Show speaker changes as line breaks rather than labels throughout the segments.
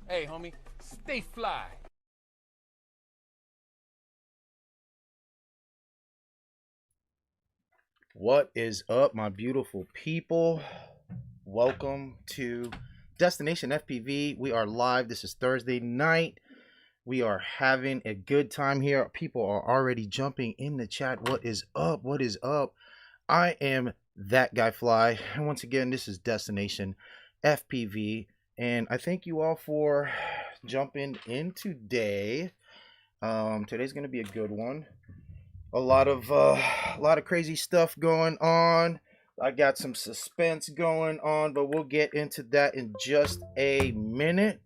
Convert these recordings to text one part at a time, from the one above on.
Hey, homie, stay fly.
What is up, my beautiful people? Welcome to Destination FPV. We are live. This is Thursday night. We are having a good time here. People are already jumping in the chat. What is up? What is up? I am that guy Phly. And once again, this is Destination FPV. And I thank you all for jumping in today. Today's going to be a good one. A lot of crazy stuff going on. I got some suspense going on, but we'll get into that in just a minute.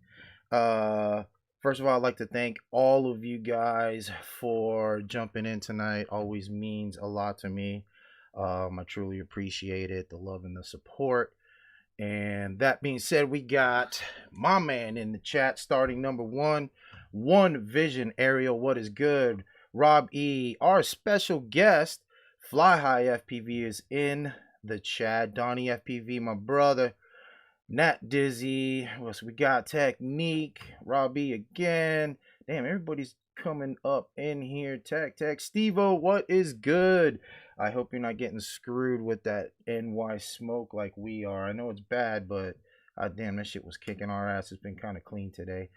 First of all, I'd like to thank all of you guys for jumping in tonight. Always means a lot to me. I truly appreciate it, the love and the support. And that being said, we got my man in the chat starting number one Vision Aerial. What is good? Rob E. Our special guest, Fly High FPV, is in the chat. Donnie FPV, my brother. Nat Dizzy. What else we got? Technique. Rob E. again. Damn, everybody's coming up in here. Tech. Steve-O, what is good? I hope you're not getting screwed with that NY smoke like we are. I know it's bad, but damn, that shit was kicking our ass. It's been kind of clean today.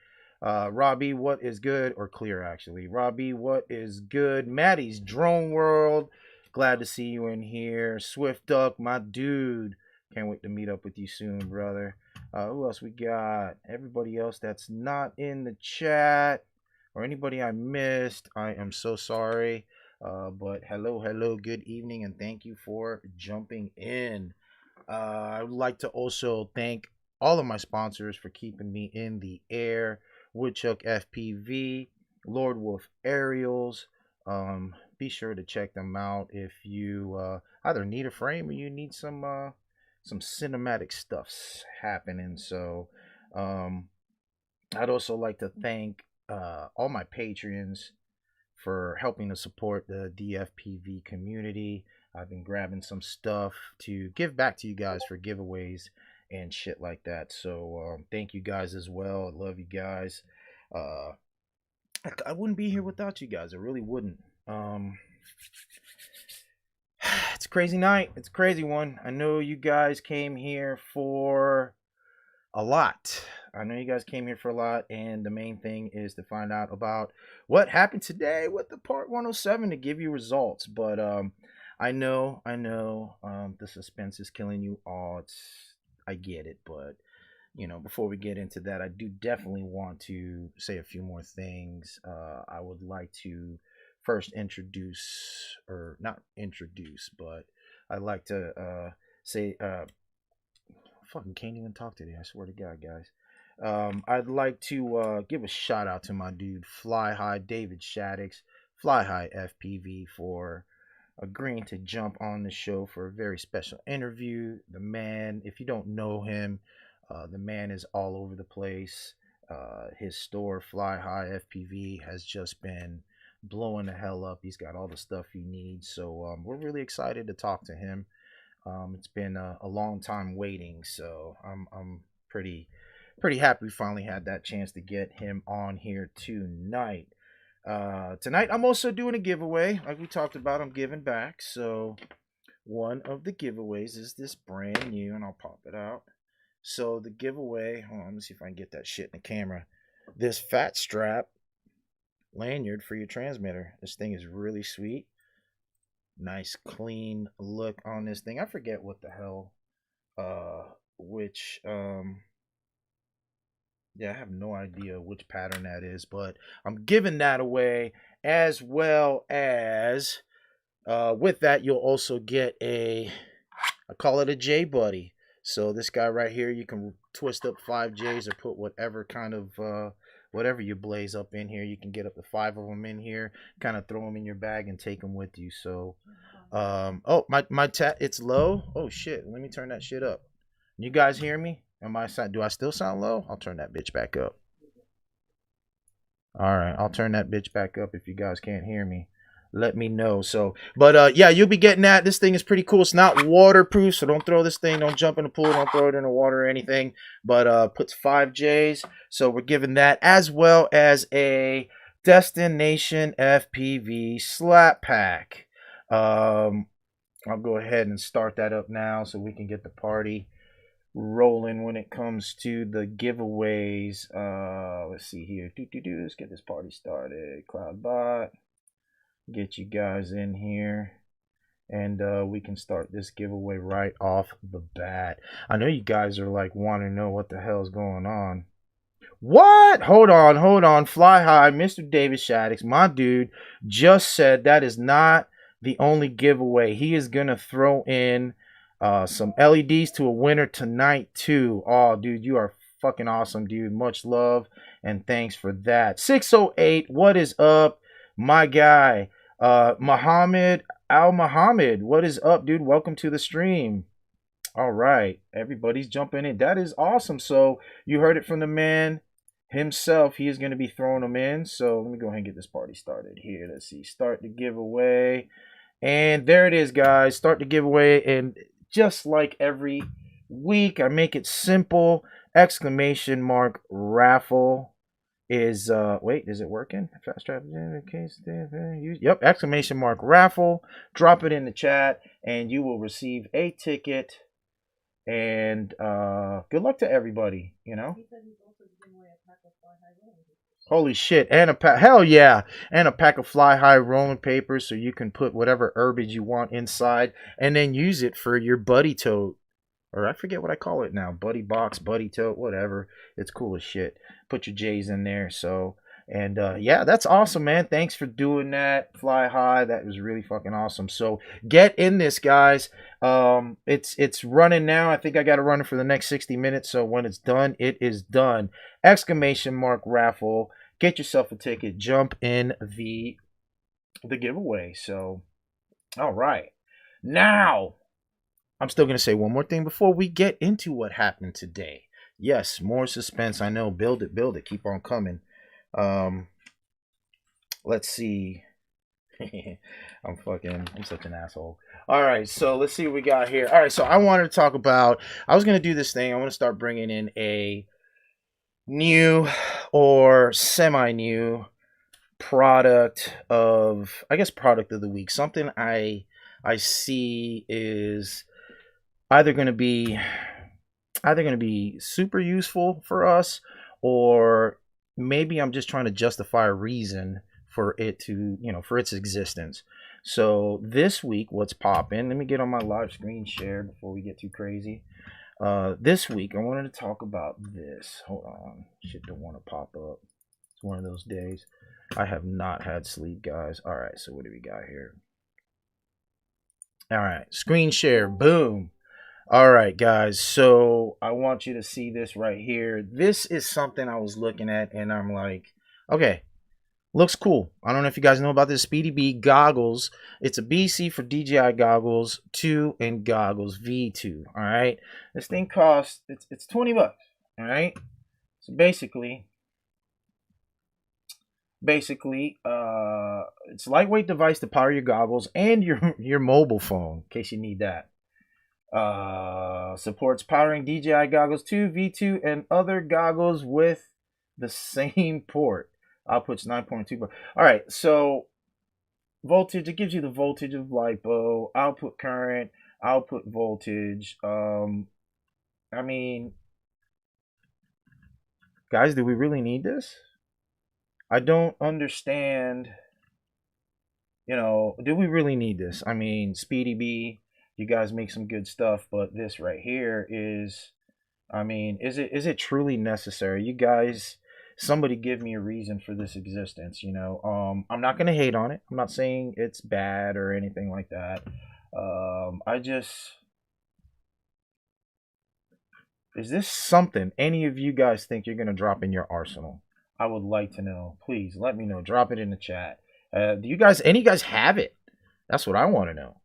Robbie, what is good? Or clear, actually. Robbie, what is good? Maddie's Drone World. Glad to see you in here. Swift Duck, my dude. Can't wait to meet up with you soon, brother. Who else we got? Everybody else that's not in the chat or anybody I missed, I am so sorry. But hello, good evening, and thank you for jumping in. I would like to also thank all of my sponsors for keeping me in the air. Woodchuck FPV, Lord Wolf Aerials. Be sure to check them out if you either need a frame or you need some cinematic stuffs happening. So I'd also like to thank all my Patreons for helping to support the DFPV community. I've been grabbing some stuff to give back to you guys for giveaways and shit like that. So thank you guys as well. I love you guys. I wouldn't be here without you guys. I really wouldn't. It's a crazy night. It's a crazy one. I know you guys came here for a lot. And the main thing is to find out about what happened today with the Part 107 to give you results. But I know the suspense is killing you all. I get it, but you know, before we get into that, I do definitely want to say a few more things. I would like to first introduce, or not introduce, but I'd like to say, fucking can't even talk today, I swear to God, guys. I'd like to give a shout out to my dude Fly High, David Shaddix, Fly High FPV, for agreeing to jump on the show for a very special interview. The man, if you don't know him, the man is all over the place. His store, Fly High FPV, has just been blowing the hell up. He's got all the stuff he needs. So we're really excited to talk to him. It's been a long time waiting, so I'm pretty happy we finally had that chance to get him on here tonight. Tonight I'm also doing a giveaway, like we talked about. I'm giving back, so one of the giveaways is this brand new, and I'll pop it out. So the giveaway, hold on, let me see if I can get that shit in the camera. This fat strap lanyard for your transmitter. This thing is really sweet. Nice clean look on this thing. I forget what the hell yeah, I have no idea which pattern that is, but I'm giving that away, as well as with that you'll also get I call it a J buddy. So this guy right here, you can twist up 5 J's or put whatever kind of whatever you blaze up in here. You can get up to 5 of them in here, kind of throw them in your bag and take them with you. So oh, my it's low. Oh shit, let me turn that shit up. You guys hear me? Do I still sound low? I'll turn that bitch back up. All right, I'll turn that bitch back up. If you guys can't hear me, let me know. So, but yeah, you'll be getting that. This thing is pretty cool. It's not waterproof, so don't throw this thing. Don't jump in the pool. Don't throw it in the water or anything. But puts 5 J's. So we're giving that, as well as a Destination FPV slap pack. I'll go ahead and start that up now so we can get the party rolling when it comes to the giveaways. Let's see here. Let's get this party started. Cloudbot. Get you guys in here, and we can start this giveaway right off the bat. I know you guys are like wanting to know what the hell's going on. What? Hold on. Fly high, Mr. David Shaddix, my dude, just said that is not the only giveaway. He is gonna throw in some LEDs to a winner tonight too. Oh, dude, you are fucking awesome, dude. Much love and thanks for that. 608, what is up, my guy? Muhammad Al-Muhammad, what is up, dude? Welcome to the stream. All right, everybody's jumping in. That is awesome. So you heard it from the man himself. He is going to be throwing them in. So let me go ahead and get this party started here. Let's see. Start the giveaway. And there it is, guys. Start the giveaway. And just like every week, I make it simple. Exclamation mark raffle is wait, is it working? Fast strap in case yep, exclamation mark raffle. Drop it in the chat and you will receive a ticket. And good luck to everybody, you know. Holy shit, and a pack, hell yeah, and a pack of Fly High rolling papers, so you can put whatever herbage you want inside and then use it for your buddy tote. Or I forget what I call it now. Buddy box, buddy tote, whatever. It's cool as shit. Put your J's in there. So, and yeah, that's awesome, man. Thanks for doing that. Fly high. That was really fucking awesome. So get in this, guys. It's running now. I think I got to run it for the next 60 minutes. So when it's done, it is done. Exclamation mark raffle. Get yourself a ticket. Jump in the giveaway. So, all right. Now, I'm still going to say one more thing before we get into what happened today. Yes, more suspense. I know. Build it. Keep on coming. Let's see. I'm such an asshole. All right, so let's see what we got here. All right, so I wanted to talk about, I was going to do this thing. I want to start bringing in a new or semi-new product of, I guess, product of the week. Something I see is either going to be super useful for us, or maybe I'm just trying to justify a reason for it to, for its existence. So this week, what's popping? Let me get on my live screen share before we get too crazy. This week, I wanted to talk about this. Hold on. Shit don't want to pop up. It's one of those days. I have not had sleep, guys. All right, so what do we got here? All right, screen share. Boom. All right, guys, so I want you to see this right here. This is something I was looking at, and I'm like, okay, looks cool. I don't know if you guys know about this. Speedy B goggles. It's a BC for DJI goggles 2 and goggles V2, all right? This thing costs, it's 20 bucks, all right? So basically, it's a lightweight device to power your goggles and your mobile phone, in case you need that. Supports powering DJI goggles 2, V2, and other goggles with the same port. Outputs 9.2. All right, so voltage, it gives you the voltage of LiPo, output current, output voltage. I mean, guys, do we really need this? I don't understand. Do we really need this? I mean, Speedy B, you guys make some good stuff, but this right here is, I mean, is it truly necessary? You guys, somebody give me a reason for this existence, I'm not gonna hate on it. I'm not saying it's bad or anything like that. Is this something any of you guys think you're gonna drop in your arsenal? I would like to know. Please let me know. Drop it in the chat. Do you guys, any of you guys have it? That's what I want to know.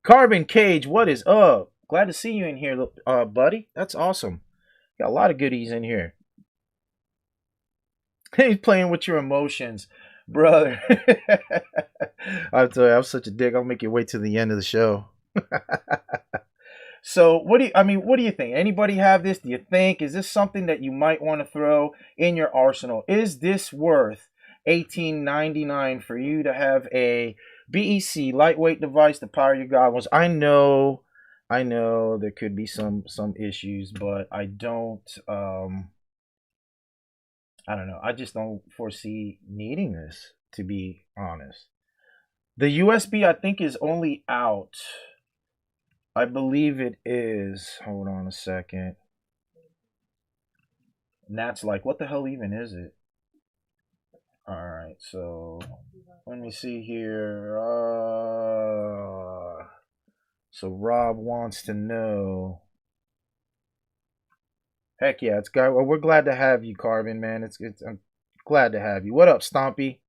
Carbon Cage, what is up? Glad to see you in here, buddy. That's awesome. Got a lot of goodies in here. He's playing with your emotions, brother. I'll tell you, I'm such a dick. I'll make you wait till the end of the show. So what do you think? Anybody have this? Do you think, is this something that you might want to throw in your arsenal? Is this worth $18.99 for you to have a BEC lightweight device to power your goggles? I know there could be some issues, but I don't know. I just don't foresee needing this, to be honest. The USB, I think, is only out, I believe it is. Hold on a second. Nat's like, what the hell even is it? Alright, so let me see here. So Rob wants to know. Heck yeah, it's guy. Well, we're glad to have you, Carbon, man. I'm glad to have you. What up, Stompy?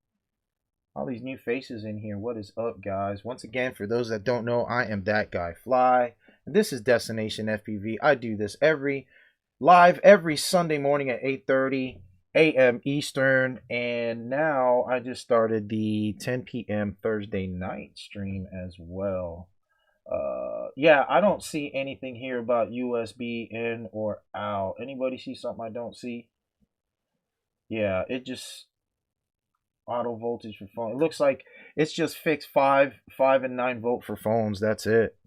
All these new faces in here. What is up, guys? Once again, for those that don't know, I am that guy, Phly. And this is Destination FPV. I do this live every Sunday morning at 8:30 a.m. Eastern. And now I just started the 10 p.m. Thursday night stream as well. Yeah, I don't see anything here about USB in or out. Anybody see something I don't see? Yeah, it just auto voltage for phone. It looks like it's just fixed 5 and 9 volt for phones. That's it.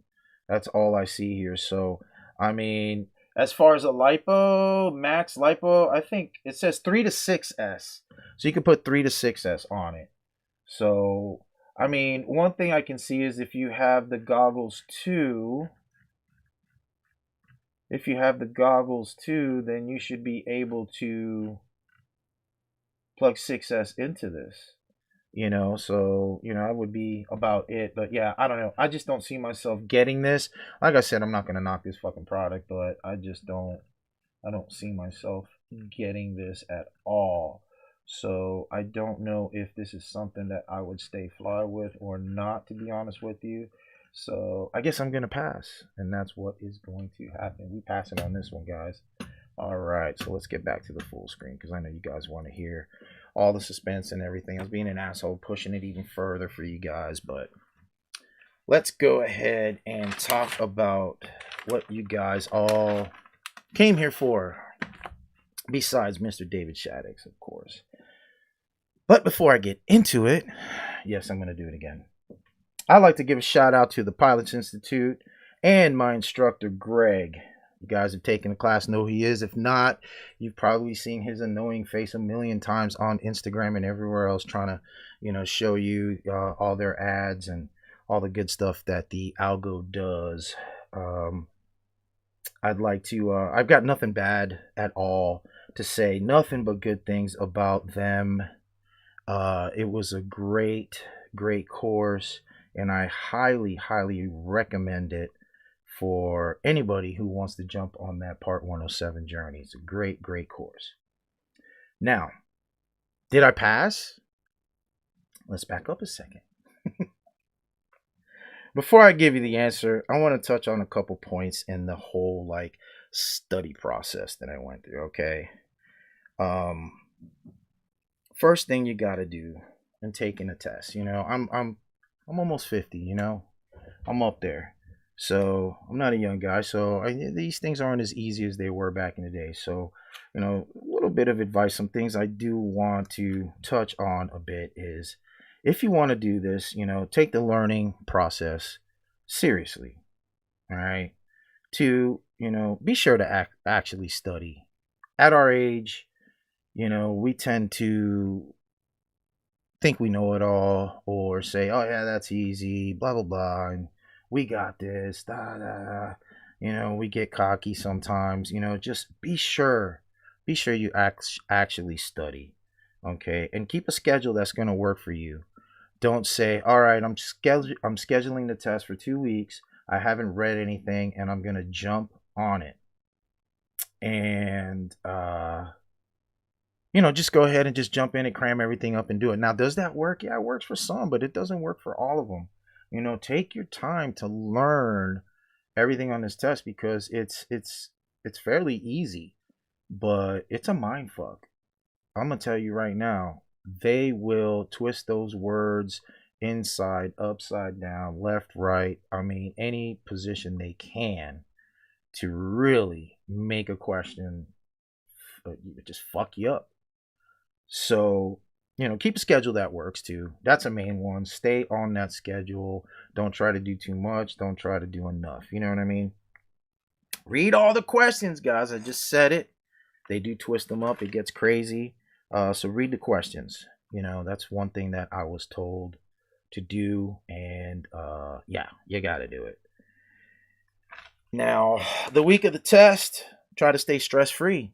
That's all I see here. So I mean, as far as a lipo, max lipo, I think it says 3 to 6S. So you can put 3 to 6S on it. So I mean, one thing I can see is if you have the goggles too, then you should be able to plug 6S into this, so that would be about it. But yeah, I don't know, I just don't see myself getting this. Like I said, I'm not gonna knock this fucking product, but I don't see myself getting this at all. So I don't know if this is something that I would stay fly with or not, to be honest with you. So I guess I'm gonna pass, and that's what is going to happen. We pass it on this one, guys. All right, so let's get back to the full screen, because I know you guys want to hear all the suspense and everything. I was being an asshole pushing it even further for you guys, but let's go ahead and talk about what you guys all came here for, besides Mr. David Shaddix, of course. But before I get into it, yes, I'm going to do it again. I'd like to give a shout out to the Pilots Institute and my instructor, Greg. You guys have taken the class, know who he is. If not, you've probably seen his annoying face a million times on Instagram and everywhere else, trying to, show you all their ads and all the good stuff that the algo does. I'd like to, I've got nothing bad at all to say, nothing but good things about them. It was a great course, and I highly recommend it for anybody who wants to jump on that Part 107 journey. It's a great course. Now, did I pass? Let's back up a second. Before I give you the answer, I want to touch on a couple points in the whole study process that I went through. Okay. First thing you got to do in taking a test, I'm almost 50, I'm up there. So I'm not a young guy. So these things aren't as easy as they were back in the day. So, you know, a little bit of advice. Some things I do want to touch on a bit is, if you want to do this, you know, take the learning process seriously. All right. To, you know, be sure to actually study. At our age, you know, we tend to think we know it all, or say, oh yeah, that's easy, blah blah blah, and we got this, da da. You know, we get cocky sometimes. You know, just be sure you actually study, okay, and keep a schedule that's going to work for you. Don't say, all right, I'm scheduling the test for 2 weeks. I haven't read anything, and I'm going to jump on it. And you know, just go ahead and just jump in and cram everything up and do it. Now, does that work? Yeah, it works for some, but it doesn't work for all of them. You know, take your time to learn everything on this test, because it's fairly easy, but it's a mind fuck. I'm gonna tell you right now, they will twist those words inside, upside down, left, right. I mean, any position they can to really make a question just fuck you up. So, you know, keep a schedule that works too. That's a main one. Stay on that schedule. Don't try to do too much. Don't try to do enough. You know what I mean? Read all the questions, guys. I just said it. They do twist them up. It gets crazy. So read the questions. You know, that's one thing that I was told to do. And yeah, you got to do it. Now, the week of the test, try to stay stress free.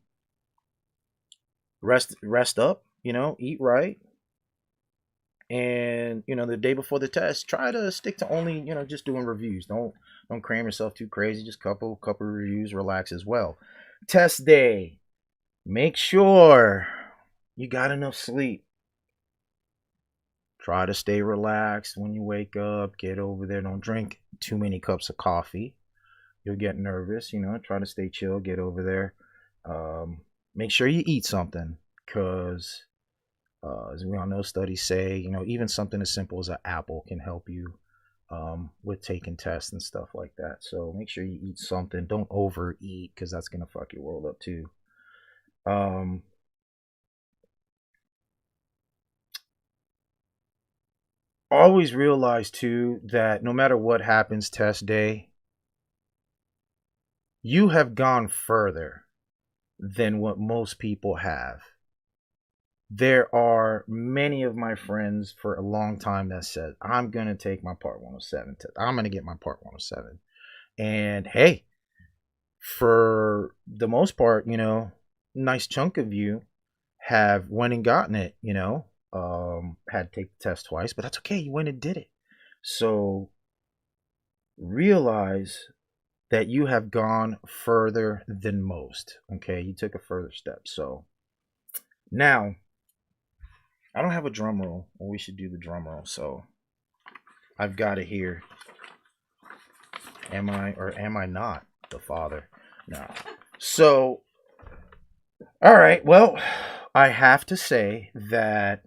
Rest up, you know, eat right. And, you know, the day before the test, try to stick to only, you know, just doing reviews. Don't cram yourself too crazy. Just couple reviews, relax as well. Test day, make sure you got enough sleep. Try to stay relaxed when you wake up. Get over there. Don't drink too many cups of coffee. You'll get nervous. You know, try to stay chill. Get over there. Make sure you eat something, because as we all know, studies say, you know, even something as simple as an apple can help you with taking tests and stuff like that. So make sure you eat something. Don't overeat, because that's gonna fuck your world up too. Always realize too that no matter what happens test day, you have gone further than what most people have. There are many of my friends for a long time that said, I'm going to take my Part 107 test. I'm going to get my Part 107. And hey, for the most part, you know, nice chunk of you have went and gotten it, you know, had to take the test twice, but that's okay. You went and did it. So realize that you have gone further than most. Okay, you took a further step. So now, I don't have a drum roll. Well, we should do the drum roll. So I've got it here. Am I or am I not the father? No. So, all right. Well, I have to say that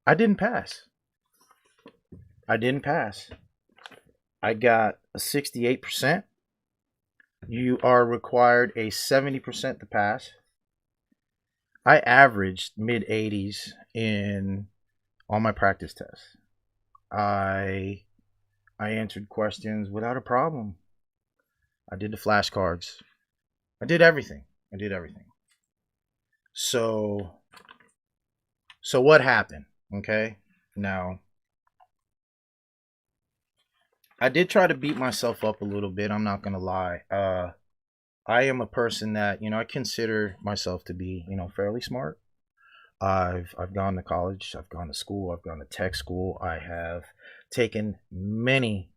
I didn't pass. I didn't pass. I got a 68%. You are required a 70% to pass. I averaged mid 80s in all my practice tests. I answered questions without a problem. I did the flashcards. I did everything. So what happened? Okay. Now, I did try to beat myself up a little bit. I'm not gonna lie. I am a person that, you know, I consider myself to be, you know, fairly smart. I've gone to college, I've gone to school, I've gone to tech school. I have taken many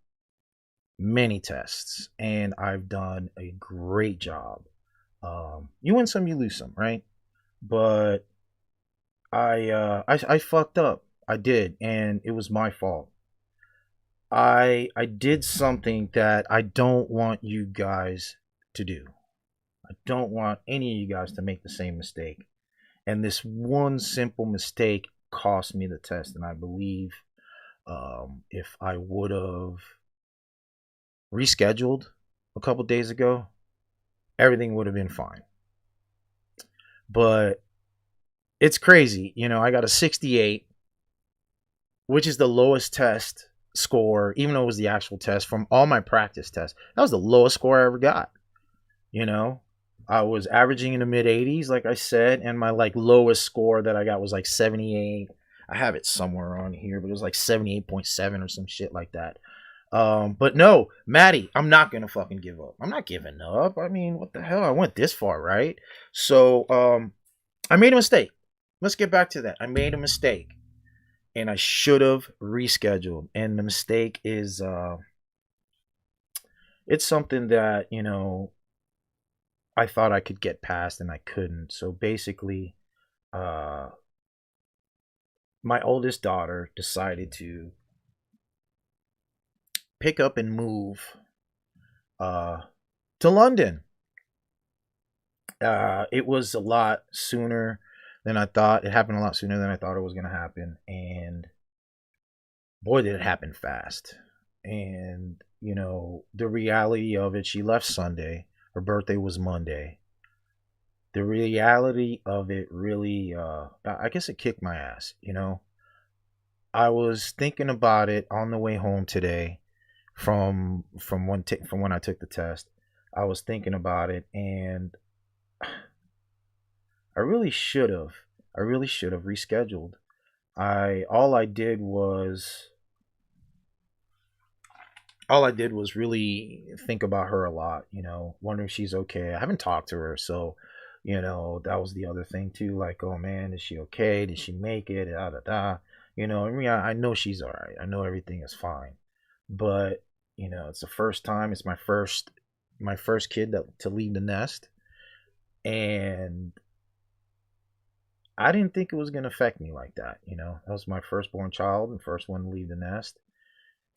tests, and I've done a great job. You win some, you lose some, right? But I fucked up. I did, and it was my fault. I did something that I don't want you guys to do. I don't want any of you guys to make the same mistake. And this one simple mistake cost me the test. And I believe if I would have rescheduled a couple days ago, everything would have been fine. But it's crazy. You know, I got a 68, which is the lowest test score, even though it was the actual test from all my practice tests. That was the lowest score I ever got. You know, I was averaging in the mid 80s, like I said, and my like lowest score that I got was like 78. I have it somewhere on here, but it was like 78.7 or some shit like that. But no, Maddie, I'm not gonna fucking give up. I'm not giving up. I mean, what the hell? I went this far, right? So I made a mistake. Let's get back to that. I made a mistake. And I should have rescheduled. And the mistake is it's something that, you know, I thought I could get past and I couldn't. So basically, my oldest daughter decided to pick up and move to London. It was a lot sooner than I thought. It happened a lot sooner than I thought it was going to happen. And boy, did it happen fast. And, you know, the reality of it, she left Sunday. Her birthday was Monday. The reality of it really, I guess it kicked my ass, you know. I was thinking about it on the way home today from when I took the test. I was thinking about it, and I really should have rescheduled. All I did was really think about her a lot, you know, wonder if she's okay. I haven't talked to her, so, you know, that was the other thing too. Like, oh man, is she okay? Did she make it? Da da da. You know, I mean, I know she's all right. I know everything is fine, but you know, it's the first time. It's my first kid to leave the nest, and I didn't think it was going to affect me like that. You know, that was my firstborn child and first one to leave the nest.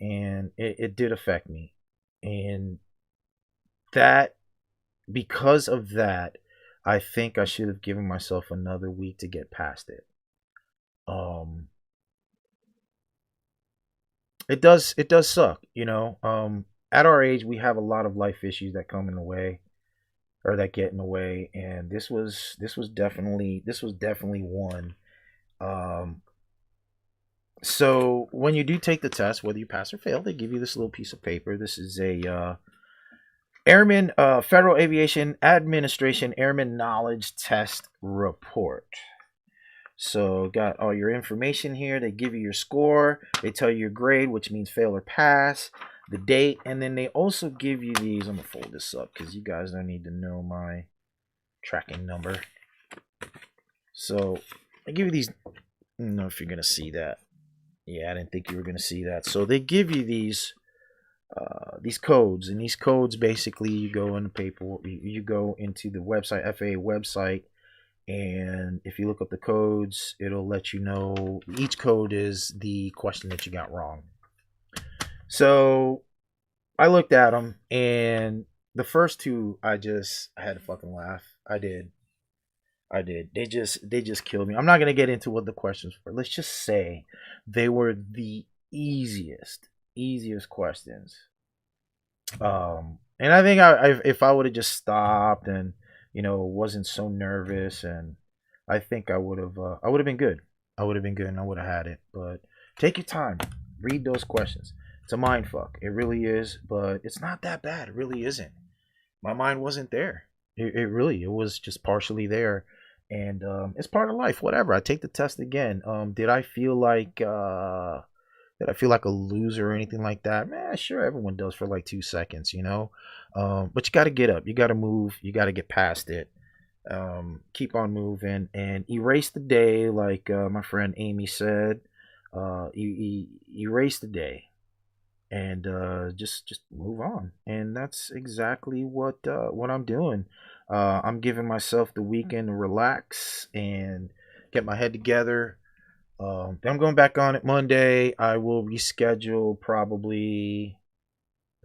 And it did affect me. And that, because of that, I think I should have given myself another week to get past it. It does suck, you know. At our age, we have a lot of life issues that come in the way, or that get in the way, and this was definitely one. So when you do take the test, whether you pass or fail, they give you this little piece of paper. This is a Airman Federal Aviation Administration Airman Knowledge Test Report. So got all your information here. They give you your score. They tell you your grade, which means fail or pass, the date, and then they also give you these. I'm gonna fold this up because you guys don't need to know my tracking number. So I give you these. I don't know if you're gonna see that. Yeah, I didn't think you were gonna see that. So they give you these codes, and these codes basically, you go in the paper, you go into the website, FAA website, and if you look up the codes, it'll let you know each code is the question that you got wrong. So I looked at them, and the first two, I had to fucking laugh. I did. They just killed me. I'm not gonna get into what the questions were. Let's just say they were the easiest questions. And I think if I would have just stopped and, you know, wasn't so nervous, and I think I would have been good. I would have been good, and I would have had it. But take your time, read those questions. It's a mind fuck. It really is, but it's not that bad. It really isn't. My mind wasn't there. It was just partially there, and it's part of life. Whatever. I take the test again. Did I feel like a loser or anything like that? Man, sure, everyone does for like 2 seconds, you know. But you got to get up. You got to move. You got to get past it. Keep on moving and erase the day, like my friend Amy said. Erase the day. And just move on, and that's exactly what I'm doing. I'm giving myself the weekend to relax and get my head together. Then I'm going back on it Monday. I will reschedule, probably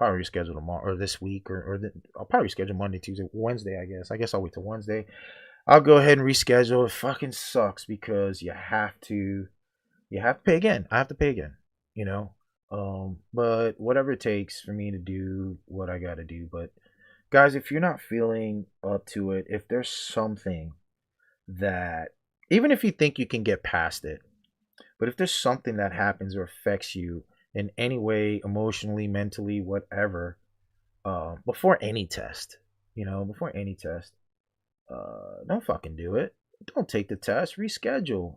reschedule tomorrow or this week, I'll probably reschedule Monday, Tuesday, Wednesday. I guess I'll wait till Wednesday. I'll go ahead and reschedule. It fucking sucks because you have to you have to pay again. I have to pay again, you know. But whatever it takes for me to do what I got to do. But guys, if you're not feeling up to it, if there's something that, even if you think you can get past it, but if there's something that happens or affects you in any way, emotionally, mentally, whatever, before any test, before any test, don't fucking do it. Don't take the test. Reschedule.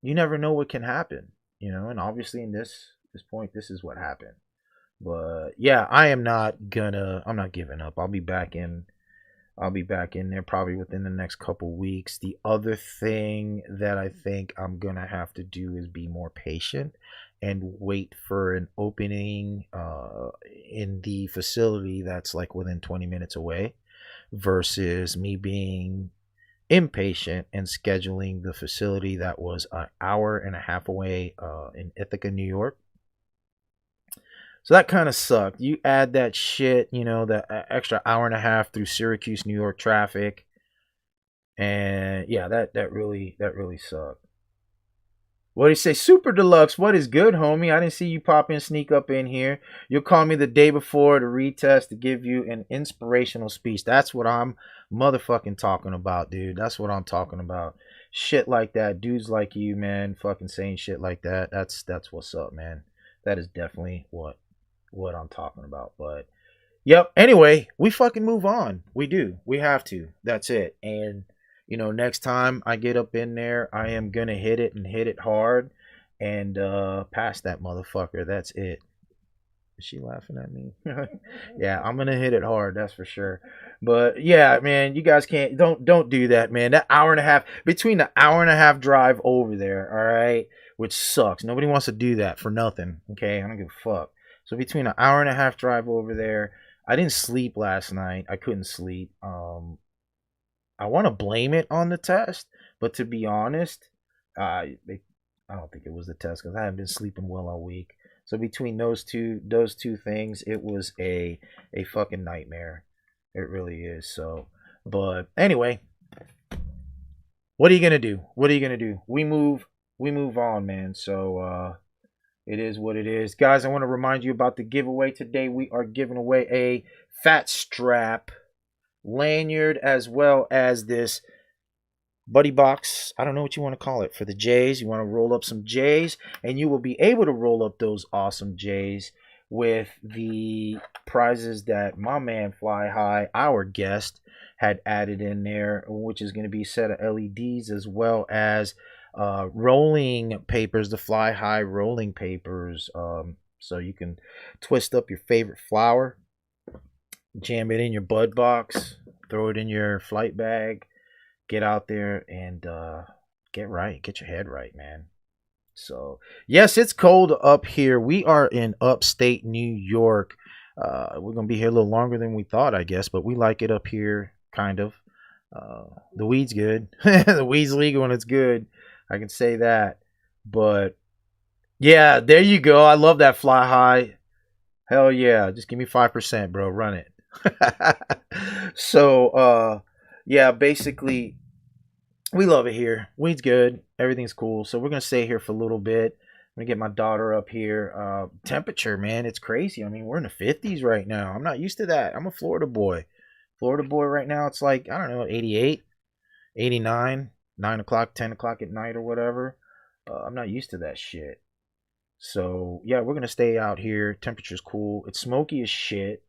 You never know what can happen, and obviously in this point, this is what happened. But yeah, I'm not giving up. I'll be back in there probably within the next couple weeks. The other thing that I think I'm gonna have to do is be more patient and wait for an opening in the facility that's like within 20 minutes away, versus me being impatient and scheduling the facility that was an hour and a half away in Ithaca, New York. So that kind of sucked. You add that shit, the extra hour and a half through Syracuse, New York traffic, and yeah, that really sucked. What do you say, Super Deluxe? What is good, homie? I didn't see you pop in, sneak up in here. You'll call me the day before to retest to give you an inspirational speech. That's what I'm motherfucking talking about, dude. That's what I'm talking about. Shit like that, dudes like you, man, fucking saying shit like that. That's what's up, man. That is definitely what I'm talking about. But yep, anyway, we fucking move on. We do. We have to. That's it. And next time I get up in there, I am gonna hit it and hit it hard and pass that motherfucker. That's it. Is she laughing at me? Yeah, I'm gonna hit it hard, that's for sure. But yeah, man, you guys don't do that, man. That hour and a half, between the hour and a half drive over there, all right, which sucks. Nobody wants to do that for nothing. Okay, I don't give a fuck. So between an hour and a half drive over there, I didn't sleep last night. I couldn't sleep. I want to blame it on the test, but to be honest, I don't think it was the test because I haven't been sleeping well all week. So between those two things, it was a fucking nightmare. It really is. So, but anyway, what are you gonna do? What are you gonna do? We move on, man. So it is what it is, guys. I want to remind you about the giveaway today. We are giving away a fat strap lanyard as well as this buddy box. I don't know what you want to call it for the J's. You want to roll up some J's, and you will be able to roll up those awesome J's with the prizes that my man Phly, our guest, had added in there, which is going to be a set of LEDs as well as rolling papers, the Phly rolling papers, so you can twist up your favorite flower, jam it in your bud box, throw it in your flight bag, get out there and get your head right, man. So yes, it's cold up here. We are in upstate New York. We're gonna be here a little longer than we thought, I guess, but we like it up here, kind of. The weed's good. The weed's legal when it's good, I can say that. But yeah, there you go. I love that Phly. Hell yeah, just give me 5%, bro. Run it. So yeah, basically we love it here. Weed's good, everything's cool. So we're gonna stay here for a little bit. I'm gonna get my daughter up here. Temperature, man, it's crazy. I mean, we're in the 50s right now. I'm not used to that. I'm a Florida boy. Right now, it's like, I don't know, 88, 89, 9 o'clock, 10 o'clock at night or whatever. I'm not used to that shit. So yeah, we're gonna stay out here. Temperature's cool. It's smoky as shit.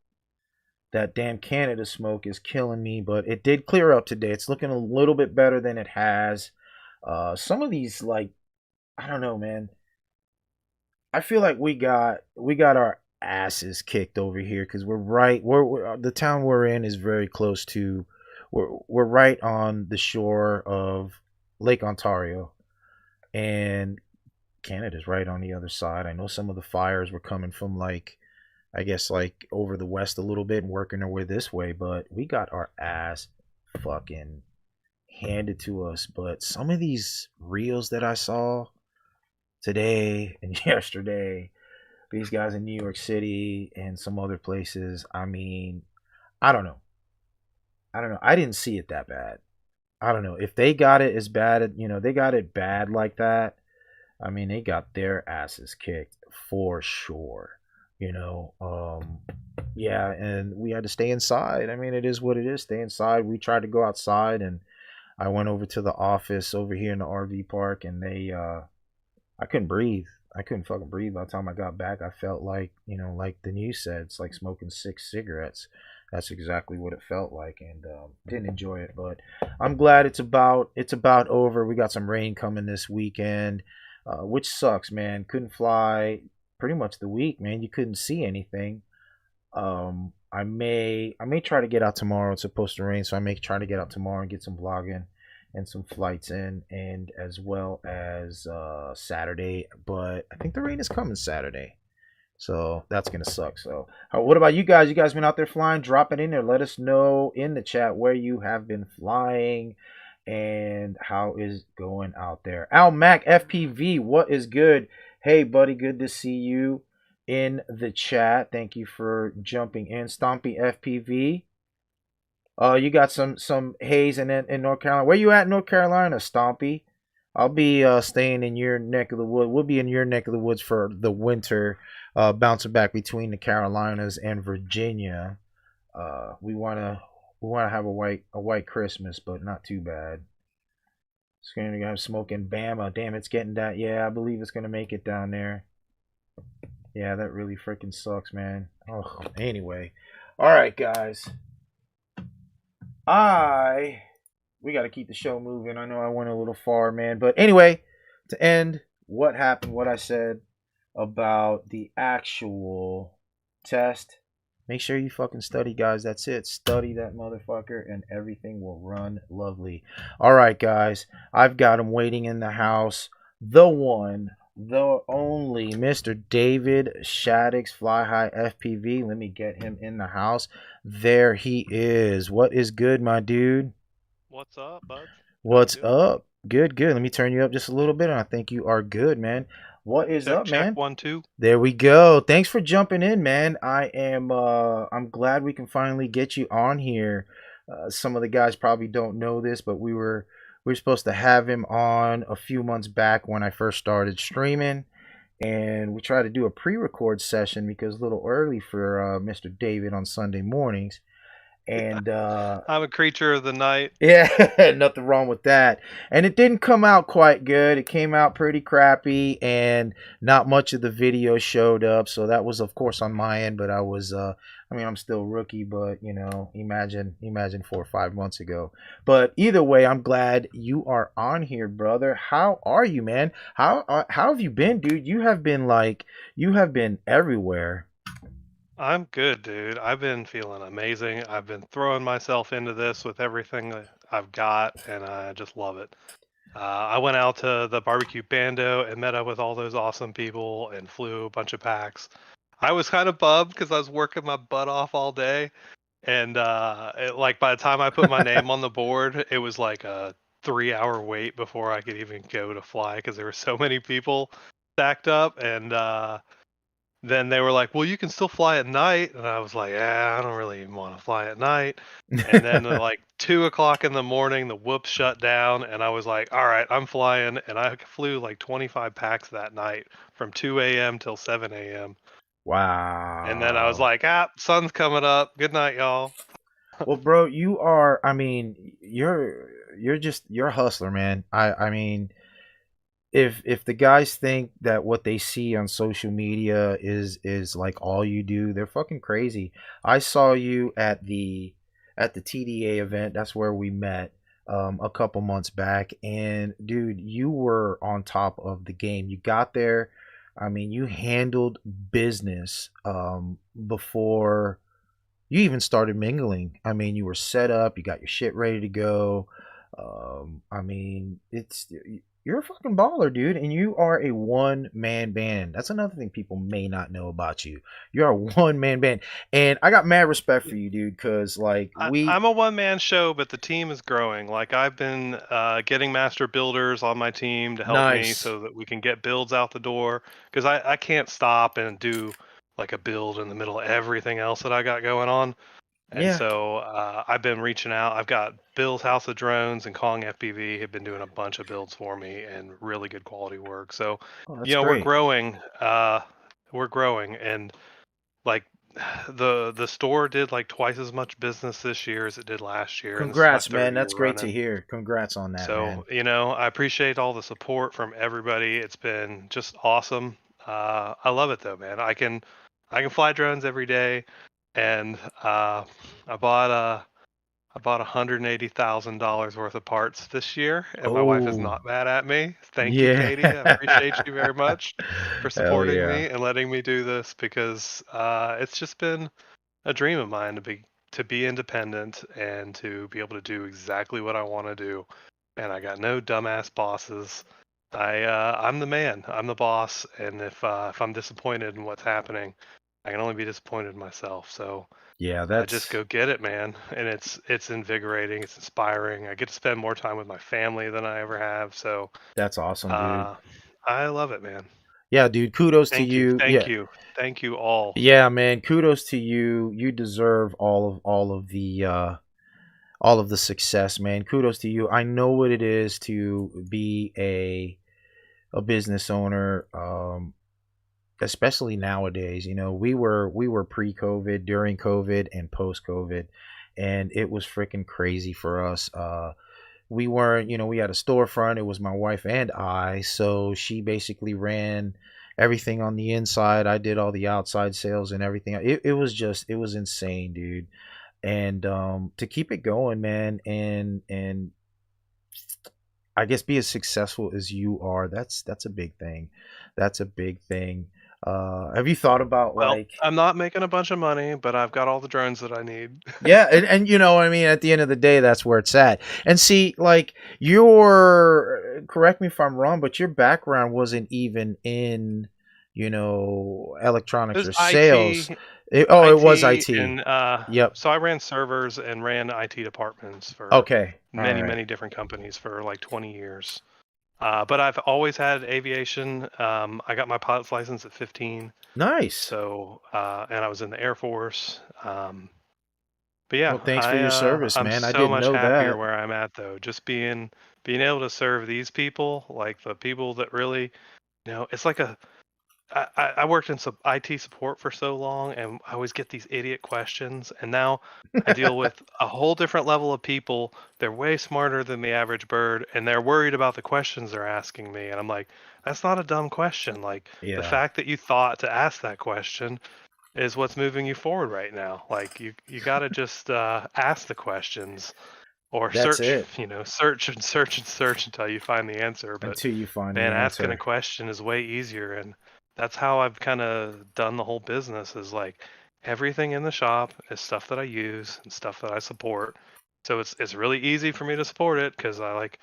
That damn Canada smoke is killing me, but it did clear up today. It's looking a little bit better than it has. Some of these, like, I don't know, man. I feel like we got our asses kicked over here because we're the town we're in is very close to. We're right on the shore of Lake Ontario, and Canada's right on the other side. I know some of the fires were coming from, like, I guess, like, over the west a little bit and working their way this way, but we got our ass fucking handed to us. But some of these reels that I saw today and yesterday, these guys in New York City and some other places, I mean, I don't know. I didn't see it that bad. I don't know if they got it as bad. You know, they got it bad like that. I mean, they got their asses kicked for sure. You know, yeah, and we had to stay inside. I mean, it is what it is. Stay inside. We tried to go outside, and I went over to the office over here in the RV park, and I couldn't breathe. I couldn't fucking breathe. By the time I got back, I felt like, you know, like the news said, it's like smoking 6 cigarettes. That's exactly what it felt like, and didn't enjoy it. But I'm glad it's about over. We got some rain coming this weekend, which sucks, man. Couldn't fly pretty much the week, man. You couldn't see anything. I may try to get out tomorrow. It's supposed to rain, so I may try to get out tomorrow and get some vlogging and some flights in, and as well as Saturday. But I think the rain is coming Saturday, so that's gonna suck. So what about you guys? You guys been out there flying? Drop it in there. Let us know in the chat where you have been flying and how is going out there. Al Mac FPV, what is good? Hey buddy, good to see you in the chat. Thank you for jumping in. Stompy FPV. You got some haze in North Carolina. Where you at in North Carolina, Stompy? I'll be staying in your neck of the wood. We'll be in your neck of the woods for the winter, bouncing back between the Carolinas and Virginia. We wanna have a white Christmas, but not too bad. It's gonna have smoke in Bama. Damn, it's getting that. Yeah, I believe it's gonna make it down there. Yeah, that really freaking sucks, man. Oh, anyway. All right, guys. We got to keep the show moving. I know I went a little far, man. But anyway, to end what happened, what I said about the actual test, make sure you fucking study, guys. That's it. Study that motherfucker and everything will run lovely. All right, guys. I've got him waiting in the house. The one, the only Mr. David Shaddix Fly High FPV. Let me get him in the house. There he is. What is good, my dude?
What's up, bud?
What's up? Good, good. Let me turn you up just a little bit, and I think you are good, man. What is up, man?
Check 1 2.
There we go. Thanks for jumping in, man. I'm glad we can finally get you on here. Some of the guys probably don't know this, but we were supposed to have him on a few months back when I first started streaming, and we tried to do a pre-record session because a little early for Mr. David on Sunday mornings. And
I'm a creature of the night.
Yeah, nothing wrong with that. And it didn't come out quite good. It came out pretty crappy, and not much of the video showed up. So that was, of course, on my end. But I was, I mean, I'm still rookie, but you know, imagine 4 or 5 months ago. But either way, I'm glad you are on here, brother. How are you, man? How have you been, dude? You have been everywhere.
I'm good, dude. I've been feeling amazing. I've been throwing myself into this with everything that I've got, and I just love it. I went out to the barbecue bando and met up with all those awesome people and flew a bunch of packs. I was kind of bummed because I was working my butt off all day, and like by the time I put my name on the board, it was like a 3-hour wait before I could even go to fly because there were so many people stacked up, and then they were like, well, you can still fly at night. And I was like, yeah, I don't really even want to fly at night. And then like 2 o'clock in the morning, the whoops shut down. And I was like, all right, I'm flying. And I flew like 25 packs that night from 2 a.m. till 7 a.m.
Wow.
And then I was like, sun's coming up. Good night, y'all.
Well, bro, you are, I mean, you're a hustler, man. I mean, if the guys think that what they see on social media is like all you do, they're fucking crazy. I saw you at the TDA event. That's where we met a couple months back, and dude, you were on top of the game. You got there. I mean, you handled business before you even started mingling. I mean, you were set up. You got your shit ready to go. I mean, you're a fucking baller, dude, and you are a one-man band. That's another thing people may not know about you. You're a one-man band, and I got mad respect for you, dude, because like
I'm a one-man show, but the team is growing. Like I've been getting master builders on my team to help me so that we can get builds out the door, because I can't stop and do like a build in the middle of everything else that I got going on. And
Yeah.
so I've been reaching out. I've got Bill's House of Drones and Kong FPV have been doing a bunch of builds for me and really good quality work. So,
Oh,
you
that's
know,
great.
we're growing, and like the store did like twice as much business this year as it did last year, and this is my
Congrats,
third
man.
year
That's great to
running.
hear. Congrats on that, man.
So, you know, I appreciate all the support from everybody. It's been just awesome. I love it though, man. I can fly drones every day, and I bought $180,000 worth of parts this year, and my wife is
Oh,
not mad at me. Thank you,
yeah.
Katie. I appreciate you very much for
Hell
supporting
yeah.
me and letting me do this, because it's just been a dream of mine to be independent and to be able to do exactly what I want to do. And I got no dumbass bosses. I'm the man. I'm the boss. And if I'm disappointed in what's happening, I can only be disappointed in myself. So
Yeah,
I just
that's
go get it, man. And it's invigorating. It's inspiring. I get to spend more time with my family than I ever have. So
that's awesome, dude.
uh, I love it, man.
Yeah, dude, kudos to
Thank you.
you.
Thank
Yeah.
you. Thank you all.
Yeah, man, kudos to you. You deserve all of the success, man. Kudos to you. I know what it is to be a business owner, especially nowadays. You know, we were pre-COVID, during COVID, and post-COVID, and it was freaking crazy for us. We weren't, we had a storefront. It was my wife and I, so she basically ran everything on the inside. I did all the outside sales and everything. It was insane, dude. And to keep it going, man, and I guess be as successful as you are, that's a big thing. That's a big thing. Have you thought about
Well,
like,
I'm not making a bunch of money, but I've got all the drones that I need.
yeah, and you know what I mean, at the end of the day, that's where it's at. And see, like, your, correct me if I'm wrong, but your background wasn't even in, electronics
It was
or sales.
IT,
It was
IT,
IT.
and
Yep.
so I ran servers and ran IT departments for
Okay. All
many,
right.
many different companies for like 20 years. But I've always had aviation. I got my pilot's license at 15.
Nice.
So, and I was in the Air Force. But yeah,
Well, thanks for your service,
I'm
man. I
so
didn't
much
know
happier
that.
where I'm at though. Just being able to serve these people, like the people that really, it's like I worked in IT support for so long, and I always get these idiot questions. And now I deal with a whole different level of people. They're way smarter than the average bird, and they're worried about the questions they're asking me. And I'm like, that's not a dumb question. Like, the
Yeah,
fact that you thought to ask that question is what's moving you forward right now. Like, you got to just ask the questions, or
that's
search,
it.
search and search and search until you find the answer. But
Until you find the
man, asking a
answer.
question is way easier, and that's how I've kind of done the whole business. Is like everything in the shop is stuff that I use and stuff that I support. So it's really easy for me to support it, because I like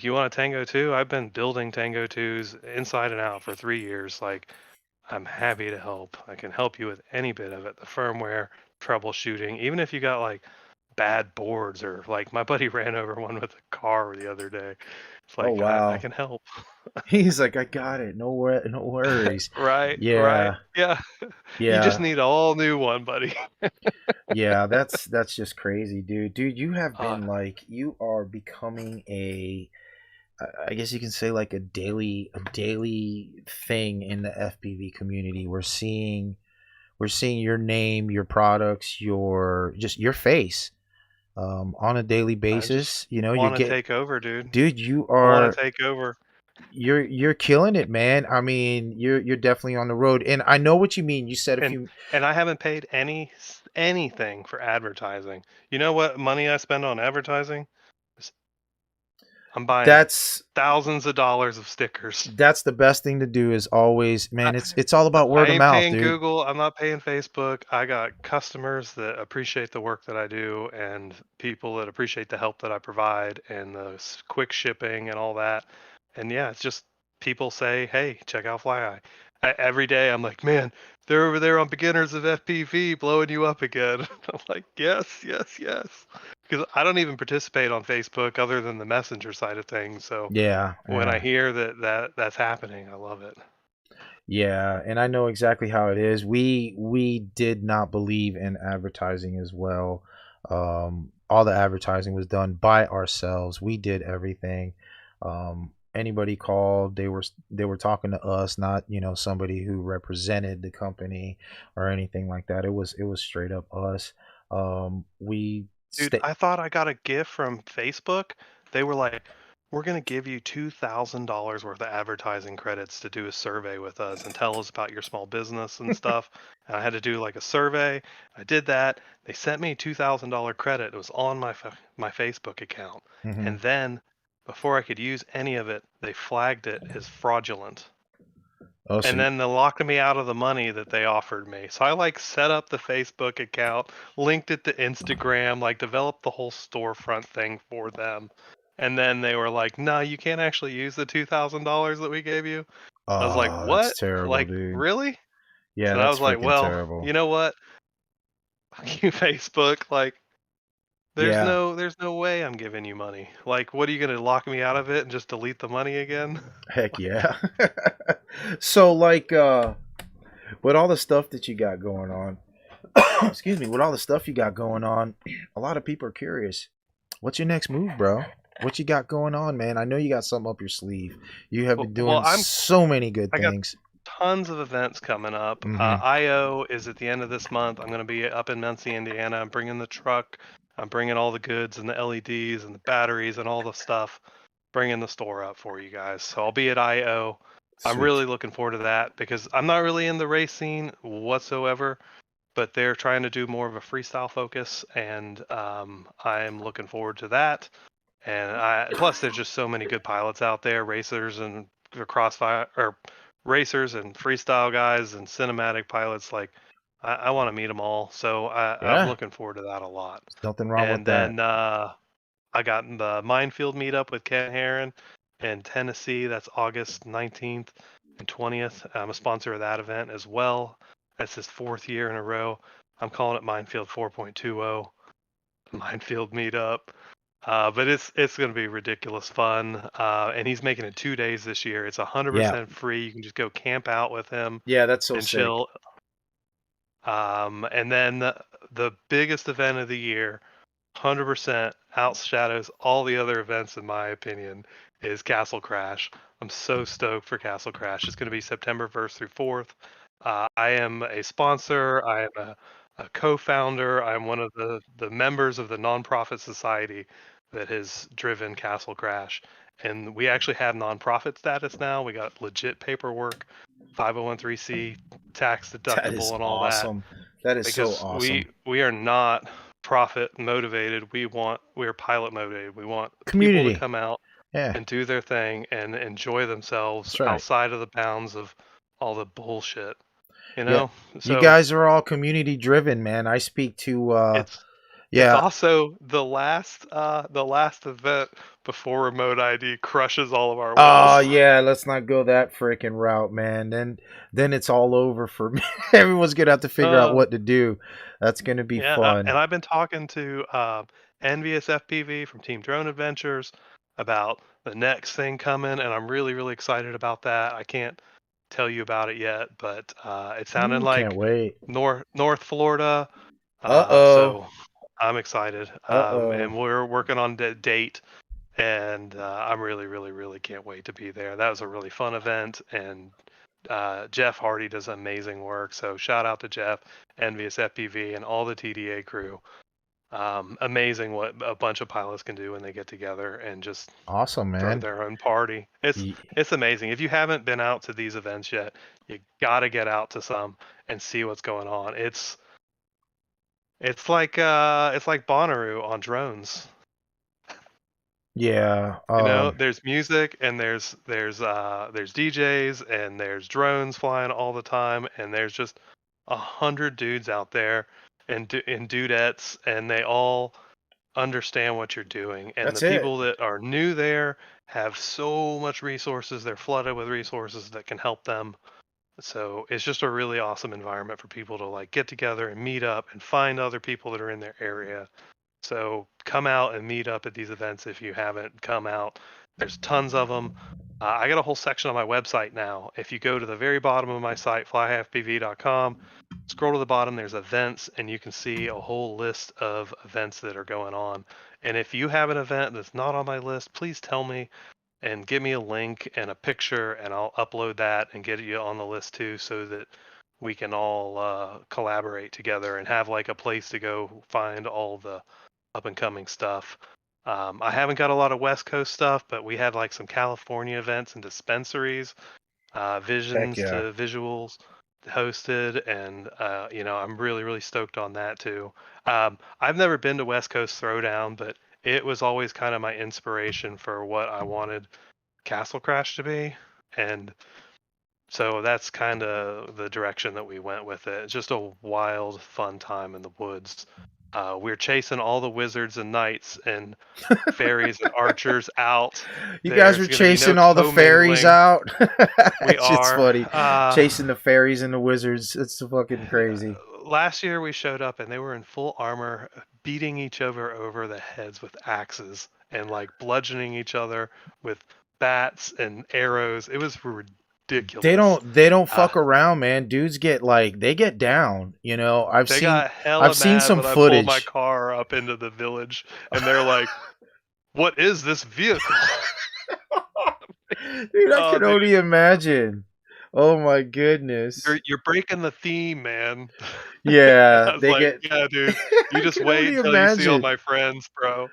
you want a Tango 2? I've been building Tango 2s inside and out for 3 years. Like, I'm happy to help. I can help you with any bit of it. The firmware, troubleshooting, even if you got like bad boards, or like my buddy ran over one with a car the other day. It's
Oh,
like I
wow.
can help.
He's like, I got it. No worries.
Right, right.
Yeah,
Yeah. You just
yeah,
need a all new one, buddy.
yeah. That's just crazy, dude. Dude, you have
Uh,
been like, you are becoming I guess you can say, like, a daily thing in the FPV community. We're seeing your name, your products, your face, on a daily
I just
basis. You're
want to
getting,
take over, dude.
dude. You
I want
are
to take over.
you're killing it, man. I mean, you're definitely on the road, and I know what you mean. You said a
And
few.
and I haven't paid anything for advertising. You know what money I spend on advertising? Is- I'm buying
That's
thousands of dollars of stickers.
that's the best thing to do, is always,
I,
man. It's all about
I
word of
ain't
mouth,
paying
dude.
Google. I'm not paying Facebook. I got customers that appreciate the work that I do, and people that appreciate the help that I provide, and the quick shipping and all that. And yeah, it's just people say, "Hey, check out Fly. Every day I'm like, man, they're over there on beginners of FPV blowing you up again. I'm like, yes, yes, yes. Because I don't even participate on Facebook other than the messenger side of things. So
Yeah,
when I
yeah.
hear that that's happening, I love it.
Yeah, and I know exactly how it is. We did not believe in advertising as well. All the advertising was done by ourselves. We did everything. Anybody called, they were talking to us, not somebody who represented the company or anything like that. It was straight up us. We
Dude,
sta
I thought I got a gift from Facebook. They were like, "We're gonna give you $2,000 worth of advertising credits to do a survey with us and tell us about your small business and stuff." And I had to do like a survey. I did that. They sent me $2,000 credit. It was on my Facebook account.
Mhm.
And then before I could use any of it, they flagged it as fraudulent.
Oh, so
And then they locked me out of the money that they offered me. So I like set up the Facebook account, linked it to Instagram, like developed the whole storefront thing for them. And then they were like, "No, you can't actually use the $2,000 that we gave you." I was like,
oh, that's
"What?
terrible,
Like,
dude.
really?"
Yeah,
So I
that's
was like,
freaking
"Well,
terrible.
you know what? Fuck you, Facebook. Like, there's
Yeah.
no there's no way I'm giving you money. Like, what are you gonna lock me out of it and just delete the money again?"
Heck yeah. So like with all the stuff that you got going on, excuse me, with all the stuff you got going on, a lot of people are curious. What's your next move, bro? What you got going on, man? I know you got something up your sleeve. You have been
Well,
doing so many good
I got
things.
tons of events coming up.
Mhm.
IO is at the end of this month. I'm going to be up in Muncie, Indiana. I'm bringing the truck. I'm bringing all the goods and the LEDs and the batteries and all the stuff. Bringing the store up for you guys. So I'll be at IO. I'm
Sweet.
really looking forward to that because I'm not really in the race scene whatsoever, but they're trying to do more of a freestyle focus, and I'm looking forward to that. And plus, there's just so many good pilots out there, racers and the crossfire or racers and freestyle guys and cinematic pilots. Like, I want to meet them all, so I'm
Yeah.
looking forward to that a lot.
There's nothing wrong with
And
that.
then I got the Minefield meetup with Ken Herron in Tennessee. That's August 19th and 20th. I'm a sponsor of that event as well. That's his 4th year in a row. I'm calling it Minefield 4.20, Minefield meetup. But it's going to be ridiculous fun. And he's making it 2 days this year. It's
Yeah.
100% free. You can just go camp out with him
Yeah, that's so
and
sick.
chill. And then the biggest event of the year, 100% outshadows all the other events in my opinion, is Castle Crash. I'm so stoked for Castle Crash. It's going to be September 1st through 4th. I am a sponsor. I am a co-founder. I'm one of the members of the nonprofit society that has driven Castle Crash. And we actually have nonprofit status now. We got legit paperwork, 501c tax
That is
deductible and all that,
awesome. That is so
because
awesome.
we are not profit motivated. We're pilot motivated. We want people to
Community.
come out
Yeah,
and do their thing and enjoy themselves
that's right.
outside of the bounds of all the bullshit, you
Yeah.
know?
You
So
guys are all community driven, man. I speak to
it's
yeah.
also the last event before remote ID crushes all of our
Oh
wheels.
yeah, let's not go that freaking route, man. Then it's all over for me. Everyone's gonna have to figure out
Uh,
what to do. That's gonna be
Yeah,
fun.
and I've been talking to Envious FPV from Team Drone Adventures about the next thing coming, and I'm really, really excited about that. I can't tell you about it yet, but it sounded
Ooh, can't
like
wait.
North Florida,
Uh oh.
so I'm excited.
Uh oh.
And we're working on the date, and I'm really, really, really can't wait to be there. That was a really fun event, and Jeff Hardy does amazing work. So shout out to Jeff, Envious FPV, and all the TDA crew. Amazing what a bunch of pilots can do when they get together and just
Awesome,
throw
man.
their own party. It's
Ye-
it's amazing. If you haven't been out to these events yet, you gotta get out to some and see what's going on. It's like Bonnaroo on drones.
Yeah.
You know, there's music and there's DJs and there's drones flying all the time, and there's just 100 dudes out there in dudettes, and they all understand what you're doing. And the
That's it.
people that are new there have so much resources. They're flooded with resources that can help them. So it's just a really awesome environment for people to like get together and meet up and find other people that are in their area. So come out and meet up at these events if you haven't come out. There's tons of them. I got a whole section on my website now. If you go to the very bottom of my site, flyfpv.com, scroll to the bottom, there's events, and you can see a whole list of events that are going on. And if you have an event that's not on my list, please tell me and give me a link and a picture, and I'll upload that and get you on the list too, so that we can all collaborate together and have like a place to go find all the up and coming stuff. I haven't got a lot of West Coast stuff, but we had like some California events and dispensaries,
Heck
Visions
yeah.
to Visuals hosted, and I'm really, really stoked on that too. I've never been to West Coast Throwdown, but it was always kind of my inspiration for what I wanted Castle Crash to be, and so that's kind of the direction that we went with it. It's just a wild, fun time in the woods. We're chasing all the wizards and knights and fairies and archers out.
You guys
There's
were
going to be no
chasing all the fairies
commingling.
out.
We
That shit's
are.
funny. Chasing the fairies and the wizards. It's fucking crazy.
Last year we showed up and they were in full armor, beating each other over the heads with axes and like bludgeoning each other with bats and arrows. It was ridiculous.
They don't fuck around, man. Dudes get like they get down. You know,
They got hella
seen
mad
some
when I pulled my
footage.
car up into the village, and they're like, "What is this vehicle?"
Dude, I
Oh,
can
dude,
only imagine. Oh my goodness.
you're breaking the theme, man.
Yeah,
I was
they
like,
get.
"Yeah, dude,
I
you just
can
wait
only
until you see all
imagine.
my friends, bro."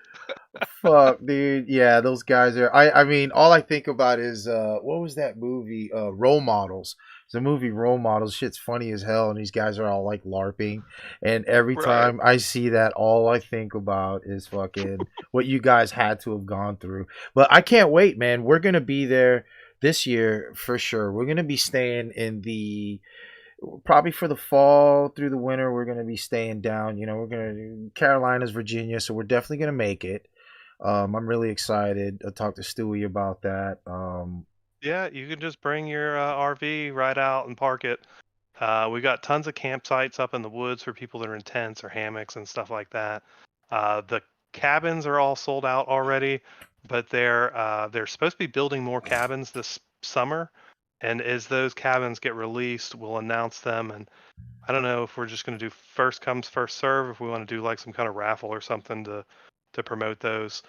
Fuck, dude. Yeah, those guys are. I mean, all I think about is what was that movie? Role Models. It's a movie, Role Models. Shit's funny as hell, and these guys are all like LARPing. And every
Right.
time I see that, all I think about is fucking what you guys had to have gone through. But I can't wait, man. We're gonna be there this year for sure. We're gonna be staying in the probably for the fall through the winter. We're gonna be staying down. You know, we're gonna Carolinas, Virginia, so we're definitely gonna make it. I'm really excited. I talked to Stewie about that.
Yeah, you can just bring your RV right out and park it. We got tons of campsites up in the woods for people that are in tents or hammocks and stuff like that. The cabins are all sold out already, but they're supposed to be building more cabins this summer. And as those cabins get released, we'll announce them. And I don't know if we're just going to do first comes first serve, if we want to do like some kind of raffle or something to promote those.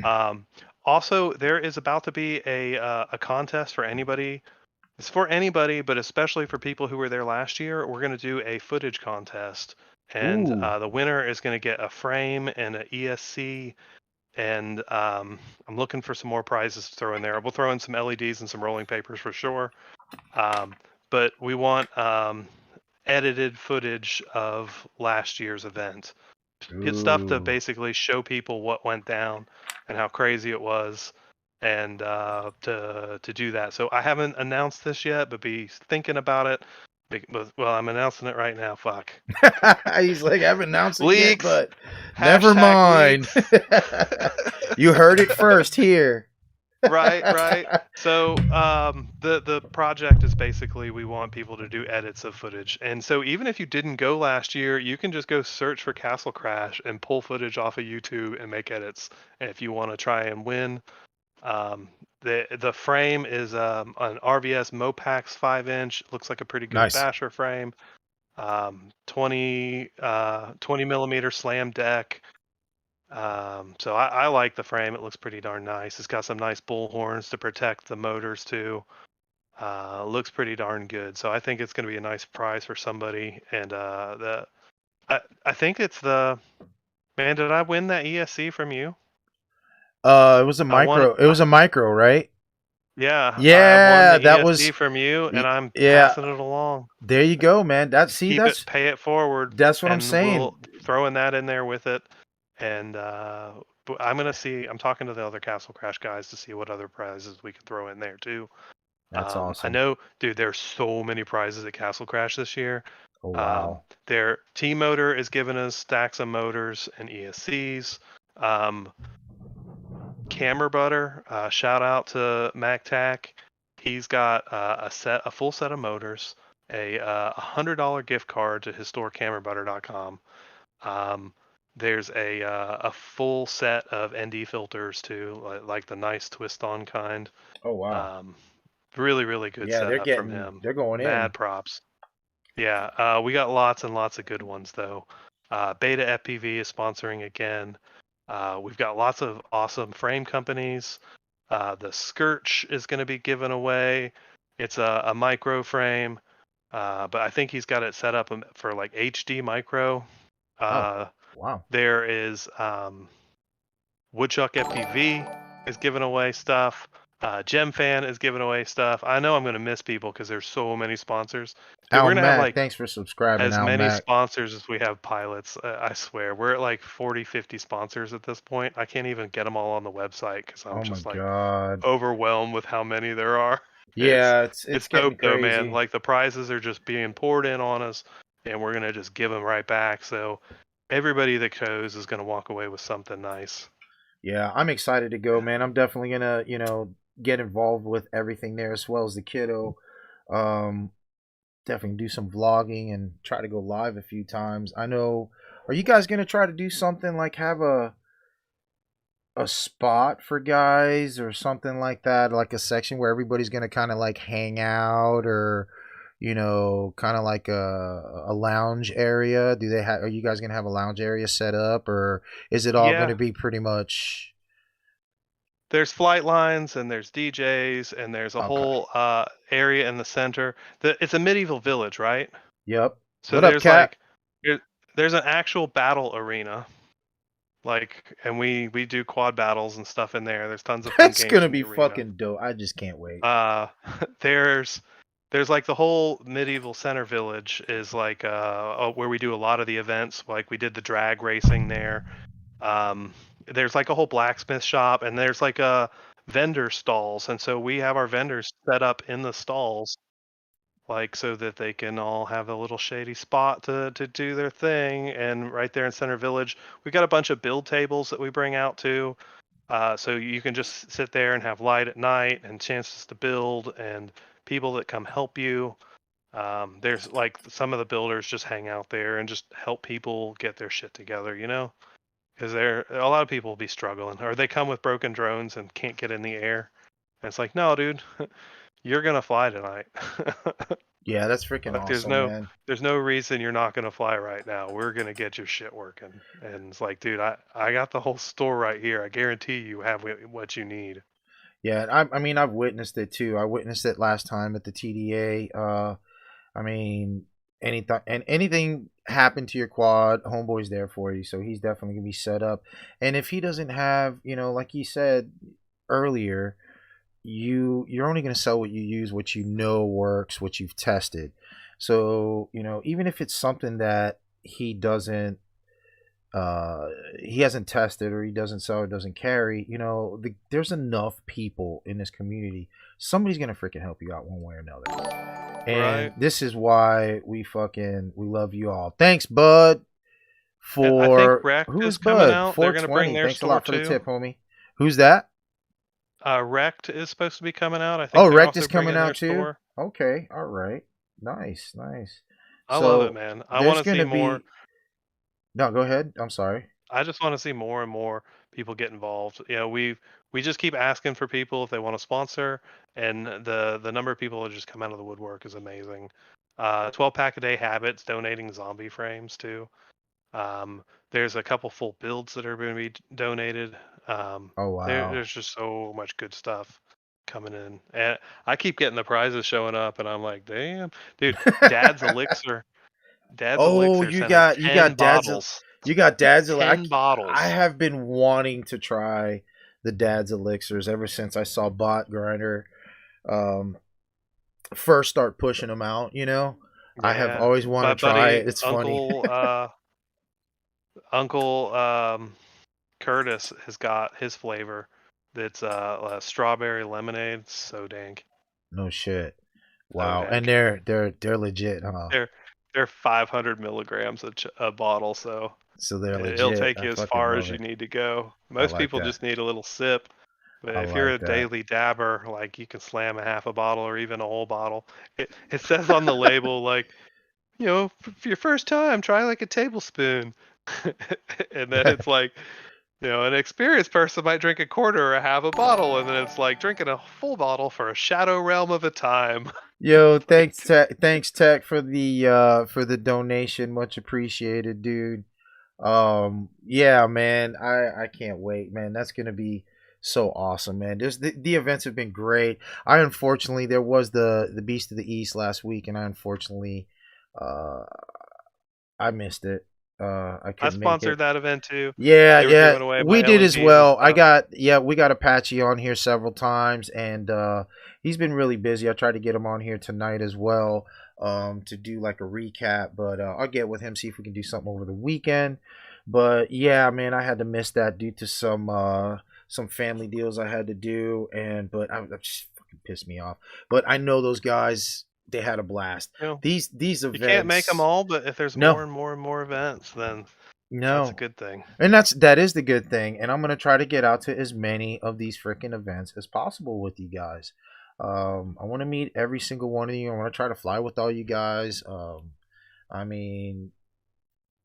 Um, Also, there is about to be a contest for anybody. It's for anybody, but especially for people who were there last year. We're going to do a footage contest, and
Ooh,
the winner is going to get a frame and an ESC. And I'm looking for some more prizes to throw in there. We'll throw in some LEDs and some rolling papers for sure. But we want edited footage of last year's event. Get stuff to
ooh.
basically show people what went down and how crazy it was, and to do that. So I haven't announced this yet, but be thinking about it. Well, I'm announcing it right now. Fuck.
He's like, I haven't announced it yet,
Leaks.
but never
Hashtag
mind.
leaks.
You heard it first here.
Right. So the project is basically we want people to do edits of footage, and so even if you didn't go last year, you can just go search for Castle Crash and pull footage off of YouTube and make edits. And if you want to try and win, the frame is an RVS Mopax 5-inch. Looks like a pretty good
Nice.
basher frame. 20 millimeter slam deck. So I like the frame. It looks pretty darn nice. It's got some nice bull horns to protect the motors too. Looks pretty darn good. So I think it's going to be a nice prize for somebody. And I think it's the man. Did I win that ESC from you?
It was a
I won.
micro. It was a micro, right?
Yeah, I won
Yeah,
the
that
ESC
was.
from you, and I'm
Yeah,
passing it along.
there you go, man.
Pay it forward,
That's what I'm
and
saying.
we'll throwing that in there with it. And I'm gonna see. I'm talking to the other Castle Crash guys to see what other prizes we can throw in there too.
That's
I
awesome.
know, dude. There's so many prizes at Castle Crash this year.
Oh wow.
Their T-Motor is giving us stacks of motors and ESCs. Camera Butter, shout out to MacTac. He's got a full set of motors, a $100 gift card to historiccamerabutter.com. There's a full set of ND filters too, like the nice twist-on kind.
Oh wow.
Really, really good
Yeah,
setup from him.
they're going in.
Mad props. Yeah, we got lots and lots of good ones though. Beta FPV is sponsoring again. We've got lots of awesome frame companies. The Skirch is going to be given away. It's a micro frame, but I think he's got it set up for like HD micro.
Oh wow.
There is Woodchuck FPV is giving away stuff. GemFan is giving away stuff. I know I'm going to miss people because there's so many sponsors. Dude,
Al
we're going to have
Mac,
like
thanks for subscribing,
as
Al
many
Mac.
sponsors as we have pilots. I swear. We're at like 40, 50 sponsors at this point. I can't even get them all on the website because I'm
Oh my
just like
god.
overwhelmed with how many there are.
Yeah, it's
It's
getting
dope though, man.
crazy.
Like the prizes are just being poured in on us and we're going to just give them right back. So everybody that goes is going to walk away with something nice.
Yeah, I'm excited to go, man. I'm definitely gonna, get involved with everything there as well as the kiddo. Um, Definitely do some vlogging and try to go live a few times. I know. Are you guys gonna try to do something like have a spot for guys or something like that, like a section where everybody's gonna kind of like hang out, or kind of like a lounge area? Do they have? Are you guys gonna have a lounge area set up, or is it all gonna
Yeah,
be pretty much?
there's flight lines and there's DJs and there's a
Okay.
whole area in the center. It's a medieval village, right?
Yep.
So
What up,
there's
Cat?
like there's an actual battle arena, like, and we do quad battles and stuff in there. There's tons of fun
That's
games
gonna
in
be
the arena.
fucking dope. I just can't wait.
Uh, there's like the whole medieval center village is like where we do a lot of the events. Like we did the drag racing there. There's like a whole blacksmith shop and there's like a vendor stalls, and so we have our vendors set up in the stalls, like so that they can all have a little shady spot to do their thing. And right there in Center Village, we got a bunch of build tables that we bring out too. So you can just sit there and have light at night and chances to build and people that come help you. There's like some of the builders just hang out there and just help people get their shit together, because a lot of people will be struggling, or they come with broken drones and can't get in the air. And it's like, no, dude, you're gonna fly tonight.
Yeah, that's freaking
Like
awesome, man.
there's no reason you're not gonna fly right now. We're gonna get your shit working. And it's like, dude, I got the whole store right here. I guarantee you have what you need.
Yeah, I mean, I've witnessed it too. I witnessed it last time at the TDA. I mean, anything happened to your quad, homeboy's there for you, so he's definitely gonna be set up. And if he doesn't have, like you said earlier, you're only gonna sell what you use, what you know works, what you've tested. So even if it's something that he hasn't tested, or he doesn't sell or doesn't carry, there's enough people in this community. Somebody's gonna freaking help you out one way or another. And
Right.
this is why we love you all. Thanks, Bud.
I think
For
Rect
who
is
is
coming
Bud?
out. They're gonna bring
420.
their
Thanks a
store
lot for the
too.
tip, homie. Who's that?
Rect is supposed to be coming out. I think
Oh,
they're
Rect
also
is coming
bringing their
out too.
store.
Okay, all right, nice, nice.
I love it,
So
man. I
there's
want to see
gonna
more.
be. No, go ahead. I'm sorry.
I just want to see more and more people get involved. We just keep asking for people if they want to sponsor, and the number of people that just come out of the woodwork is amazing. 12 pack a day habits donating zombie frames too. There's a couple full builds that are going to be donated.
Oh wow.
There's just so much good stuff coming in, and I keep getting the prizes showing up, and I'm like, damn, dude, Dad's Elixir. Dad's
Oh,
Elixir sent us
you
10
got
bottles.
dad's.
10
I
bottles.
have been wanting to try the dad's elixirs ever since I saw Bot Grinder um first start pushing them out. I have
Yeah,
always wanted
my
to try
buddy
it. It's funny.
Uncle Curtis has got his flavor. That's strawberry lemonade. So dank,
No shit.
so
Wow. And
dank.
they're legit, huh?
They're 500 milligrams a bottle, so
So they're
it'll
legit.
take
I
you as
fucking
far as
love
you
it.
need to go.
I
Most
like
people
that.
just need a little sip, but
I
if you're
like
a
that.
daily dabber, like you can slam a half a bottle or even a whole bottle. It says on the label, like, for your first time, try like a tablespoon. And then it's like, an experienced person might drink a quarter or half a bottle, and then it's like drinking a full bottle for a shadow realm of a time.
Yo, thanks Tech for the donation. Much appreciated, dude. Yeah, man, I can't wait, man. That's gonna be so awesome, man. The events have been great. Unfortunately, there was the Beast of the East last week, and uh I missed it. I
I
couldn't make it.
sponsored that event too.
Yeah,
They were
yeah,
giving away my
we did as
LEDs and
well.
stuff.
We got Apache on here several times, and he's been really busy. I tried to get him on here tonight as well, to do like a recap. But I'll get with him, see if we can do something over the weekend. But yeah, man, I had to miss that due to some family deals I had to do, and but I just fucking pissed me off. But I know those guys. They had a blast. These
You can't make them
events.
all, but if there's
No,
more and more and more events, then that's a
no.
good thing.
And that is the good thing. And I'm gonna try to get out to as many of these freaking events as possible with you guys. I want to meet every single one of you. I want to try to fly with all you guys. I mean,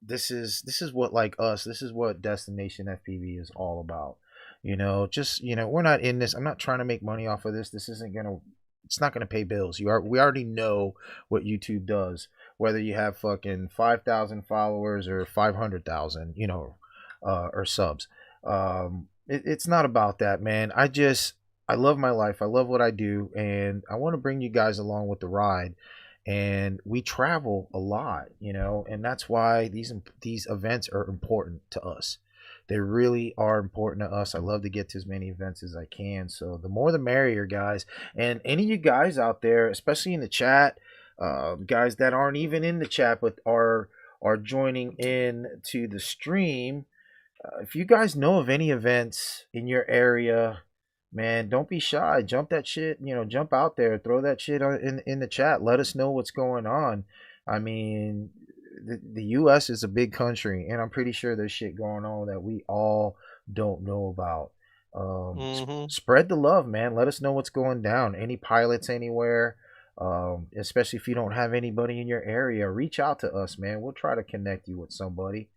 this is what like us. This is what Destination FPV is all about. Just we're not in this. I'm not trying to make money off of this. This isn't gonna. It's not gonna pay bills. We already know what YouTube does. Whether you have fucking 5,000 followers or 500,000, or subs. It's not about that, man. I love my life. I love what I do, and I want to bring you guys along with the ride. And we travel a lot, and that's why these events are important to us. They really are important to us. I love to get to as many events as I can. So the more the merrier, guys. And any of you guys out there, especially in the chat, guys that aren't even in the chat but are joining in to the stream. If you guys know of any events in your area, man, don't be shy. Jump that shit. Jump out there. Throw that shit in the chat. Let us know what's going on. I mean, the U.S. is a big country, and I'm pretty sure there's shit going on that we all don't know about. Spread the love, man. Let us know what's going down. Any pilots anywhere, especially if you don't have anybody in your area, reach out to us, man. We'll try to connect you with somebody.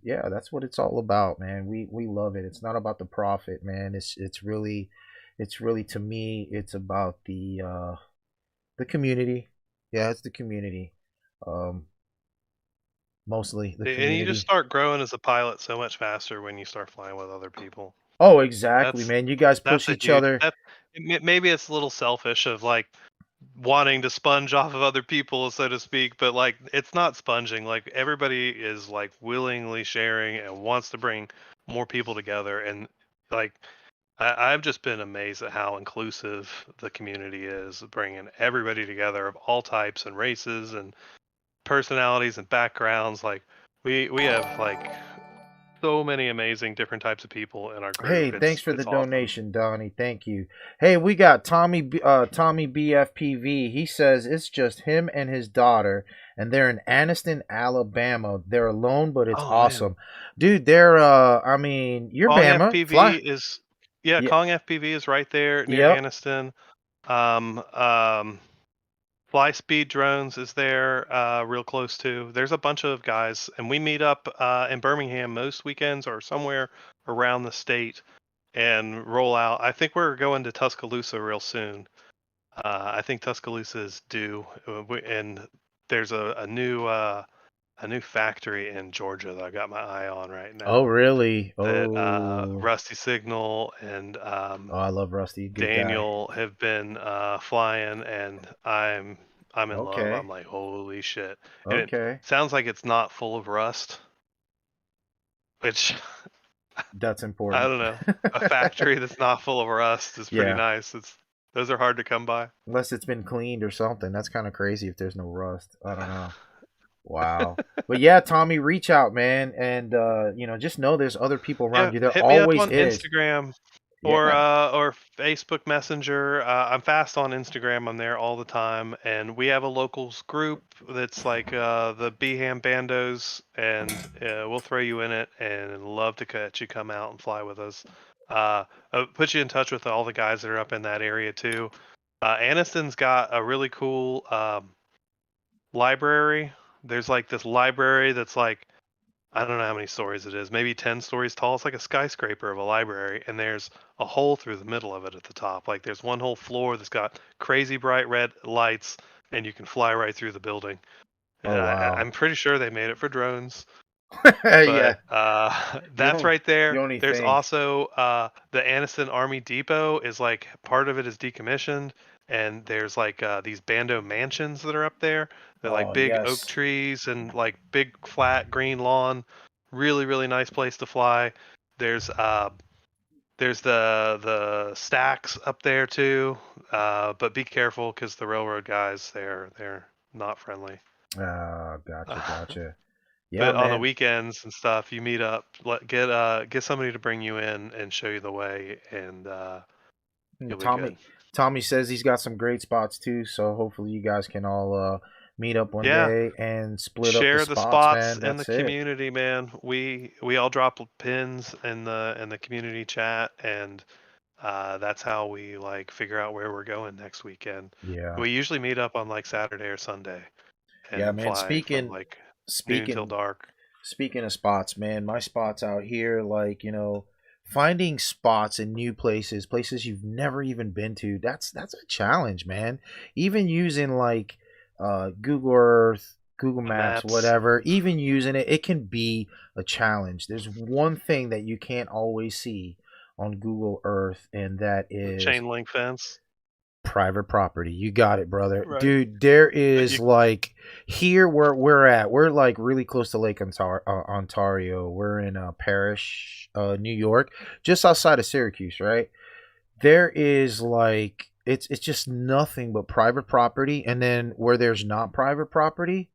Yeah, that's what it's all about, man. We love it. It's not about the profit, man. It's really to me, it's about the community. Yeah, it's the community. Mostly the
And you just
community.
start growing as a pilot so much faster when you start flying with other people.
Oh, exactly,
That's
man. You guys
that's
push
a
each
huge.
other.
Maybe it's a little selfish of like wanting to sponge off of other people, so to speak, but like it's not sponging. Like everybody is like willingly sharing and wants to bring more people together, and like I've just been amazed at how inclusive the community is, bringing everybody together of all types and races and personalities and backgrounds. Like we have like so many amazing different types of people in our
Hey,
group.
thanks for the
It's awesome.
donation, Donnie. Thank you. Hey, we got Tommy BFPV. He says it's just him and his daughter, and they're in Anniston, Alabama. They're alone, but it's
Oh man,
awesome, dude. They're I mean, you're
Kong
Bama. Fly.
FPV is yeah,
Yeah.
Kong FPV is right there near
Yep.
Anniston. Um, um, Fly Speed Drones is there, real close to. There's a bunch of guys, and we meet up in Birmingham most weekends or somewhere around the state and roll out. I think we're going to Tuscaloosa real soon. I think Tuscaloosa is due, and there's a new factory in Georgia that I got my eye on right
Oh,
now.
really?
That
Oh.
Rusty Signal and
Oh, I love Rusty. Good guy.
Daniel have been flying, and I'm in love. I'm
Okay.
like, holy shit! And it
Okay.
sounds like it's not full of rust, which
That's
I
important.
don't know. A factory that's not full of rust is pretty
Yeah.
nice. Those are hard to come by.
Unless it's been cleaned or something. That's kind of crazy if there's no rust. I don't know. Wow. But yeah, Tommy, reach out, man, and just know there's other people
Yeah,
around you. There
hit me up
always
on
is.
Instagram
Yeah.
or Facebook Messenger. I'm fast on Instagram. I'm there all the time, and we have a locals group that's like the Beham Bandos, and we'll throw you in it, and love to catch you come out and fly with us. I'll put you in touch with all the guys that are up in that area too. Aniston's got a really cool library. There's like this library that's like I don't know how many stories it is, maybe 10 stories tall. It's like a skyscraper of a library, and there's a hole through the middle of it at the top. Like there's one whole floor that's got crazy bright red lights, and you can fly right through the building. And
Oh wow.
I'm pretty sure they made it for drones.
Yeah.
But that's right there.
The only
There's
thing.
also the Anniston Army Depot is like part of it is decommissioned, and there's like these Bando mansions that are up there. They're like
Oh
big oak
yes.
trees and like big flat green lawn. Really, really nice place to fly. There's the stacks up there too, but be careful because the railroad guys they're not friendly.
Ah, gotcha, gotcha. Yeah,
But on the
man.
weekends and stuff, you meet up, get somebody to bring you in and show you the way, and you'll be good.
Tommy says he's got some great spots too, so hopefully you guys can all meet up one
Yeah,
day and split up the
share the
spots,
spots
man.
in the
That's it.
community, man. We all drop pins in the community chat, and that's how we like figure out where we're going next weekend.
Yeah.
We usually meet up on like Saturday or Sunday
Yeah,
and
man.
fly from like noon till
Speaking
dark.
speaking of spots, man, my spots out here, like, finding spots in new places you've never even been to, that's a challenge, man. Even using like Google Earth, Google
The
Maps,
maps,
whatever, even using it, it can be a challenge. There's one thing that you can't always see on Google Earth, and that
the
is
chain link fence.
private property. You got it, brother.
Right.
Dude, there
But
is like here where we're at. We're like really close to Lake Ontario. We're in Parish, New York, just outside of Syracuse, right? There is like it's just nothing but private property, and then where there's not private property,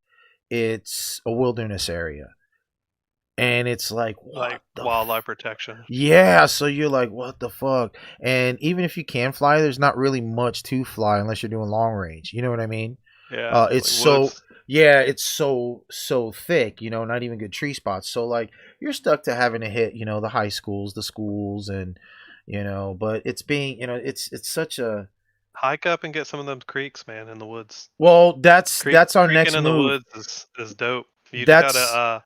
it's a wilderness area. And it's like,
like
what the
wildlife protection.
yeah, so you're like, what the fuck? And even if you can fly, there's not really much to fly unless you're doing long range. You know what I mean?
Yeah,
It's
like
so
woods.
yeah, it's so thick. Not even good tree spots. So like you're stuck to having to hit the high schools, the schools, and But it's being it's such a
Hike up and get some of them creeks, man, in the woods.
well. That's our
Creeking
next
in the
move.
woods is dope. You just gotta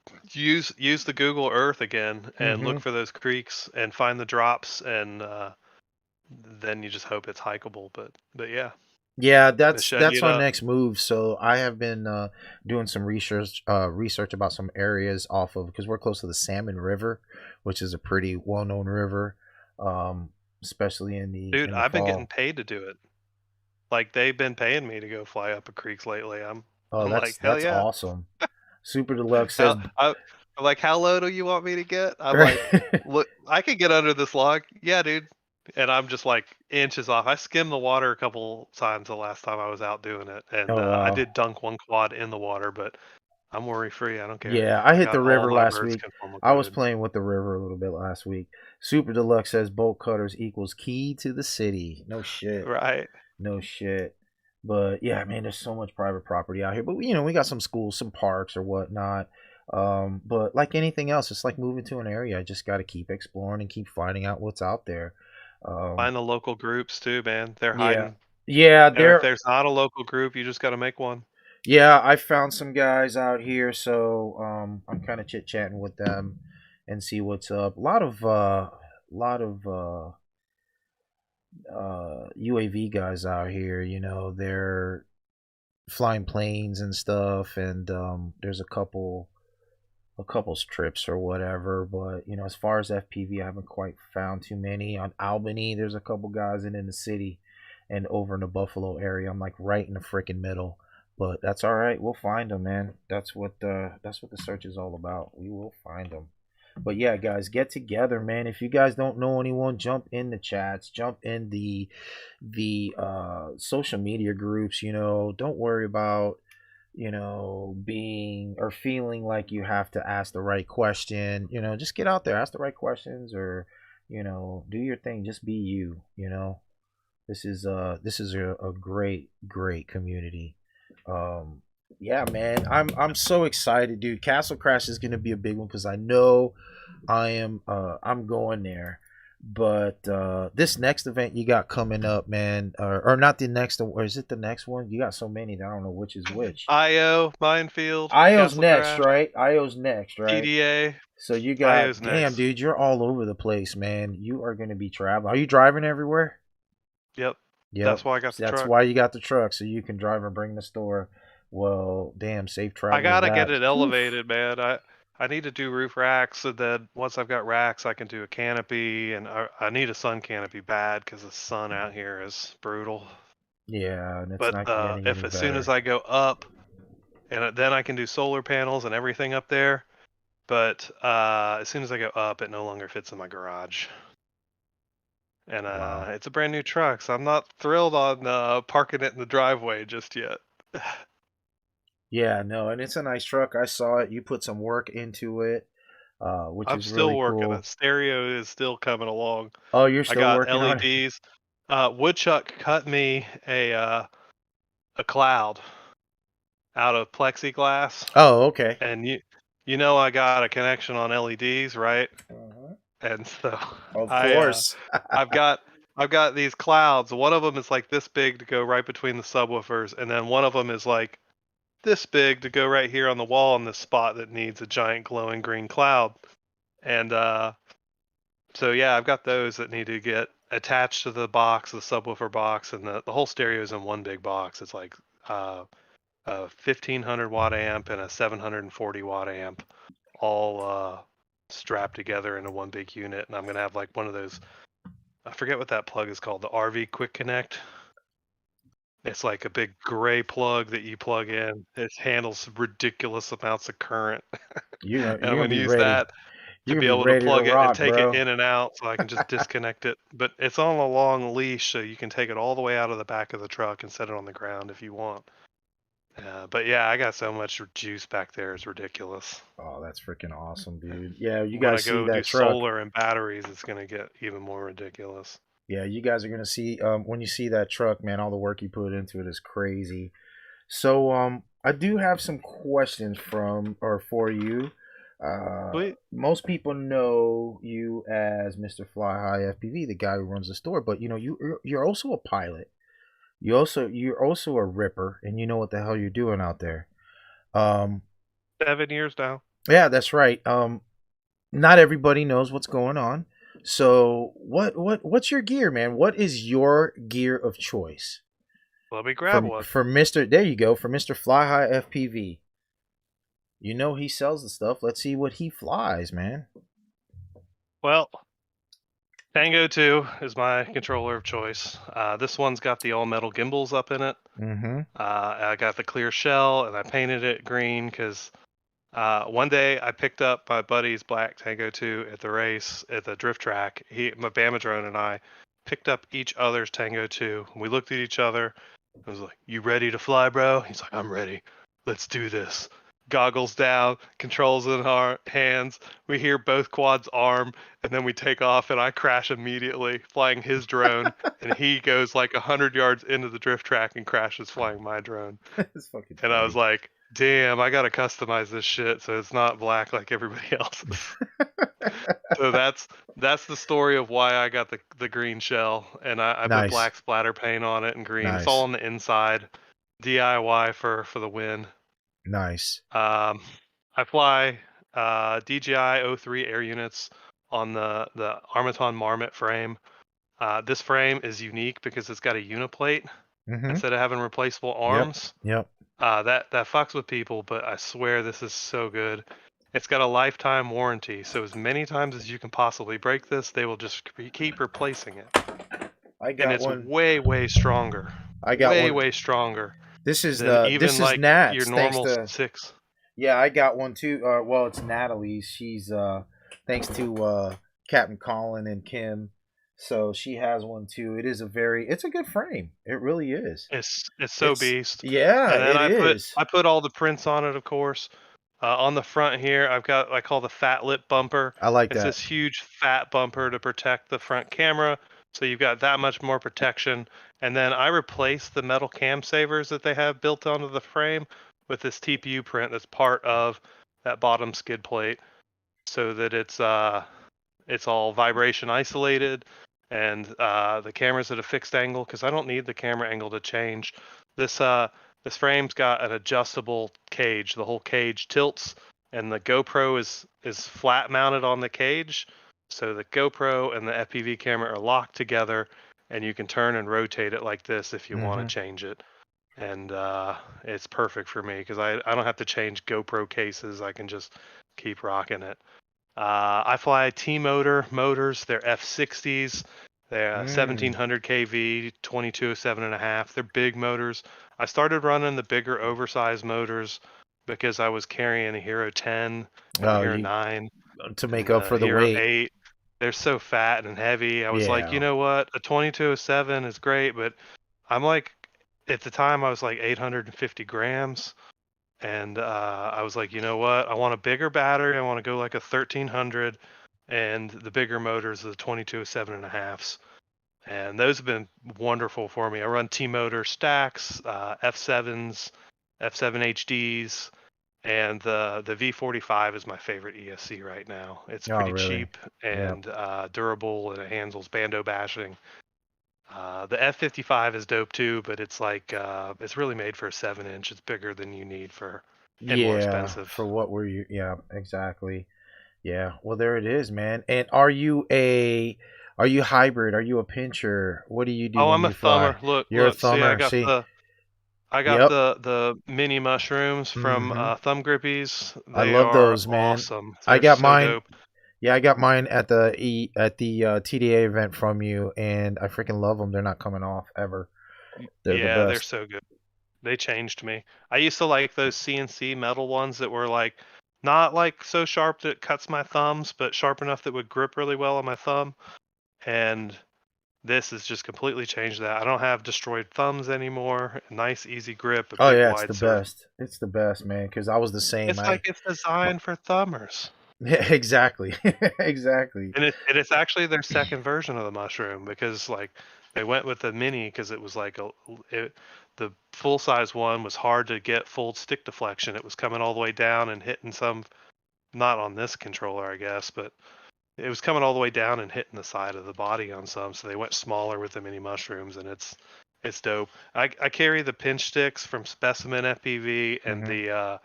That's
use the Google Earth again and
hmm
look for those creeks and find the drops, and then you just hope it's hikeable. But yeah,
Yeah,
they
that's
shut
that's
you
our
up.
next move. So I have been doing some research about some areas off of because we're close to the Salmon River, which is a pretty well-known river, especially in the
Dude,
in the
I've been getting
fall.
paid to do it. Like they've been paying me to go fly up a creeks lately.
Oh,
I'm
that's
like, hell
that's
yeah.
awesome. Super Deluxe says,
How I'm like, how low do you want me to get? I'm like, look, I can get under this log. Yeah, dude. And I'm just like inches off. I skimmed the water a couple times the last time I was out doing it, and
oh
I
wow.
did dunk one quad in the water, but I'm worry free. I don't care.
Yeah, I
I
hit the
got all
river
my
last
birds
week.
conformal
I was
coded.
playing with the river a little bit last week. Super Deluxe says bolt cutters equals key to the city. No shit.
Right.
No shit. But yeah, man, there's so much private property out here. But we got some schools, some parks or whatnot. But like anything else, it's like moving to an area. I just got to keep exploring and keep finding out what's out there. Um,
Find the local groups too, man. They're
yeah,
hiding.
yeah,
And if
there.
there's not a local group, you just got to make one.
Yeah, I found some guys out here, so I'm kind of chit chatting with them and see what's up. A lot of UAV guys out here. They're flying planes and stuff, and there's a couple strips or whatever. But as far as FPV, I haven't quite found too many. On Albany, there's a couple guys in the city, and over in the Buffalo area, I'm like right in the freaking middle. But that's all right. We'll find them, man. That's what the search is all about. We will find them. But yeah, guys, get together, man. If you guys don't know anyone, jump in the chats, jump in the social media groups. Don't worry about being or feeling like you have to ask the right question. Just get out there, ask the right questions, or do your thing. Just be you. This is a great community. Um, yeah, man, I'm so excited, dude. Castle Crash is gonna be a big one because I know I'm going there. But this next event you got coming up, man, or not the next, or is it the next one? You got so many that I don't know which is which.
IO, Minefield,
IO's
Castle
next,
Crash,
right? IO's next, right?
PDA.
So you
IO's
got, damn,
next.
dude, you're all over the place, man. You are going to be traveling. Are you driving everywhere?
Yep.
Yep.
That's why I got the
That's
truck.
why you got the truck, so you can drive and bring the store. Well, damn, safe travel.
I gotta get
back.
it elevated, man. I need to do roof racks, and then once I've got racks, I can do a canopy, and I need a sun canopy bad because the sun out here is brutal.
Yeah, and it's
But
not getting
if
any
as soon
better.
as I go up, and then I can do solar panels and everything up there. But as soon as I go up, it no longer fits in my garage. And
Wow.
it's a brand new truck, so I'm not thrilled on parking it in the driveway just yet.
Yeah, no, and it's a nice truck. I saw it. You put some work into it, which
I'm
is
still
really
working.
cool.
The stereo is still coming along.
Oh, you're
I
still
got
working on it?
LEDs. Woodchuck cut me a cloud out of plexiglass,
Oh, okay.
and you know I got a connection on LEDs, right?
Uh-huh.
And so
Of
I
course.
I've got these clouds. One of them is like this big to go right between the subwoofers, and then one of them is like this big to go right here on the wall in this spot that needs a giant glowing green cloud. And so yeah, I've got those that need to get attached to the box, the subwoofer box, and the whole stereo is in one big box. It's like a 1500 watt amp and a 740 watt amp, all strapped together into one big unit. And I'm gonna have like one of those, I forget what that plug is called, the RV Quick Connect. It's like a big gray plug that you plug in. It handles ridiculous amounts of current.
You're
And I'm
gonna
going to
be
use
ready.
that to
You're
be
gonna be
able to
ready to
plug it and
rock,
take it
bro.
in and out so I can just disconnect it. But it's on a long leash, so you can take it all the way out of the back of the truck and set it on the ground if you want. But yeah, I got so much juice back there, it's ridiculous.
Oh, that's freaking awesome, dude. Yeah, you
When I
guys see
go do
that truck.
solar and batteries, it's going to get even more ridiculous.
Yeah, you guys are gonna see when you see that truck, man, all the work you put into it is crazy. So I do have some questions from or for you.
Sweet.
Most people know you as Mr. Fly High FPV, the guy who runs the store, but you know you're also a pilot. You're also a ripper, and you know what the hell you're doing out there.
7 years now.
Yeah, that's right. Not everybody knows what's going on. So what's your gear, man? What is your gear of choice?
Let me grab one.
For Mr. There you go, for Mr. Fly High FPV. You know he sells the stuff. Let's see what he flies, man.
Well, Tango 2 is my controller of choice. This one's got the all-metal gimbals up in it.
Mm-hmm.
I got the clear shell, and I painted it green because one day I picked up my buddy's black Tango 2 at the race, at the drift track. My Bama drone and I picked up each other's Tango 2. We looked at each other. I was like, "You ready to fly, bro?" He's like, "I'm ready. Let's do this." Goggles down, controls in our hands. We hear both quads arm, and then we take off, and I crash immediately, flying his drone, and he goes like 100 yards into the drift track and crashes flying my drone.
It's fucking
And
funny.
I was like, damn, I gotta customize this shit so it's not black like everybody else's. So that's the story of why I got the green shell, and I
Nice.
put black splatter paint on it and green.
Nice.
It's all on the inside. DIY for the win.
Nice.
I fly DJI 03 air units on the Armaton Marmot frame. This frame is unique because it's got a uniplate instead of having replaceable arms.
Yep.
That fucks with people, but I swear this is so good. It's got a lifetime warranty, so as many times as you can possibly break this, they will just keep replacing it.
I got
and it's
one.
way stronger.
I got
way stronger.
This is
than
the
even
this
like
is Nat's,
your
thanks
normal
to
6.
Yeah, I got one too. Well, it's Natalie's. She's thanks to Captain Colin and Kim. So she has one too. It's a good frame. It really is.
It's so beast.
Yeah,
and then
it
I put all the prints on it, of course. On the front here, I've got I call the fat lip bumper.
I like
it's
that.
This huge fat bumper to protect the front camera, so you've got that much more protection. And then I replaced the metal cam savers that they have built onto the frame with this TPU print that's part of that bottom skid plate, so that it's It's all vibration isolated, and the camera's at a fixed angle because I don't need the camera angle to change. This frame's got an adjustable cage. The whole cage tilts, and the GoPro is flat mounted on the cage. So the GoPro and the FPV camera are locked together, and you can turn and rotate it like this if you want to change it. And it's perfect for me because I don't have to change GoPro cases. I can just keep rocking it. I fly T-Motor motors. They're F60s. They're 1700 kV, 2207.5. They're big motors. I started running the bigger oversized motors because I was carrying a Hero 10 and a Hero 9
to make up for the
Hero
weight.
8. They're so fat and heavy. I was like, you know what? A 2207 is great, but I'm like, at the time I was like 850 grams. And I was like, you know what? I want a bigger battery. I want to go like a 1300, and the bigger motors are the 2207.5s. And those have been wonderful for me. I run T-Motor stacks, F7s, F7 HDs, and the V45 is my favorite ESC right now. It's pretty cheap and durable, and it handles bando bashing. The F55 is dope too, but it's like it's really made for a 7-inch. It's bigger than you need for and more expensive.
For what were you? Yeah, exactly. Yeah. Well, there it is, man. And are you hybrid? Are you a pincher? What do you do?
Oh,
when
I'm a
you fly?
thumber. Look,
You're a thumber.
I got the mini mushrooms from Thumb Grippies.
I love those, man.
Awesome.
I got
so
mine.
Dope.
Yeah, I got mine at the TDA event from you, and I freaking love them. They're not coming off ever.
They're so good. They changed me. I used to like those CNC metal ones that were like not like so sharp that it cuts my thumbs, but sharp enough that would grip really well on my thumb. And this has just completely changed that. I don't have destroyed thumbs anymore. Nice, easy grip.
It's the best. It's the best, man. Because I was the same.
It's like it's designed for thumbers.
Yeah, exactly. Exactly.
And it's actually their second version of the mushroom because like they went with the mini because it was like the full size one was hard to get full stick deflection. It was coming all the way down and hitting some, not on this controller, I guess, but it was coming all the way down and hitting the side of the body on some. So they went smaller with the mini mushrooms, and it's dope. I carry the pinch sticks from Specimen FPV and the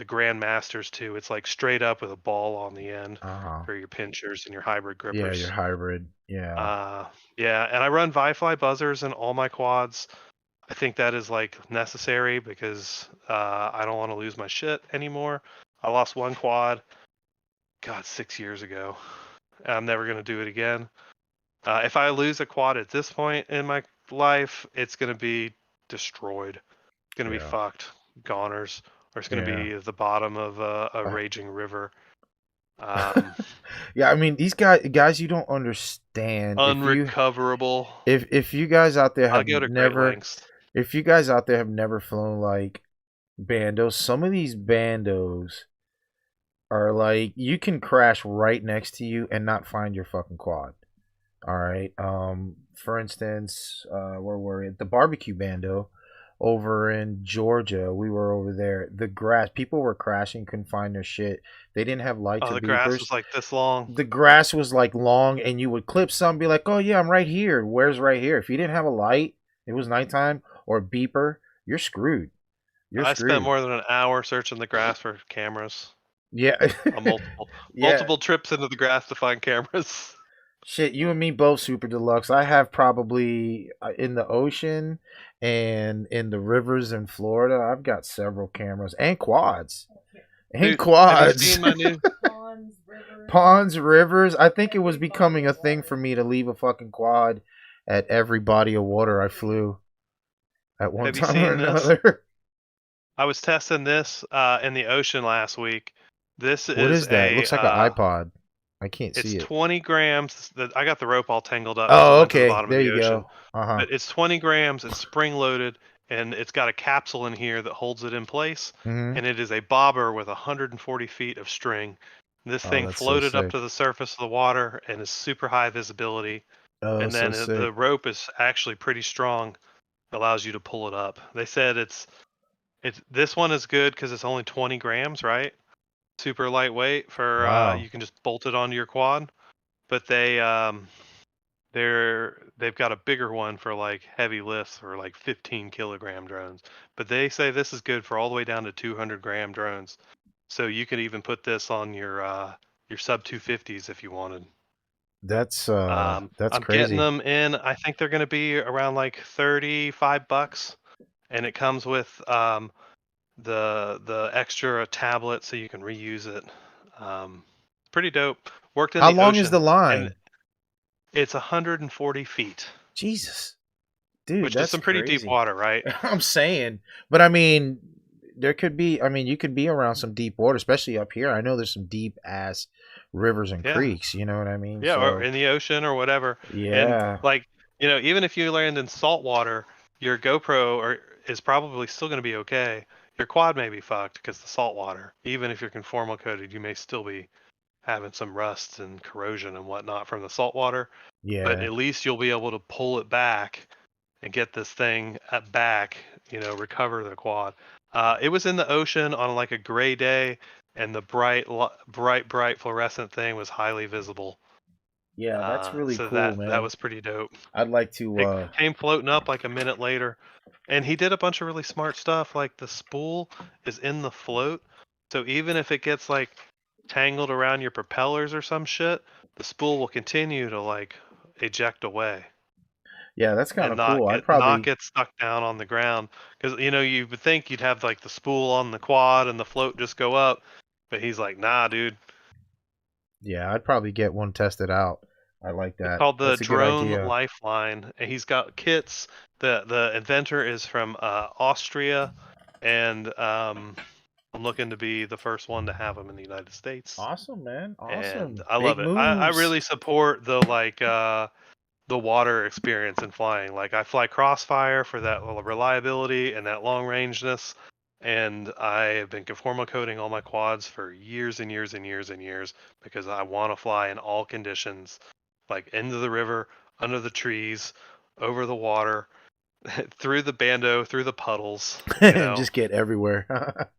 Grandmasters too. It's like straight up with a ball on the end for your pinchers and your hybrid grippers.
Yeah, your hybrid. Yeah.
And I run Vifly buzzers in all my quads. I think that is like necessary because I don't want to lose my shit anymore. I lost one quad, 6 years ago. I'm never gonna do it again. If I lose a quad at this point in my life, it's gonna be destroyed. It's gonna be fucked, goners. Or it's going to be at the bottom of a raging river.
Yeah, I mean, these guys, you don't understand.
Unrecoverable.
If you guys out there have never,
if
you guys out there have never flown like bandos, some of these bandos are like you can crash right next to you and not find your fucking quad. All right. For instance, where were we? At the barbecue bando over in Georgia. We were over there. The grass, people were crashing, couldn't find their shit. They didn't have lights or beepers.
The grass was like this long.
The grass was like long, and you would clip some, be like, oh yeah, I'm right here. Where's right here? If you didn't have a light, it was nighttime, or a beeper, you're screwed.
I spent more than an hour searching the grass for cameras.
Yeah.
multiple trips into the grass to find cameras.
Shit, you and me both, Super Deluxe. I have probably in the ocean and in the rivers in Florida, I've got several cameras and quads.
Have you seen my new
ponds, rivers? I think it was becoming a thing for me to leave a fucking quad at every body of water I flew at one time or another.
I was testing this in the ocean last week. What
is that? It looks like an iPod. I can't see it.
It's 20 grams. I got the rope all tangled up.
Oh, okay. There you go.
But it's 20 grams. It's spring loaded, and it's got a capsule in here that holds it in place. And it is a bobber with 140 feet of string. This thing floated up to the surface of the water and is super high visibility. And then the rope is actually pretty strong. It allows you to pull it up. They said this one is good because it's only 20 grams, right? super lightweight for
Wow.
you can just bolt it onto your quad. But they've got a bigger one for like heavy lifts or like 15-kilogram drones. But they say this is good for all the way down to 200-gram drones. So you could even put this on your sub 250s if you wanted.
That's
I'm getting
crazy.
them in. I think they're going to be around like $35, and it comes with the extra tablet so you can reuse it. Pretty dope. Worked in
How
the
long is
ocean,
the
and
line?
it's 140 feet,
Jesus. Dude,
which is
that's
some pretty deep
crazy.
water, right?
I'm saying. But I mean, there could be, I mean, you could be around some deep water, especially up here. I know there's some deep ass rivers and
Yeah,
creeks, you know what I mean?
yeah, or
So,
in the ocean or whatever. And
yeah.
like, even if you land in salt water, your is probably still going to be okay. Your quad may be fucked because the salt water. Even if you're conformal coated, you may still be having some rust and corrosion and whatnot from the salt water. But
Yeah.
at least you'll be able to pull it back and get this thing back, recover the quad. It was in the ocean on like a gray day, and the bright fluorescent thing was highly visible.
Yeah, that's really
So
cool,
that
man.
was pretty dope.
I'd like to
It came floating up like a minute later, and he did a bunch of really smart stuff. Like the spool is in the float, so even if it gets like tangled around your propellers or some shit, the spool will continue to like eject away
yeah, that's kind
and
of cool. I'd
not
probably
get stuck down on the ground. Because you would think you'd have like the spool on the quad and the float just go up, but he's like, nah, dude.
yeah, I'd probably get one tested out. I like
It's
that.
called the
That's a good
Drone
idea.
Lifeline, and he's got kits. The inventor is from Austria, and I'm looking to be the first one to have them in the United States.
Awesome, man.
And
Awesome.
I love
Big
it. I
moves.
really support the water experience in flying. Like I fly crossfire for that reliability and that long rangeness. And I have been conformal coating all my quads for years and years and years and years because I want to fly in all conditions, like into the river, under the trees, over the water, through the bando, through the puddles,
Just get everywhere.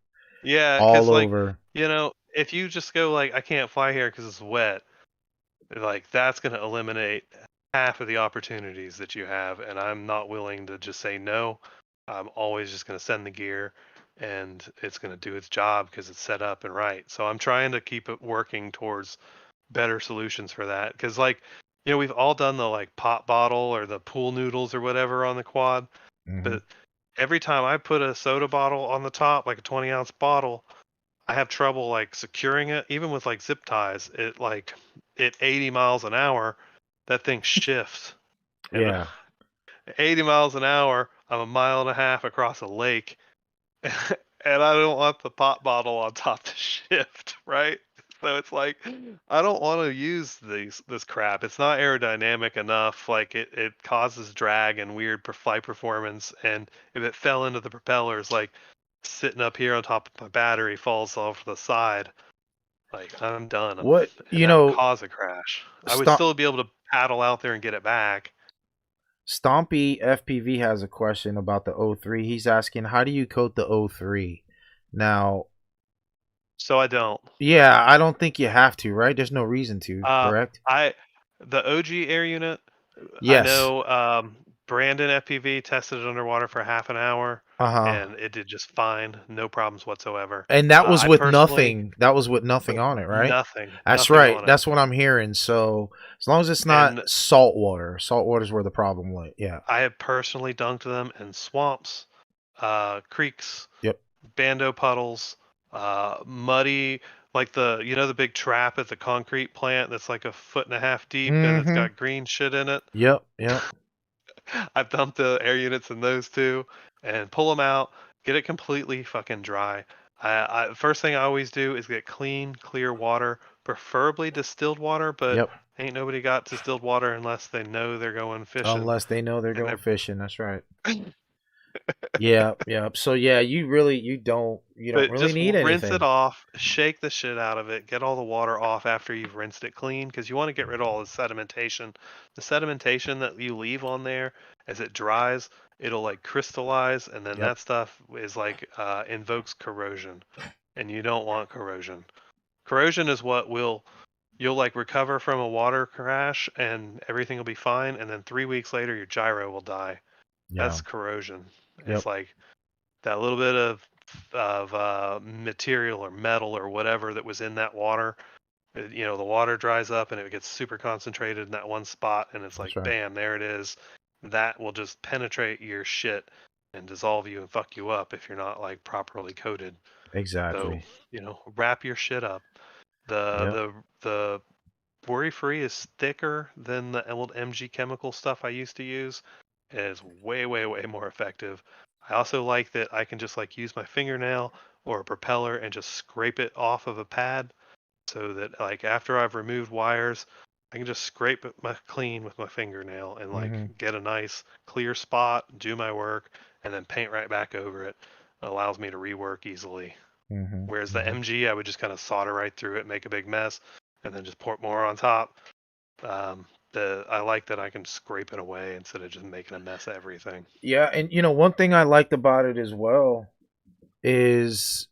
Yeah,
All
because like,
over.
if you just go like, I can't fly here because it's wet, like that's going to eliminate half of the opportunities that you have, and I'm not willing to just say no. I'm always just going to send the gear, and it's going to do its job because it's set up and right. So I'm trying to keep it working towards better solutions for that. Because like, we've all done the like pop bottle or the pool noodles or whatever on the quad,
Hmm.
but every time I put a soda bottle on the top, like a 20-ounce bottle, I have trouble like securing it, even with like zip ties. At 80 miles an hour, that thing shifts, and
Yeah.
at 80 miles an hour, I'm a mile and a half across a lake, and I don't want the pop bottle on top to shift, right? So it's like I don't want to use this crap. It's not aerodynamic enough. Like it causes drag and weird flight performance. And if it fell into the propellers, like sitting up here on top of my battery falls off the side, like I'm done.
What,
And that would cause a crash. I would
Stomp
still be able to paddle out there and get it back.
Stompy FPV has a question about the O3. He's asking, how do you coat the O3? Now,
So I don't.
yeah, I don't think you have to, right? There's no reason to,
Uh,
correct?
the OG air unit. I
Yes.
know Brandon FPV tested it underwater for half an hour,
Uh-huh.
and it did just fine, no problems whatsoever.
And that was
I
with
personally
nothing. That was with nothing on it, right? That's
nothing
right.
on it,
That's what I'm hearing. So as long as it's not
and
salt water's where the problem was. Yeah.
I have personally dunked them in swamps, creeks,
Yep.
bando puddles, muddy, like the big trap at the concrete plant that's like a foot and a half deep and it's
Mm-hmm.
got green shit in it.
Yep. Yep.
I've dumped the air units in those too and pull them out, get it completely fucking dry. First thing I always do is get clean, clear water, preferably distilled water, but
Yep.
ain't nobody got distilled water unless they know they're going fishing.
Unless they know they're
And
going fishing. That's right. Yeah. Yeah. So yeah, you don't
but
really
just
need
rinse it
anything.
off, shake the shit out of it, get all the water off after you've rinsed it clean because you want to get rid of all the sedimentation. The sedimentation that you leave on there as it dries, it'll like crystallize, and then
Yep.
that stuff is like invokes corrosion, and you don't want corrosion. Corrosion is what you'll like recover from a water crash and everything will be fine, and then 3 weeks later your gyro will die.
Yeah.
That's corrosion.
Yep.
It's like that little bit of material or metal or whatever that was in that water. You know, the water dries up and it gets super concentrated in that one spot, and it's like,
That's right.
bam, there it is. That will just penetrate your shit and dissolve you and fuck you up if you're not like properly coated.
Exactly.
So, you know, wrap your shit up. The Worry Free is thicker than the old MG chemical stuff I used to use. And it's way, way, way more effective. I also like that I can just like use my fingernail or a propeller and just scrape it off of a pad, so that like after I've removed wires, I can just scrape it clean with my fingernail and like get a nice clear spot, do my work, and then paint right back over it. It allows me to rework easily. Whereas the MG, I would just kind of solder right through it, make a big mess, and then just pour more on top. I like that I can scrape it away instead of just making a mess of everything.
Yeah, and you know, one thing I liked about it as well is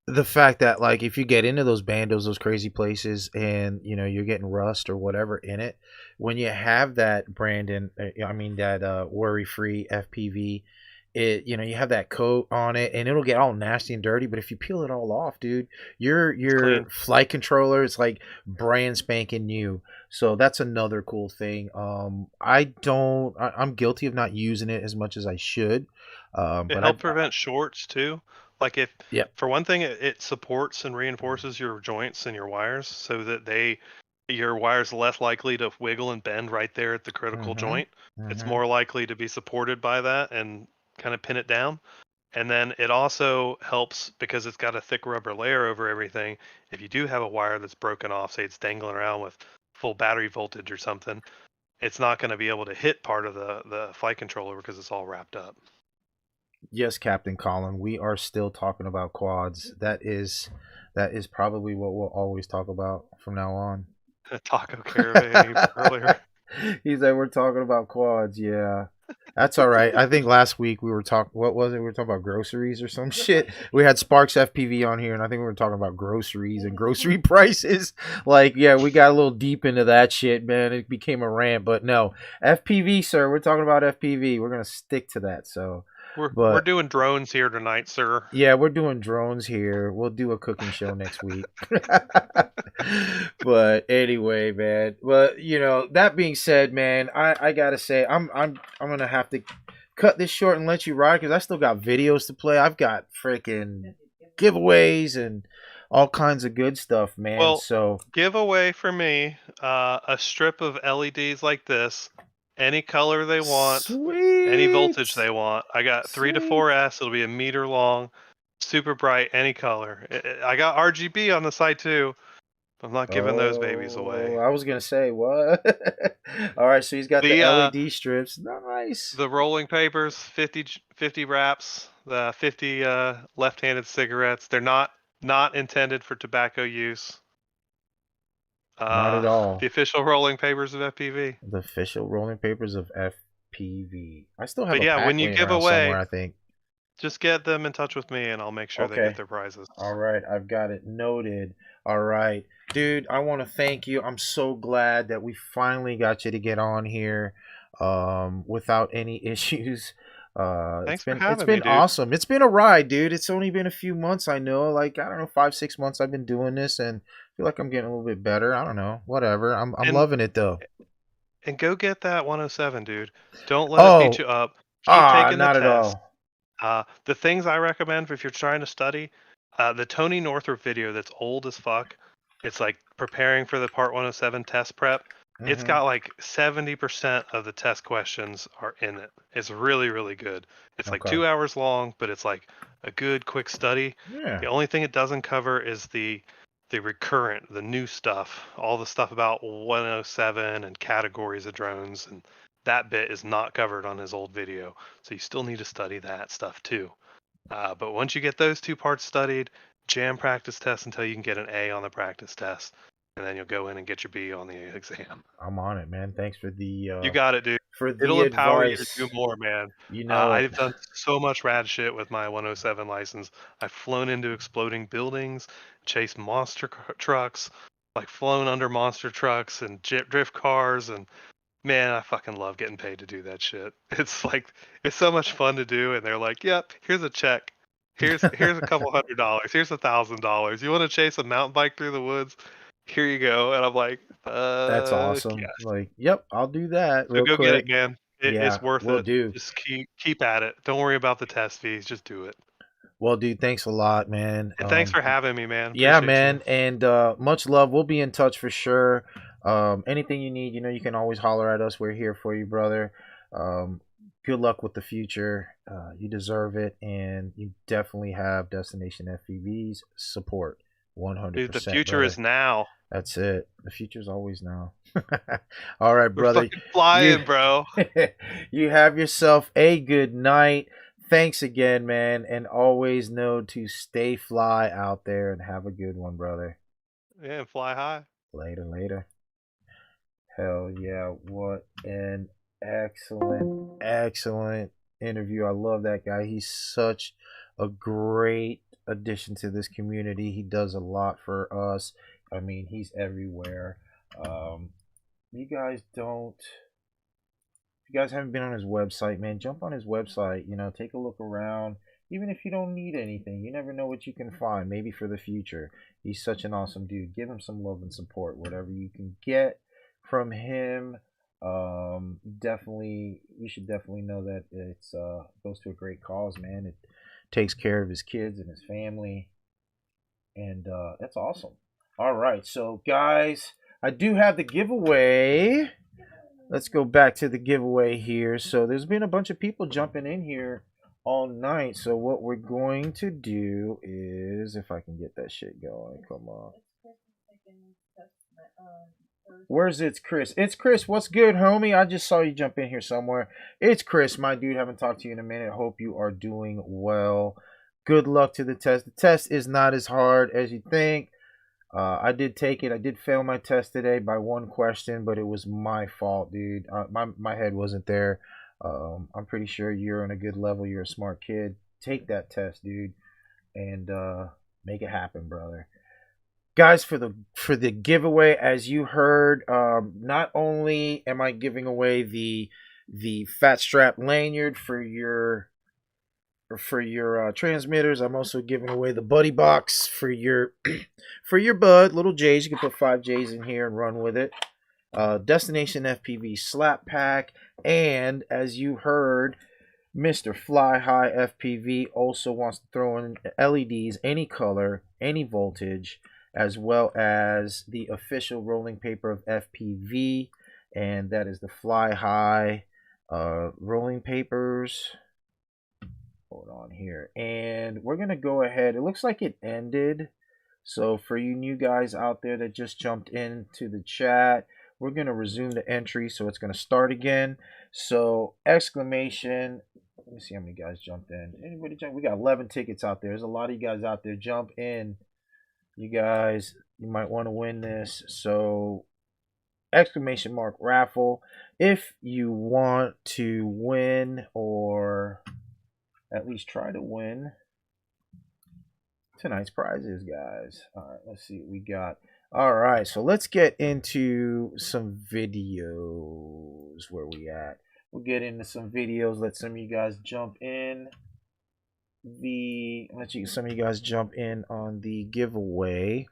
the fact that, like, if you get into those bandos, those crazy places, and you know you're getting rust or whatever in it, when you have that that Worry Free FPV, it, you know, you have that coat on it and it'll get all nasty and dirty, but if you peel it all off, dude, your flight controller is like brand spanking new. So that's another cool thing. I'm guilty of not using it as much as I should.
It
But
helps prevent shorts too. Like
Yeah.
for one thing, it supports and reinforces your joints and your wires so that your wire's less likely to wiggle and bend right there at the critical joint. It's more likely to be supported by that and kind of pin it down. And then it also helps because it's got a thick rubber layer over everything. If you do have a wire that's broken off, say it's dangling around with full battery voltage or something, it's not going to be able to hit part of the flight controller because it's all wrapped up.
Yes, Captain Colin, we are still talking about quads. That is probably what we'll always talk about from now on.
Taco caravan earlier.
He said we're talking about quads. Yeah, that's all right. I think last week we were talking. What was it? We were talking about groceries or some shit. We had Sparks FPV on here, and I think we were talking about groceries and grocery prices. Like, yeah, we got a little deep into that shit, man. It became a rant, but no, FPV, sir. We're talking about FPV. We're gonna stick to that. So.
We're doing drones here tonight, sir.
Yeah, we're doing drones here. We'll do a cooking show next week. But anyway, man. Well, you know, that being said, man, I gotta say, I'm gonna have to cut this short and let you ride because I still got videos to play. I've got freaking giveaways and all kinds of good stuff, man.
Well,
so
giveaway for me, a strip of LEDs like this. Any color they want,
Sweet.
Any voltage they want. I got 3 to 4S. It'll be a meter long, super bright, any color. I got RGB on the side too. I'm not giving those babies away.
I was gonna say what? All right, so he's got the LED strips. Nice.
The rolling papers, 50 wraps, the 50 left-handed cigarettes. They're not intended for tobacco use.
Not at all.
The official rolling papers of FPV.
The official rolling papers of FPV. I still have.
But yeah, when you give away,
somewhere, I think.
Just get them in touch with me, and I'll make sure they get their prizes.
All right, I've got it noted. All right, dude. I want to thank you. I'm so glad that we finally got you to get on here, without any issues.
Thanks for having me, dude.
It's been awesome. It's been a ride, dude. It's only been a few months. I know, like, I don't know, 5-6 months I've been doing this, and I feel like I'm getting a little bit better. I don't know, whatever. I'm loving it though.
And go get that 107, dude. Don't let it beat you up. Keep taking the test.
Not at all.
The things I recommend if you're trying to study, the Tony Northrup video that's old as fuck. It's like preparing for the Part 107 test prep. It's got like 70% of the test questions are in it. It's really, really good. It's like 2 hours long, but it's like a good, quick study.
Yeah.
The only thing it doesn't cover is the recurrent, the new stuff, all the stuff about 107 and categories of drones, and that bit is not covered on his old video. So you still need to study that stuff too. But once you get those 2 parts studied, jam practice test until you can get an A on the practice test. and then you'll go in and get your B on the exam.
I'm on it, man. Thanks for the
You got it, dude.
for the
It'll empower you to
advice.
do more, man.
You know it.
I've done so much rad shit with my 107 license. I've flown into exploding buildings, chased monster trucks, like flown under monster trucks and drift cars, and man, I fucking love getting paid to do that shit. It's like, it's so much fun to do, and they're like, yep, here's a check. Here's a couple $100. Here's $1,000. You want to chase a mountain bike through the woods? Here you go. And I'm like,
That's awesome.
yeah.
Like, yep, I'll do that
So
real
go
quick.
get it, man.
Yeah,
It's worth
will
it.
do.
Just keep at it. Don't worry about the test fees. Just do it.
Well, dude, thanks a lot, man.
And thanks for having me, man.
Yeah,
Appreciate
man,
you.
and much love. We'll be in touch for sure. Anything you need, you know, you can always holler at us. We're here for you, brother. Good luck with the future. You deserve it, and you definitely have Destination FPV's support. 100%.
Dude, the future
brother.
is now.
That's it. The future's always now. All right, brother.
We're fucking flying, bro.
You have yourself a good night. Thanks again, man. And always know to stay fly out there and have a good one, brother.
Yeah, and fly high.
Later. Hell yeah. What an excellent interview. I love that guy. He's such a great addition to this community. He does a lot for us. I mean, he's everywhere. You guys haven't been on his website, man, jump on his website, you know, take a look around. Even if you don't need anything, you never know what you can find, maybe for the future. He's such an awesome dude. Give him some love and support, whatever you can get from him. Definitely, you should definitely know that it's goes to a great cause, man. It takes care of his kids and his family, and that's awesome. All right, so guys, I do have the giveaway. Let's go back to the giveaway here. So there's been a bunch of people jumping in here all night. So what we're going to do is, if I can get that shit going, come on. Where's It's Chris? It's Chris. What's good, homie? I just saw you jump in here somewhere. It's Chris, my dude. Haven't talked to you in a minute. Hope you are doing well. Good luck to the test. The test is not as hard as you think. I did take it. I did fail my test today by one question, but it was my fault, dude. My head wasn't there. I'm pretty sure you're on a good level. You're a smart kid. Take that test, dude, and make it happen, brother. Guys, for the giveaway, as you heard, not only am I giving away the fat strap lanyard for your transmitters, I'm also giving away the buddy box for your bud, little J's. You can put 5 J's in here and run with it. Destination FPV slap pack, and as you heard, Mr. Fly High FPV also wants to throw in LEDs, any color, any voltage, as well as the official rolling paper of FPV, and that is the Fly High rolling papers. Hold on here, and we're gonna go ahead. It looks like it ended, so for you new guys out there that just jumped into the chat, we're gonna resume the entry, so it's gonna start again. So exclamation, let me see how many guys jumped in. Anybody jump? We got 11 tickets out there. There's a lot of you guys out there. Jump in, you guys. You might want to win this. So exclamation mark raffle if you want to win, or at least try to win tonight's prizes, guys. All right, let's see what we got. All right, so let's get into some videos. Where we at? We'll get into some videos. Let some of you guys jump in. Some of you guys jump in on the giveaway.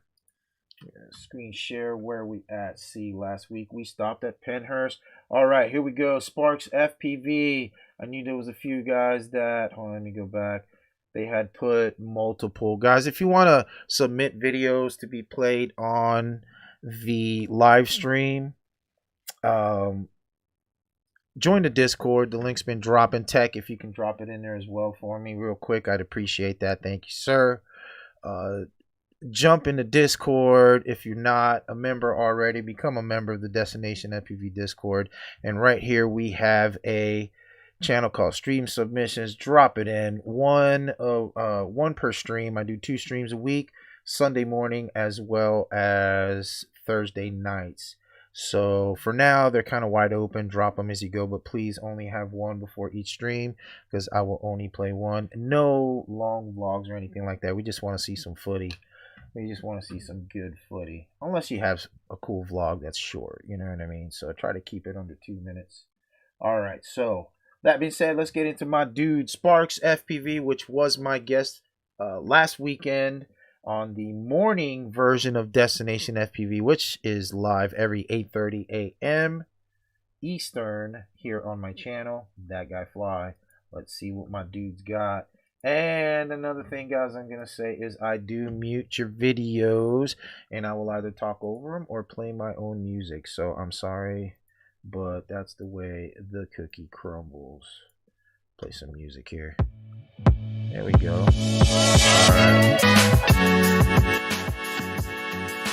Screen share where we at. See, last week we stopped at Penhurst. All right, here we go. Sparks FPV. I knew there was a few guys that, hold on, let me go back. They had put multiple guys. If you want to submit videos to be played on the live stream, join the Discord. The link's been dropping. Tech, if you can drop it in there as well for me real quick, I'd appreciate that. Thank you, sir. Jump in the Discord. If you're not a member already, become a member of the Destination FPV Discord. And right here we have a channel called Stream Submissions. Drop it in. One per stream. I do 2 streams a week, Sunday morning as well as Thursday nights. So for now, they're kind of wide open. Drop them as you go, but please only have one before each stream because I will only play one. No long vlogs or anything like that. We just want to see some footy. We just want to see some good footy. Unless you have a cool vlog that's short, you know what I mean? So try to keep it under 2 minutes. All right, so that being said, let's get into my dude Sparks FPV, which was my guest last weekend on the morning version of Destination FPV, which is live every 8:30 a.m. Eastern here on my channel, That Guy Phly. Let's see what my dude's got. And another thing, guys, I'm going to say is I do mute your videos, and I will either talk over them or play my own music. So I'm sorry, but that's the way the cookie crumbles. Play some music here. There we go. Alright.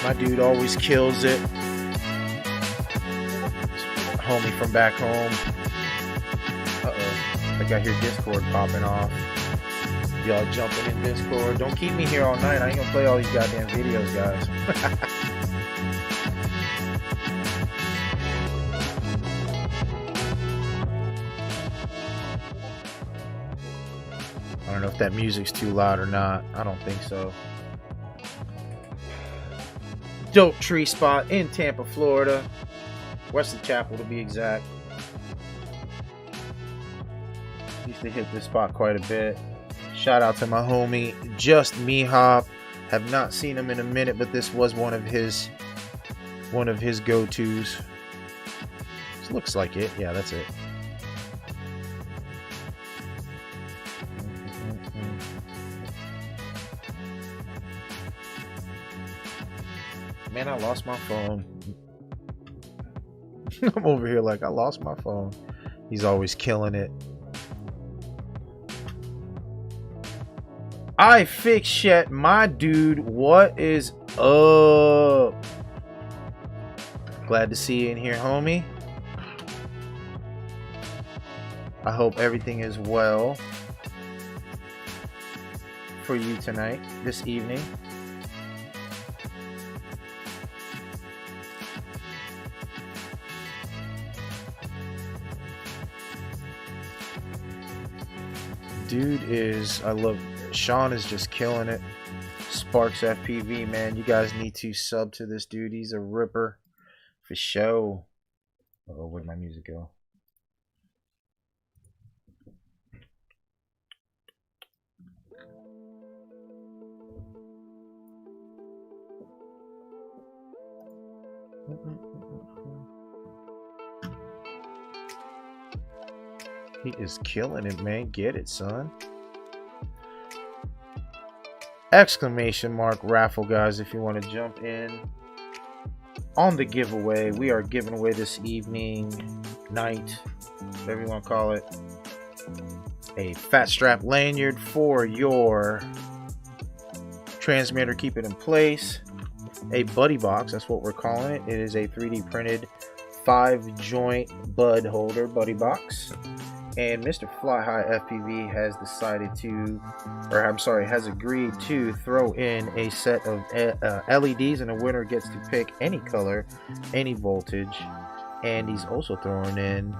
My dude always kills it. Homie from back home. Uh-oh. I think I hear Discord popping off. Y'all jumping in Discord. Don't keep me here all night. I ain't gonna play all these goddamn videos, guys. I don't know if that music's too loud or not. I don't think so. Dope tree spot in Tampa, Florida. Wesley Chapel to be exact. Used to hit this spot quite a bit. Shout out to my homie Just Me Hop. Have not seen him in a minute, but this was one of his go-tos. This looks like it. Yeah, that's it. Man, I lost my phone. I'm over here like I lost my phone. He's always killing it. I fix shit, my dude. What is up? Glad to see you in here, homie. I hope everything is well for you tonight, this evening. Dude is, I love, Sean is just killing it. Sparks FPV, man, you guys need to sub to this dude. He's a ripper for show. Oh, where'd my music go? He is killing it, man. Get it, son. Exclamation mark raffle, guys, if you want to jump in on the giveaway. We are giving away this evening, night, whatever you want to call it, a fat strap lanyard for your transmitter. Keep it in place. A buddy box, that's what we're calling it. It is a 3D printed 5-joint bud holder buddy box. And Mr. Fly High FPV has decided to, or I'm sorry, has agreed to throw in a set of LEDs, and the winner gets to pick any color, any voltage. And he's also throwing in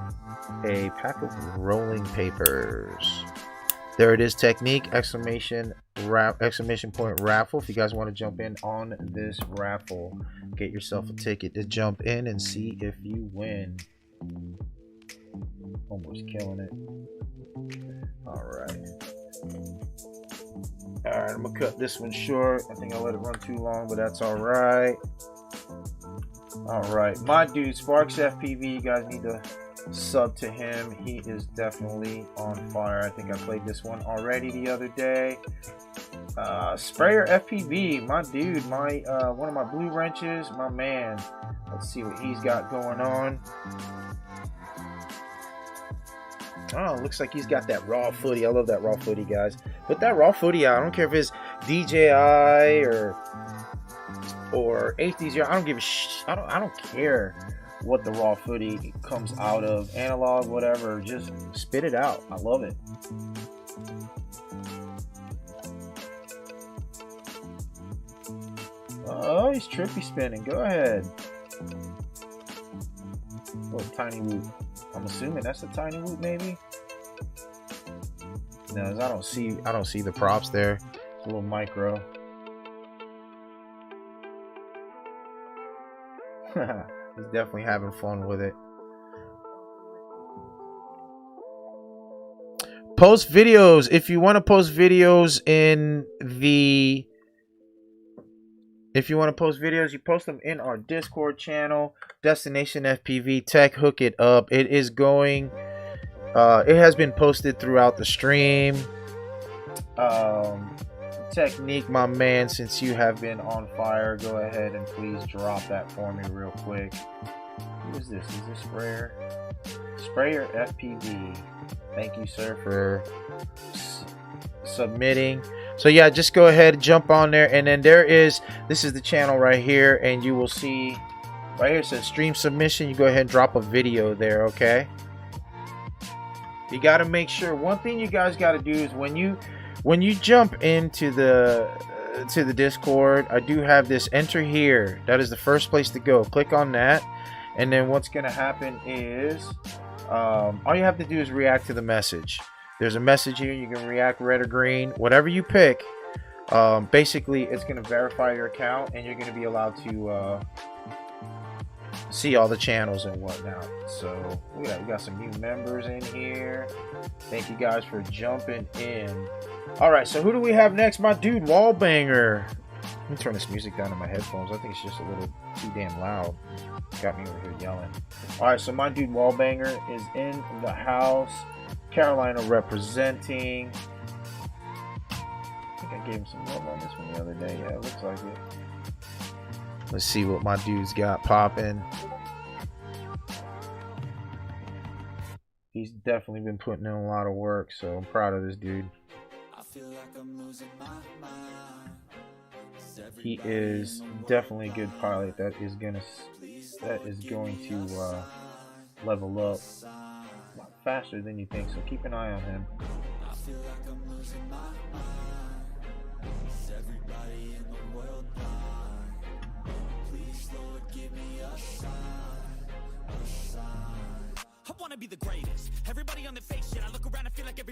a pack of rolling papers. There it is, technique, exclamation point raffle. If you guys want to jump in on this raffle, get yourself a ticket to jump in and see if you win. Almost killing it. Alright, I'm gonna cut this one short. I think I let it run too long, but that's alright. Alright, my dude Sparks FPV, you guys need to sub to him. He is definitely on fire. I think I played this one already the other day. Sprayer FPV, my dude, my one of my blue wrenches, my man. Let's see what he's got going on. Oh, looks like he's got that raw footy. I love that raw footy, guys. Put that raw footy out. I don't care if it's DJI or HDZR. I don't give a I don't care what the raw footy comes out of, analog, whatever. Just spit it out. I love it. Oh, he's trippy spinning. Go ahead. Little tiny whoop. I'm assuming that's a tiny whoop, maybe. No, I don't see the props there. It's a little micro. He's definitely having fun with it. Post videos. If you want to post videos in the... If you want to post videos, you post them in our Discord channel, Destination FPV Tech. Hook it up. It is going... it has been posted throughout the stream. Technique, my man, since you have been on fire, go ahead and please drop that for me real quick. Who is this? Is this Sprayer? Sprayer FPV. Thank you, sir, for submitting. So yeah, just go ahead, jump on there, and then this is the channel right here, and you will see right here it says stream submission. You go ahead and drop a video there, okay? You got to make sure, one thing you guys got to do is when you jump into the Discord, I do have this enter here. That is the first place to go. Click on that, and then what's going to happen is all you have to do is react to the message. There's a message here. You can react red or green, whatever you pick. Basically, it's going to verify your account, and you're going to be allowed to see all the channels and whatnot. So we got some new members in here. Thank you guys for jumping in. All right, so who do we have next? My dude Wallbanger. Let me turn this music down in my headphones. I think it's just a little too damn loud. Got me over here yelling. All right, so my dude Wallbanger is in the house. Carolina representing. I think I gave him some love on this one the other day. Yeah, it looks like it. Let's see what my dude's got popping. He's definitely been putting in a lot of work, so I'm proud of this dude. He is definitely a good pilot that is going to level up a lot faster than you think, so keep an eye on him.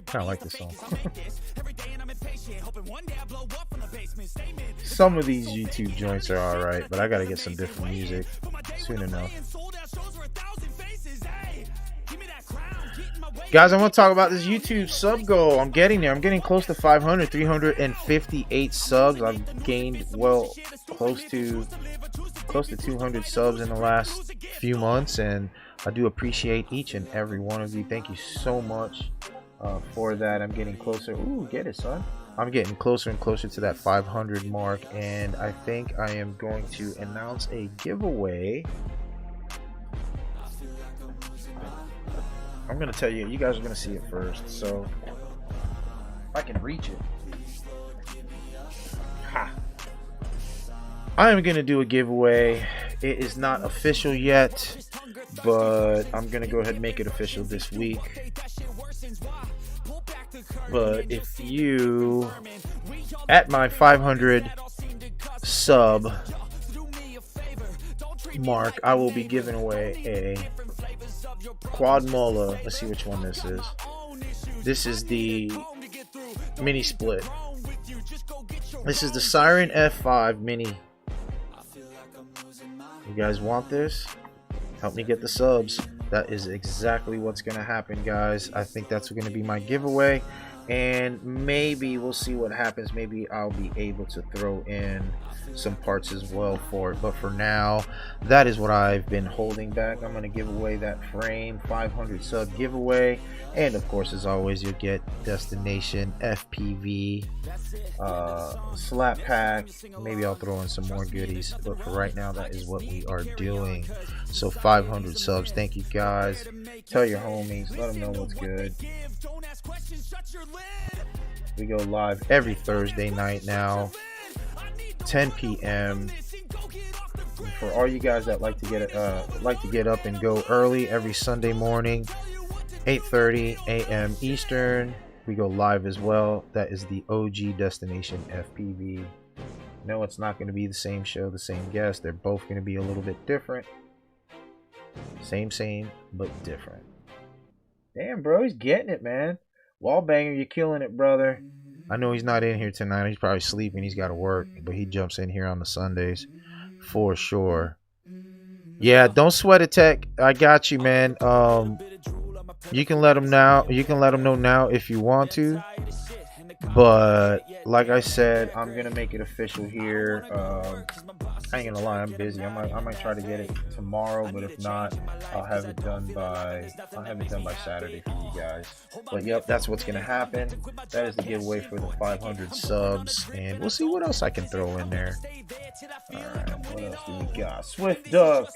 Kind of like this song. Some of these YouTube joints are alright, but I gotta get some different music soon enough. Guys, I want to talk about this YouTube sub goal. I'm getting there. I'm getting close to 500, 358 subs. I've gained close to 200 subs in the last few months, and I do appreciate each and every one of you. Thank you so much for that. I'm getting closer. Ooh, get it, son. I'm getting closer and closer to that 500 mark, and I think I am going to announce a giveaway. I'm going to tell you, you guys are going to see it first, so if I can reach it. Ha! I am going to do a giveaway. It is not official yet, but I'm going to go ahead and make it official this week. But if you, at my 500 sub mark, I will be giving away a quad mola. Let's see which one this is. This is the mini split. This is the Siren F5 mini. You guys want this? Help me get the subs. That is exactly what's going to happen, guys. I think that's going to be my giveaway. And maybe we'll see what happens. Maybe I'll be able to throw in some parts as well for it. But for now, that is what I've been holding back. I'm going to give away that Frame 500 sub giveaway. And of course, as always, you'll get Destination FPV slap pack. Maybe I'll throw in some more goodies. But for right now, that is what we are doing. So 500 subs. Thank you, guys. Tell your homies. Let them know what's good. We go live every Thursday night now, 10 p.m. For all you guys that like to get up and go early, every Sunday morning, 8:30 a.m. Eastern, we go live as well. That is the OG Destination FPV No, it's not going to be the same show, the same guest. They're both going to be a little bit different. Same, but different. Damn, bro, he's getting it, man. Wallbanger, you're killing it, brother. I know he's not in here tonight. He's probably sleeping. He's got to work, but he jumps in here on the Sundays for sure. Yeah, don't sweat it, Tech. I got you, man. You can let him now. You can let him know now if you want to. But like I said, I'm gonna make it official here. I ain't gonna lie, I'm busy. I might try to get it tomorrow, but if not, I'll have it done by Saturday for you guys. But yep, that's what's gonna happen. That is the giveaway for the 500 subs, and we'll see what else I can throw in there. All right, what else do we got? Swift Duck.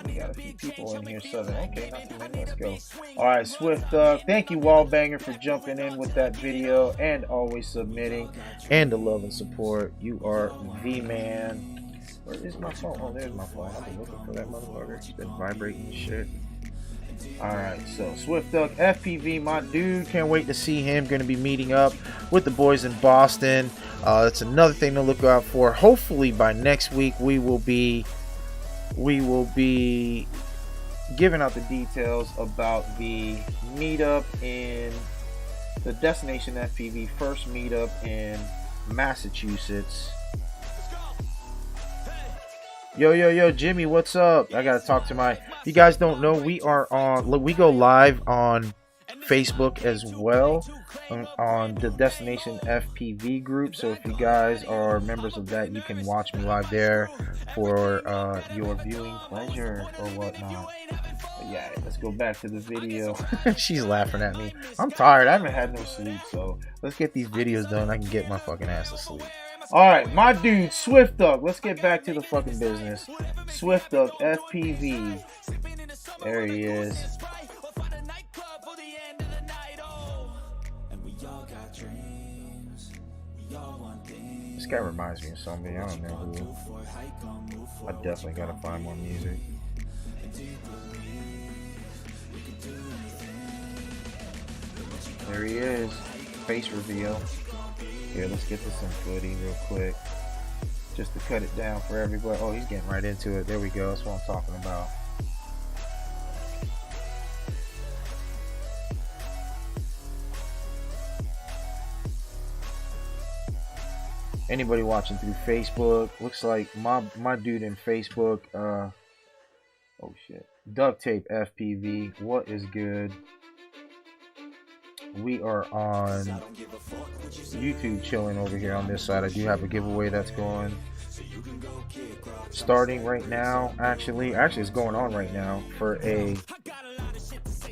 We got a few people in here subbing. Okay, not too many. Let's go. All right, Swift Duck. Thank you, Wallbanger, for jumping in with that video and always submitting and the love and support. You are the man. Where is my phone? Oh, there's my phone. I've been looking for that motherfucker. It's been vibrating shit. Alright, so Swift Duck FPV, my dude. Can't wait to see him. Going to be meeting up with the boys in Boston. That's another thing to look out for. Hopefully by next week we will be giving out the details about the meetup in the Destination FPV first meetup in Massachusetts. Yo, Jimmy, what's up? I gotta talk to my. You guys don't know, we go live on Facebook as well on the Destination FPV group. So if you guys are members of that, you can watch me live there for your viewing pleasure or whatnot. But yeah, let's go back to the video. She's laughing at me. I'm tired. I haven't had no sleep, so let's get these videos done. I can get my fucking ass to sleep. Alright, my dude, Swift Duck. Let's get back to the fucking business. Swift Duck FPV. There he is. This guy reminds me of somebody. I don't know who. I definitely gotta find more music. There he is. Face reveal. Here, let's get to some footy real quick. Just to cut it down for everybody. Oh, he's getting right into it. There we go. That's what I'm talking about. Anybody watching through Facebook, looks like my dude in Facebook, oh shit, Duct Tape FPV, what is good? We are on YouTube chilling over here on this side. I do have a giveaway that's going, starting right now, actually it's going on right now for a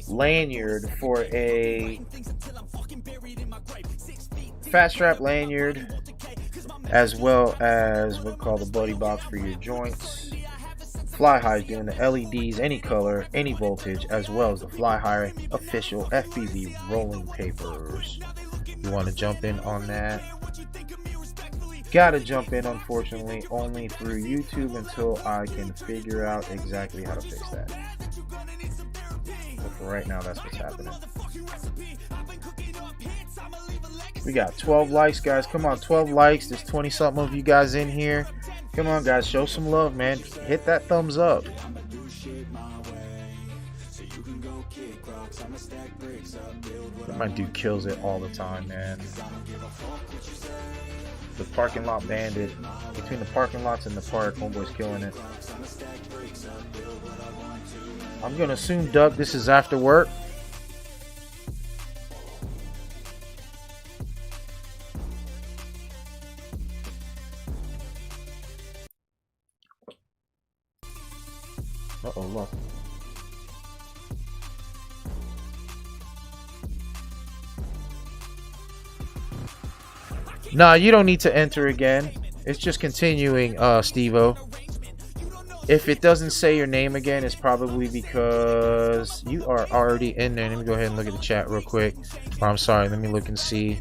lanyard, for a fat strap lanyard, as well as what we call the buddy box for your joints. Phly High is doing the LEDs, any color, any voltage, as well as the Phly High official FPV rolling papers. You want to jump in on that? Gotta jump in, unfortunately, only through YouTube until I can figure out exactly how to fix that. But for right now, that's what's happening. We got 12 likes, guys. Come on, 12 likes. There's 20 something of you guys in here. Come on, guys, show some love, man. Hit that thumbs up. My dude kills it all the time, man. The parking lot bandit. Between the parking lots and the park, homeboy's killing it. I'm gonna assume, Doug, this is after work. Uh-oh, look. Nah, you don't need to enter again. It's just continuing, Steve-O. If it doesn't say your name again, it's probably because you are already in there. Let me go ahead and look at the chat real quick. Oh, I'm sorry, let me look and see.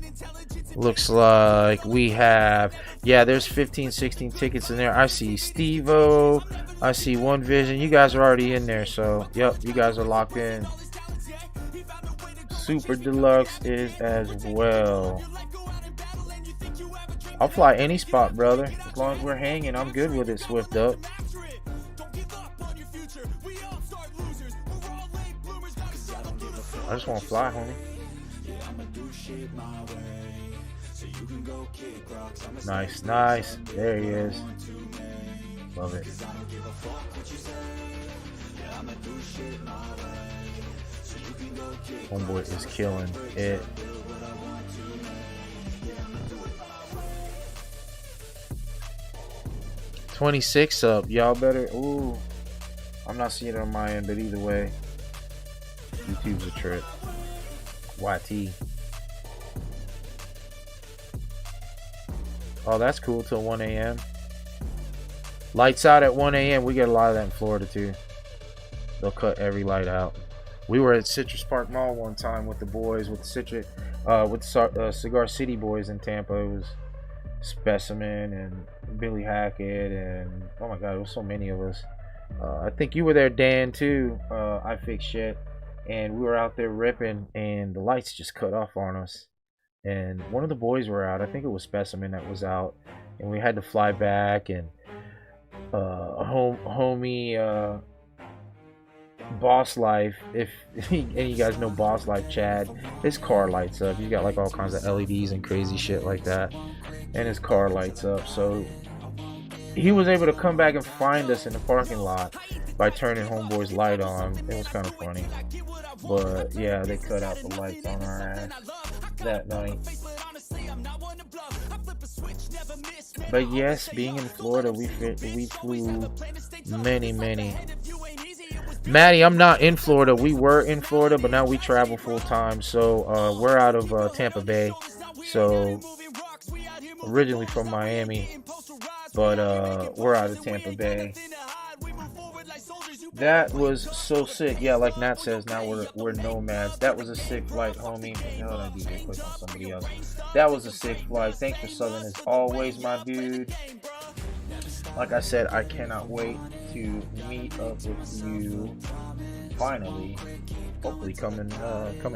Looks like we have, yeah, there's 15, 16 tickets in there. I see Steve-O. I see One Vision. You guys are already in there, so, yep, you guys are locked in. Super Deluxe is as well. I'll fly any spot, brother. As long as we're hanging, I'm good with it, Swift Up. I just want to fly, homie. Nice, nice. There he is. Love it. Homeboy is killing it. $26 up. Y'all better. Ooh. I'm not seeing it on my end, but either way, YouTube's a trip. YT. Oh, that's cool till 1 a.m. Lights out at 1 a.m. We get a lot of that in Florida too. They'll cut every light out. We were at Citrus Park Mall one time with the boys, with the Cigar City boys in Tampa. It was Specimen and Billy Hackett and oh my god, it was so many of us. I think you were there, Dan, too. I fixed shit, and we were out there ripping, and the lights just cut off on us. And one of the boys were out. I think it was Specimen that was out, and we had to fly back. And homie Boss Life, if any of you guys know Boss Life, Chad, his car lights up. He's got like all kinds of LEDs and crazy shit like that, and his car lights up. So he was able to come back and find us in the parking lot by turning homeboy's light on. It was kind of funny, but yeah, they cut out the lights on our ass that night. But yes, being in Florida, we flew many. Maddie, I'm not in Florida. We were in Florida, but now we travel full time. So we're out of Tampa Bay. So originally from Miami, but we're out of Tampa Bay. That was so sick. Yeah, like Nat says, now we're nomads. That was a sick flight, homie. Hold on, DJ, click on somebody else. That was a sick flight. Thanks for subbing as always, my dude. Like I said, I cannot wait to meet up with you finally. Hopefully coming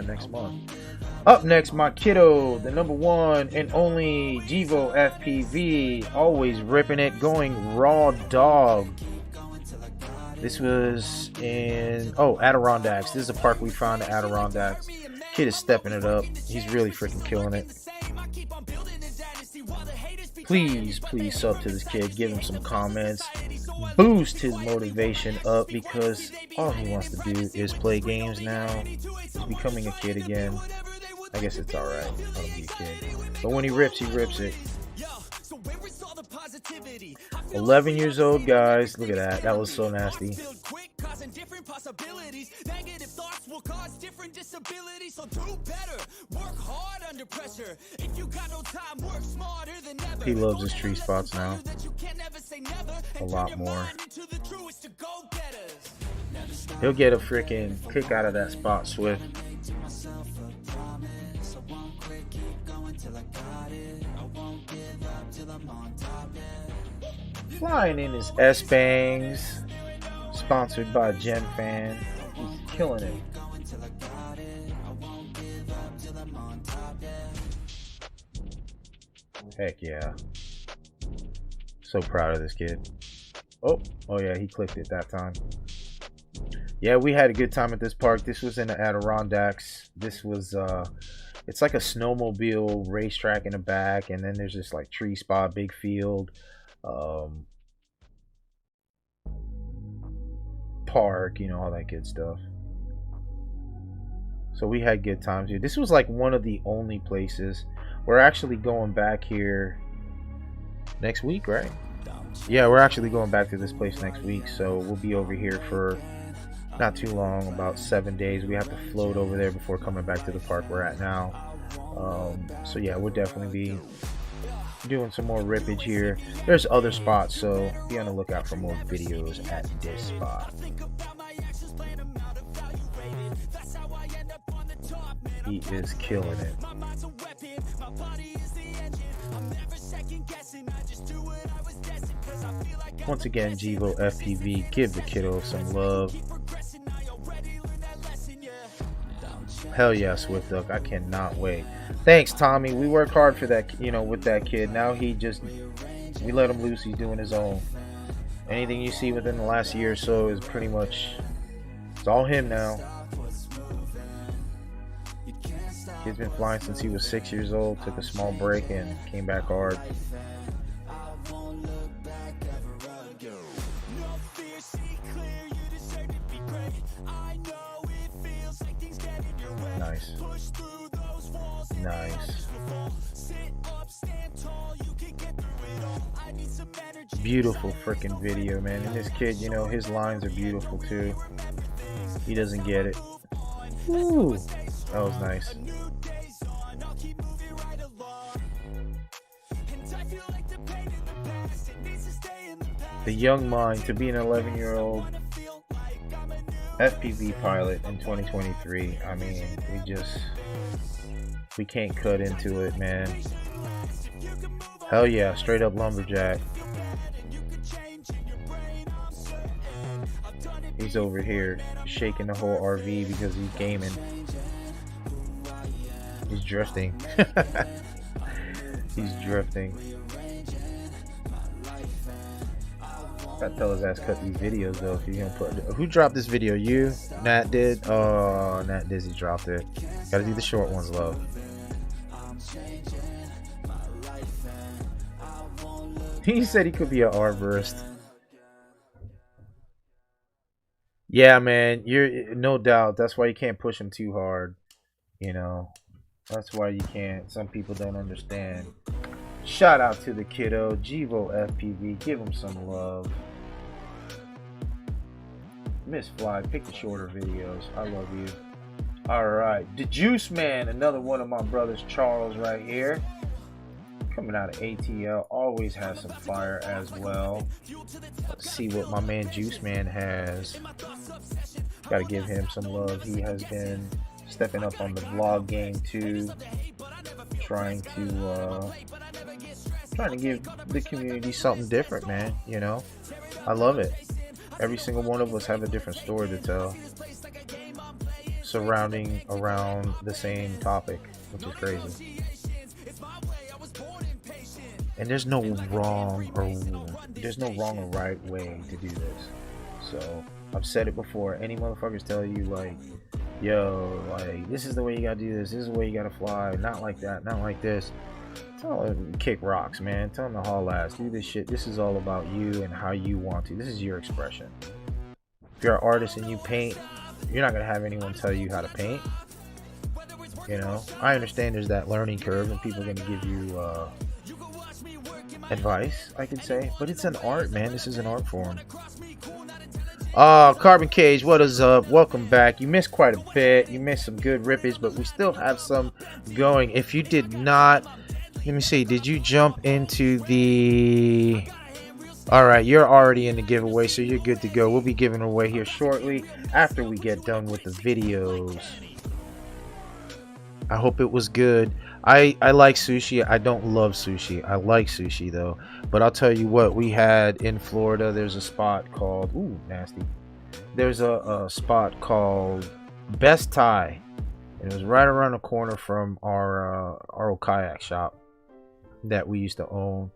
next month. Up next, my kiddo, the #1 and only Jevo FPV, always ripping it, going raw dog. This was in Adirondacks. This is a park we found at Adirondacks. Kid is stepping it up. He's really freaking killing it. Please sub to this kid. Give him some comments. Boost his motivation up, because all he wants to do is play games now. He's becoming a kid again. I guess it's alright. I'll be a kid. But when he rips it. 11 years old, guys. Look at that. That was so nasty. He loves his tree spots now. A lot more. He'll get a freaking kick out of that spot, Swift. Flying in his Sbangs, sponsored by GenFan. He's killing it. Heck yeah. So proud of this kid. Oh yeah, he clicked it that time. Yeah, we had a good time at this park. This was in the Adirondacks. This was it's like a snowmobile racetrack in the back, and then there's this like tree spot, big field, park, you know, all that good stuff. So we had good times here. This was like one of the only places. We're actually going back here next week, right? Yeah, we're actually going back to this place next week, so we'll be over here for not too long, about 7 days. We have to float over there before coming back to the park we're at now. So yeah, we'll definitely be doing some more rippage here. There's other spots, so be on the lookout for more videos at this spot. He is killing it. Once again, Jevo FPV, give the kiddo some love. Hell yeah, Swift Duck. I cannot wait. Thanks, Tommy. We worked hard for that, you know, with that kid. Now we let him loose. He's doing his own. Anything you see within the last year or so is pretty much, it's all him now. Kid's been flying since he was 6 years old. Took a small break and came back hard. Nice. Nice. Beautiful freaking video, man. And this kid, you know, his lines are beautiful too. He doesn't get it. Woo. That was nice. The young mind to be an 11-year-old FPV pilot in 2023. I mean, we can't cut into it, man. Hell yeah, straight up lumberjack. He's over here shaking the whole RV because he's gaming. He's drifting. He's drifting. Gotta tell his ass cut these videos though. If you're gonna put, who dropped this video? You? Nat did. Oh, Nat Dizzy dropped it. Gotta do the short ones, love. He said he could be an arborist. Yeah, man. You're no doubt. That's why you can't push him too hard. You know. That's why you can't. Some people don't understand. Shout out to the kiddo, Jevo FPV. Give him some love. Miss Phly, pick the shorter videos. I love you. Alright. The Juice Man, another one of my brothers, Charles, right here. Coming out of ATL. Always has some fire as well. Let's see what my man Juice Man has. Gotta give him some love. He has been stepping up on the vlog game too. Trying to give the community something different, man. You know, I love it. Every single one of us have a different story to tell, surrounding around the same topic, which is crazy. And there's no wrong or right way to do this. So I've said it before. Any motherfuckers tell you like, yo, like this is the way you gotta do this. This is the way you gotta fly. Not like that. Not like this. Tell them kick rocks, man. Tell them to haul ass. Do this shit. This is all about you and how you want to. This is your expression. If you're an artist and you paint, you're not gonna have anyone tell you how to paint. You know, I understand there's that learning curve and people are gonna give you advice, I could say, but it's an art, man. This is an art form. Carbon Cage, what is up? Welcome back. You missed quite a bit. You missed some good rippage, but we still have some going. If you did not, let me see, did you jump into the... Alright, you're already in the giveaway, so you're good to go. We'll be giving away here shortly after we get done with the videos. I hope it was good. I like sushi. I don't love sushi. I like sushi though. But I'll tell you what, we had in Florida, there's a spot called, ooh, nasty. There's a spot called Best Thai. And it was right around the corner from our old kayak shop that we used to own.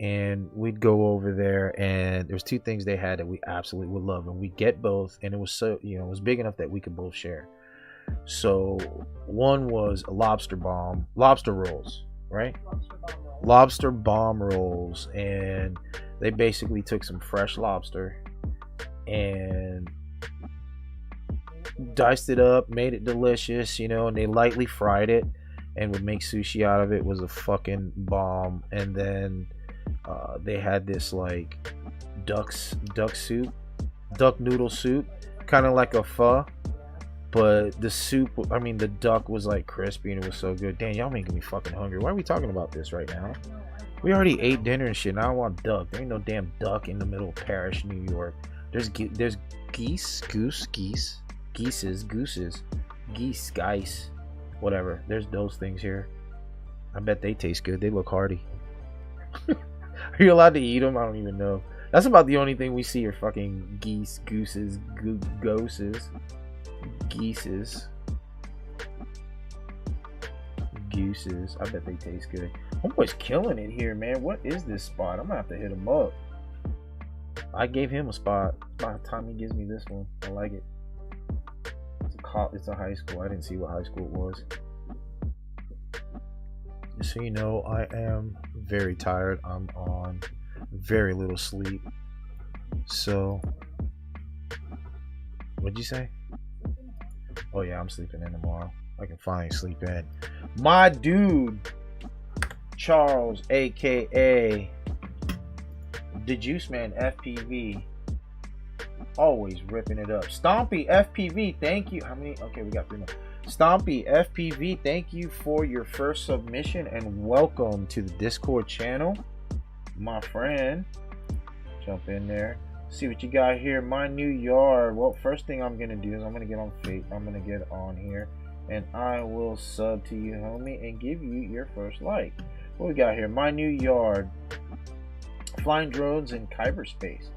And we'd go over there, and there's two things they had that we absolutely would love, and we get both, and it was so, you know, it was big enough that we could both share. So one was a lobster rolls, right? Lobster bomb rolls, and they basically took some fresh lobster and diced it up, made it delicious, you know, and they lightly fried it and would make sushi out of it. It was a fucking bomb. And then they had this like duck noodle soup, kind of like a pho, but the soup, I mean the duck was like crispy and it was so good. Damn, y'all making me fucking hungry. Why are we talking about this right now? We already ate dinner and shit. Now I want duck. There ain't no damn duck in the middle of Parrish, New York. There's geese, whatever. There's those things here. I bet they taste good. They look hearty. Are you allowed to eat them? I don't even know. That's about the only thing we see are fucking geese, gooses. gooses. I bet they taste good. Homeboy's killing it here, man. What is this spot? I'm gonna have to hit him up. I gave him a spot. By the time he gives me this one, I like it. It's a high school. I didn't see what high school it was. Just so you know, I am very tired. I'm on very little sleep. So, what'd you say? Oh yeah, I'm sleeping in tomorrow. I can finally sleep in. My dude, Charles, aka the Juice Man FPV, always ripping it up. Stompy FPV, thank you. How many? Okay, we got 3 more. Stompy FPV, thank you for your first submission and welcome to the Discord channel, my friend. Jump in there, see what you got here. My new yard. Well, first thing I'm gonna do is I'm gonna get on Fate. I'm gonna get on here and I will sub to you, homie, and give you your first like. What we got here? My new yard. Flying drones in cyberspace.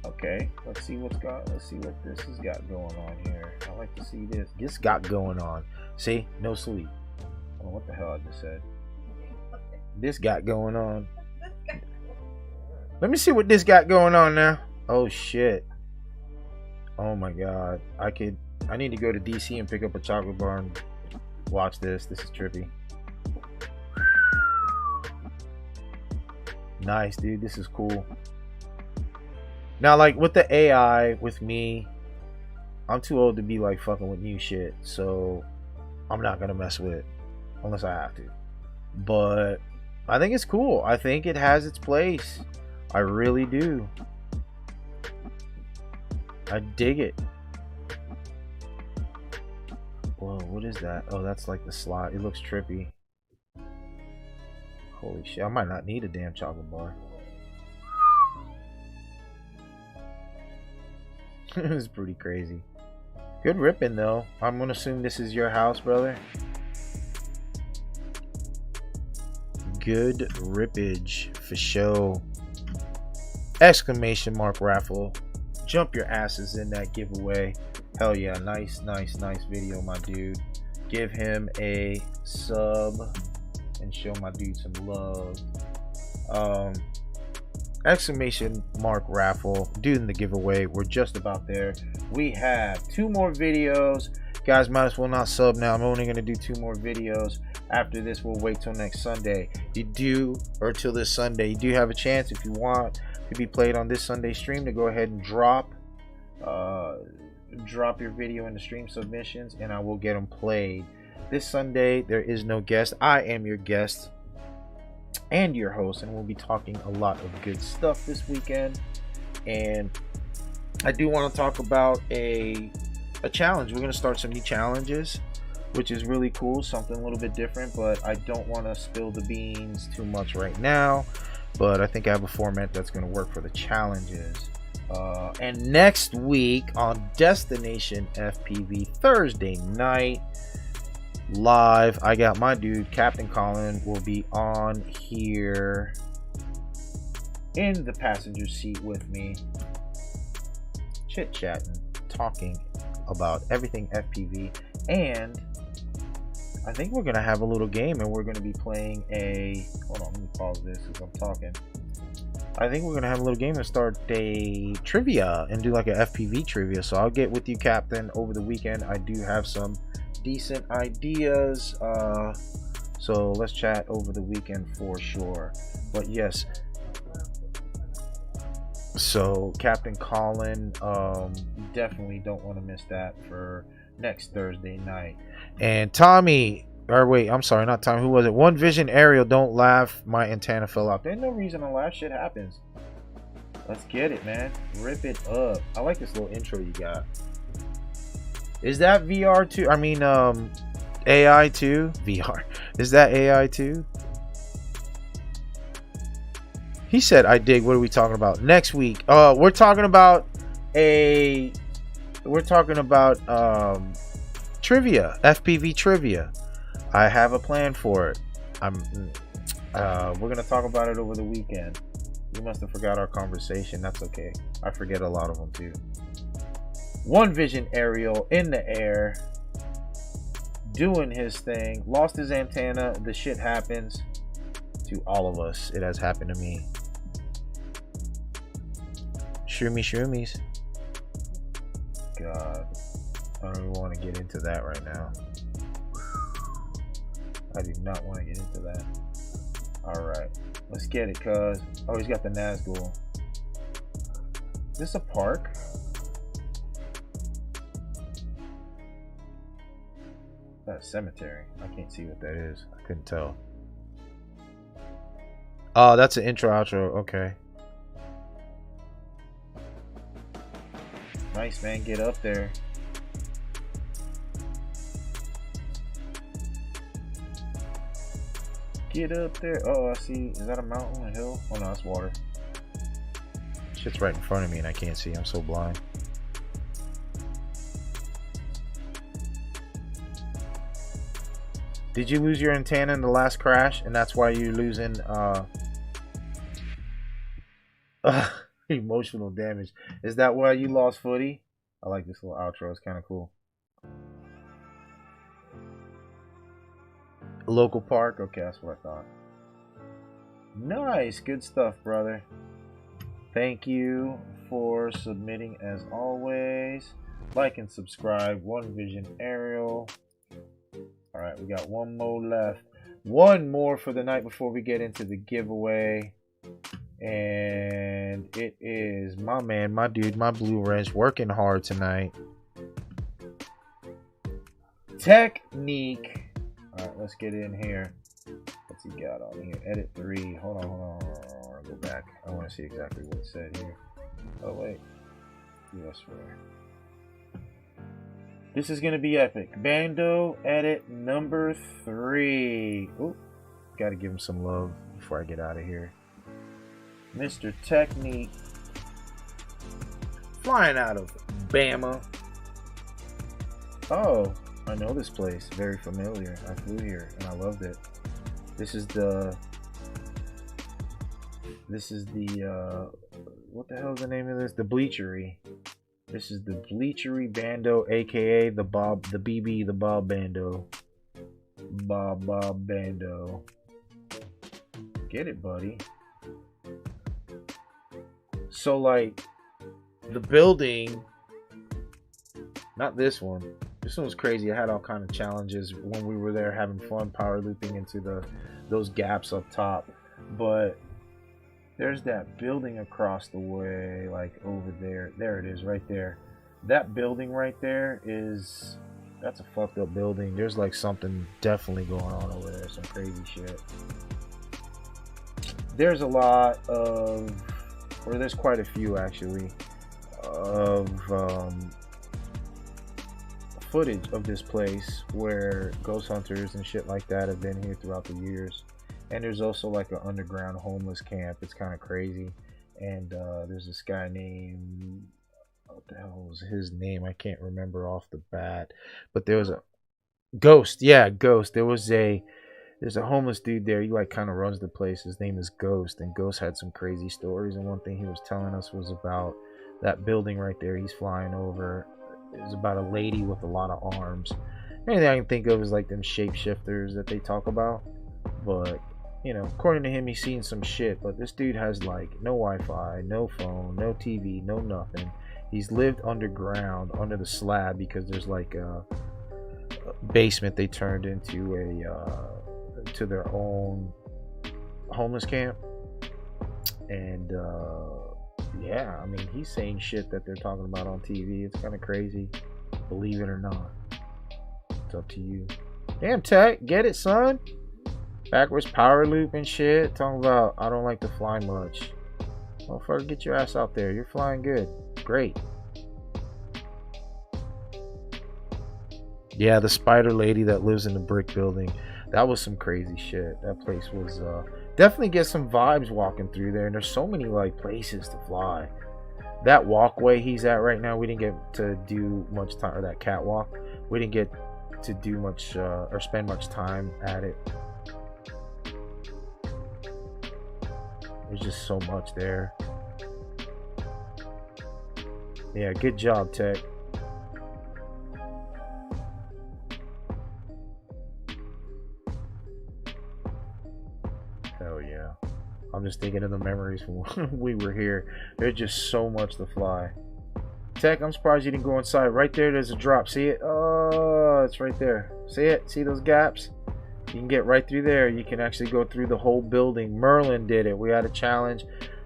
Okay, let's see what this has got going on here. I like to see this. This got going on. See, no sleep. Oh, what the hell I just said? This got going on. Let me see what this got going on now. Oh shit. Oh my god. I need to go to DC and pick up a chocolate bar and watch this. This is trippy. Nice, dude. This is cool. Now, like with the AI, with me, I'm too old to be like fucking with new shit, so I'm not gonna mess with it unless I have to. But I think it's cool. I think it has its place. I really do. I dig it. Whoa, what is that? Oh, that's like the slide. It looks trippy. Holy shit, I might not need a damn chocolate bar. It's pretty crazy. Good ripping though. I'm gonna assume this is your house, brother. Good rippage for show. Exclamation mark raffle. Jump your asses in that giveaway. Hell yeah, nice video, my dude. Give him a sub and show my dude some love. Exclamation mark raffle, doing the giveaway. We're just about there. We have 2 more videos, guys. Might as well not sub now. I'm only going to do 2 more videos. After this, we'll wait till next Sunday. Till this Sunday, you do have a chance, if you want to be played on this Sunday stream, to go ahead and drop your video in the stream submissions and I will get them played. This Sunday there is no guest. I am your guest and your host, and we'll be talking a lot of good stuff this weekend. And I do want to talk about a challenge. We're going to start some new challenges, which is really cool, something a little bit different, but I don't want to spill the beans too much right now. But I think I have a format that's going to work for the challenges. And next week on Destination FPV Thursday night live, I got my dude Captain Colin will be on here in the passenger seat with me, chit-chatting, talking about everything FPV. And I think we're gonna have a little game, and we're gonna be playing a, hold on, let me pause this as I'm talking. I think we're gonna have a little game and start a trivia and do like a FPV trivia. So I'll get with you, Captain, over the weekend. I do have some decent ideas, so let's chat over the weekend for sure. But yes, so Captain Colin, definitely don't want to miss that for next Thursday night. And Tommy, or wait, I'm sorry, not Tommy, who was it? One Vision Aerial, don't laugh, my antenna fell out. There's no reason to laugh, shit happens. Let's get it, man. Rip it up. I like this little intro you got. Is that VR too? I mean, AI too? VR. Is that AI too? He said, I dig. What are we talking about? Next week. We're talking about trivia. FPV trivia. I have a plan for it. We're gonna talk about it over the weekend. You must have forgot our conversation. That's okay. I forget a lot of them too. One Vision Aerial in the air. doing his thing. Lost his antenna. The shit happens to all of us. It has happened to me. Shroomies. God, I don't even want to get into that right now. I do not want to get into that. Alright, let's get it, cuz. Oh, he's got the Nazgul. Is this a park? That's a cemetery. I can't see what that is. I couldn't tell. Oh, that's an intro outro. Okay. Nice, man. Get up there. Get up there. Oh, I see. Is that a mountain, a hill? Oh, no, that's water. Shit's right in front of me and I can't see. I'm so blind. Did you lose your antenna in the last crash? And that's why you're losing emotional damage. Is that why you lost footy? I like this little outro. It's kind of cool. Local park? Okay, that's what I thought. Nice. Good stuff, brother. Thank you for submitting as always. Like and subscribe. One Vision Aerial. Alright, we got one more left. One more for the night before we get into the giveaway. And it is my man, my dude, my Blue Wrench working hard tonight. Technique. Alright, let's get in here. What's he got on here? Edit 3. Hold on. I'll go back. I want to see exactly what it said here. Oh, wait. Yes, right. This is going to be epic. Bando edit number 3. Ooh, got to give him some love before I get out of here. Mr. Technique. Flying out of Bama. Oh, I know this place. Very familiar. I flew here and I loved it. This is the what the hell is the name of this? The Bleachery. This is the Bleachery Bando, aka the Bob Bando. Bob Bando. Get it, buddy. So like the building, not this one. This one was crazy. I had all kind of challenges when we were there having fun power looping into those gaps up top. But there's that building across the way, like over there. There it is, right there. That building right there that's a fucked up building. There's like something definitely going on over there. Some crazy shit. There's a lot of, or there's quite a few actually, of footage of this place where ghost hunters and shit like that have been here throughout the years. And there's also like an underground homeless camp. It's kind of crazy. And there's this guy named, what the hell was his name? I can't remember off the bat. But there was a Ghost. Yeah, Ghost. There's a homeless dude there. He like kind of runs the place. His name is Ghost. And Ghost had some crazy stories. And one thing he was telling us was about that building right there he's flying over. It was about a lady with a lot of arms. Anything I can think of is like them shapeshifters that they talk about. But you know, according to him, he's seen some shit. But this dude has like no Wi-Fi, no phone, no TV, no nothing. He's lived underground under the slab because there's like a basement they turned into to their own homeless camp. And yeah, I mean, he's saying shit that they're talking about on TV. It's kind of crazy, believe it or not. It's up to you. Damn, Tech, get it, son. Backwards power loop and shit. Talking about I don't like to fly much. Motherfucker, get your ass out there. You're flying good. Great. Yeah, the spider lady that lives in the brick building. That was some crazy shit. That place was definitely get some vibes walking through there. And there's so many like places to fly. That walkway he's at right now, we didn't get to do much time, or that catwalk. We didn't get to do much or spend much time at it. There's just so much there. Yeah, good job, Tech. I'm just thinking of the memories when we were here. There's just so much to fly. Tech, I'm surprised you didn't go inside. Right there, there's a drop. See it? Oh, it's right there. See it? See those gaps? You can get right through there. You can actually go through the whole building. Merlin did it. We had a challenge.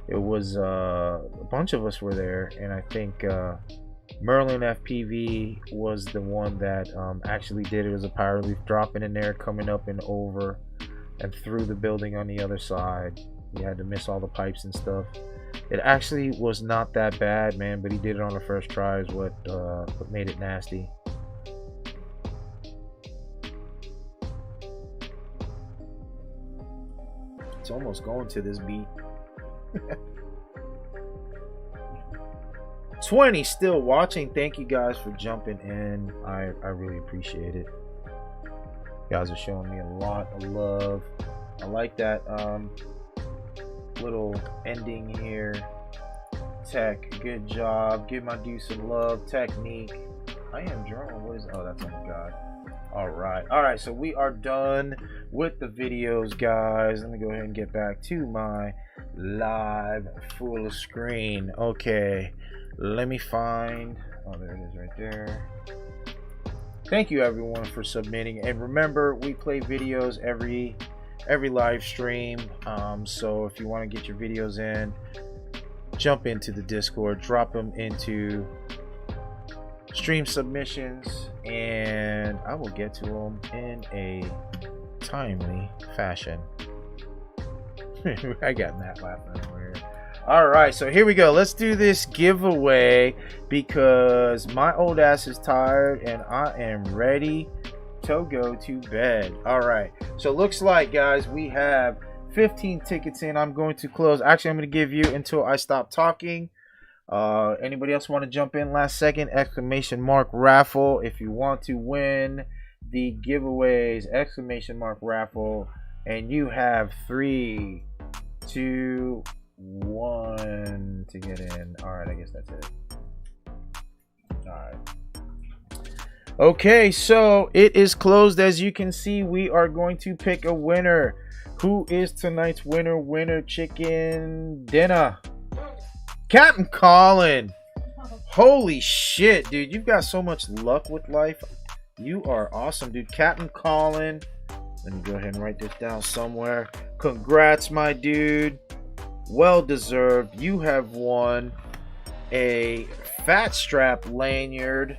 It was a bunch of us were there, and I think Merlin FPV was the one that actually did it. It was a power leaf dropping in there, coming up and over and through the building on the other side. You had to miss all the pipes and stuff. It actually was not that bad, man, but he did it on the first try is what made it nasty. It's almost going to this beat. 20 still watching. Thank you guys for jumping in. I really appreciate it. You guys are showing me a lot of love. I like that little ending here. Tech, good job. Give my dude some love. Technique. I am drone. What is, oh, that's on God. All right, so we are done with the videos, guys. Let me go ahead and get back to my live full screen. Okay, let me find, oh, there it is right there. Thank you everyone for submitting, and remember, we play videos every live stream. So if you want to get your videos in, jump into the Discord, drop them into stream submissions, and I will get to them in a timely fashion. I got Matt laughing over here. All right, so here we go. Let's do this giveaway because my old ass is tired and I am ready to go to bed. All right, so looks like, guys, we have 15 tickets in. I'm going to close. Actually, I'm going to give you until I stop talking. Anybody else want to jump in last second? Exclamation mark raffle if you want to win the giveaways. Exclamation mark raffle, and you have 3, 2, 1 to get in. All right, I guess that's it. All right. Okay, so it is closed. As you can see, we are going to pick a winner. Who is tonight's winner? Winner chicken dinner. Captain Colin. Holy shit, dude. You've got so much luck with life. You are awesome, dude. Captain Colin. Let me go ahead and write this down somewhere. Congrats, my dude. Well deserved. You have won a fat strap lanyard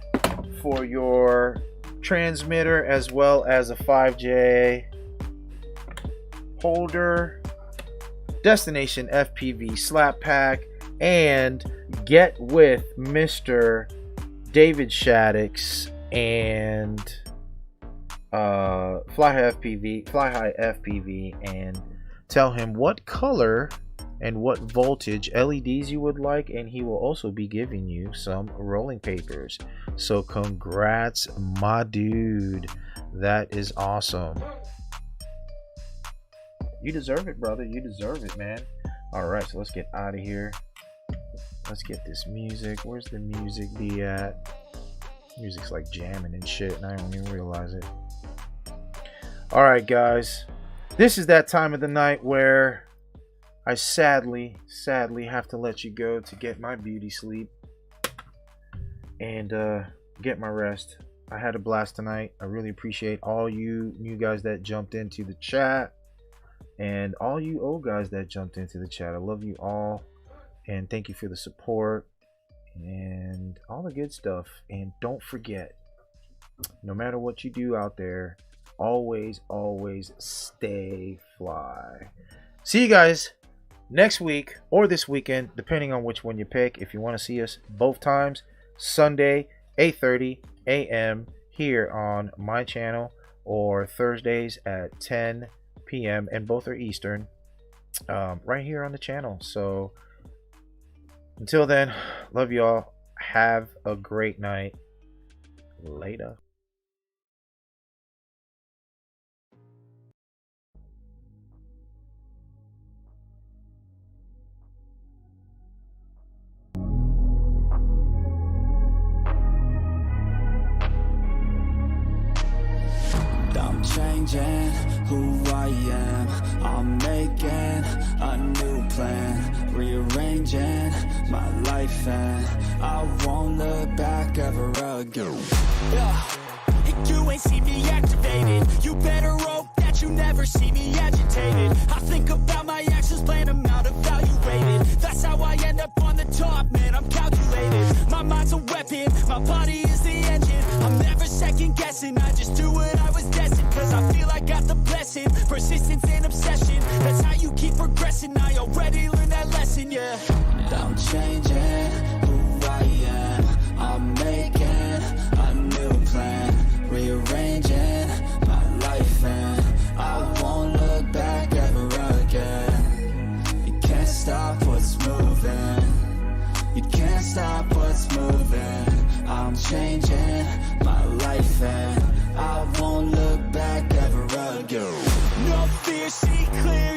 for your transmitter as well as a 5J holder, Destination FPV slap pack, and get with Mr. David Shaddix and Fly High FPV, and tell him what color and what voltage LEDs you would like, and he will also be giving you some rolling papers. So congrats, my dude. That is awesome. You deserve it, brother. You deserve it, man. All right, so let's get out of here. Let's get this music. Where's the music be at? Music's like jamming and shit, and I don't even realize it. All right, guys. This is that time of the night where I sadly have to let you go to get my beauty sleep and get my rest. I had a blast tonight. I really appreciate all you new guys that jumped into the chat and all you old guys that jumped into the chat. I love you all, and thank you for the support and all the good stuff. And don't forget, no matter what you do out there, always stay fly. See you guys next week or this weekend, depending on which one you pick. If you want to see us both times, Sunday 8:30 a.m. here on my channel, or Thursdays at 10 p.m. and both are Eastern, right here on the channel. So until then, love you all. Have a great night. Later.
I'm changing, who I am. I'm making a new plan, rearranging my life, and I won't look back ever again.
You ain't see me activated. You better hope that you never see me agitated. I think about my actions, plan them out, evaluated. That's how I end up on the top, man, I'm calculated. My mind's a weapon, my body is the engine. I'm never second guessing, I just do what I was destined. Cause I feel I got the blessing, persistence and obsession. That's how you keep progressing, I already learned that lesson, yeah.
I'm changing who I am. I'm making a new plan, rearranging my life, and I won't look back ever again. You can't stop what's moving. You can't stop what's moving. I'm changing my life, and I won't look back ever again.
No fear, see clear.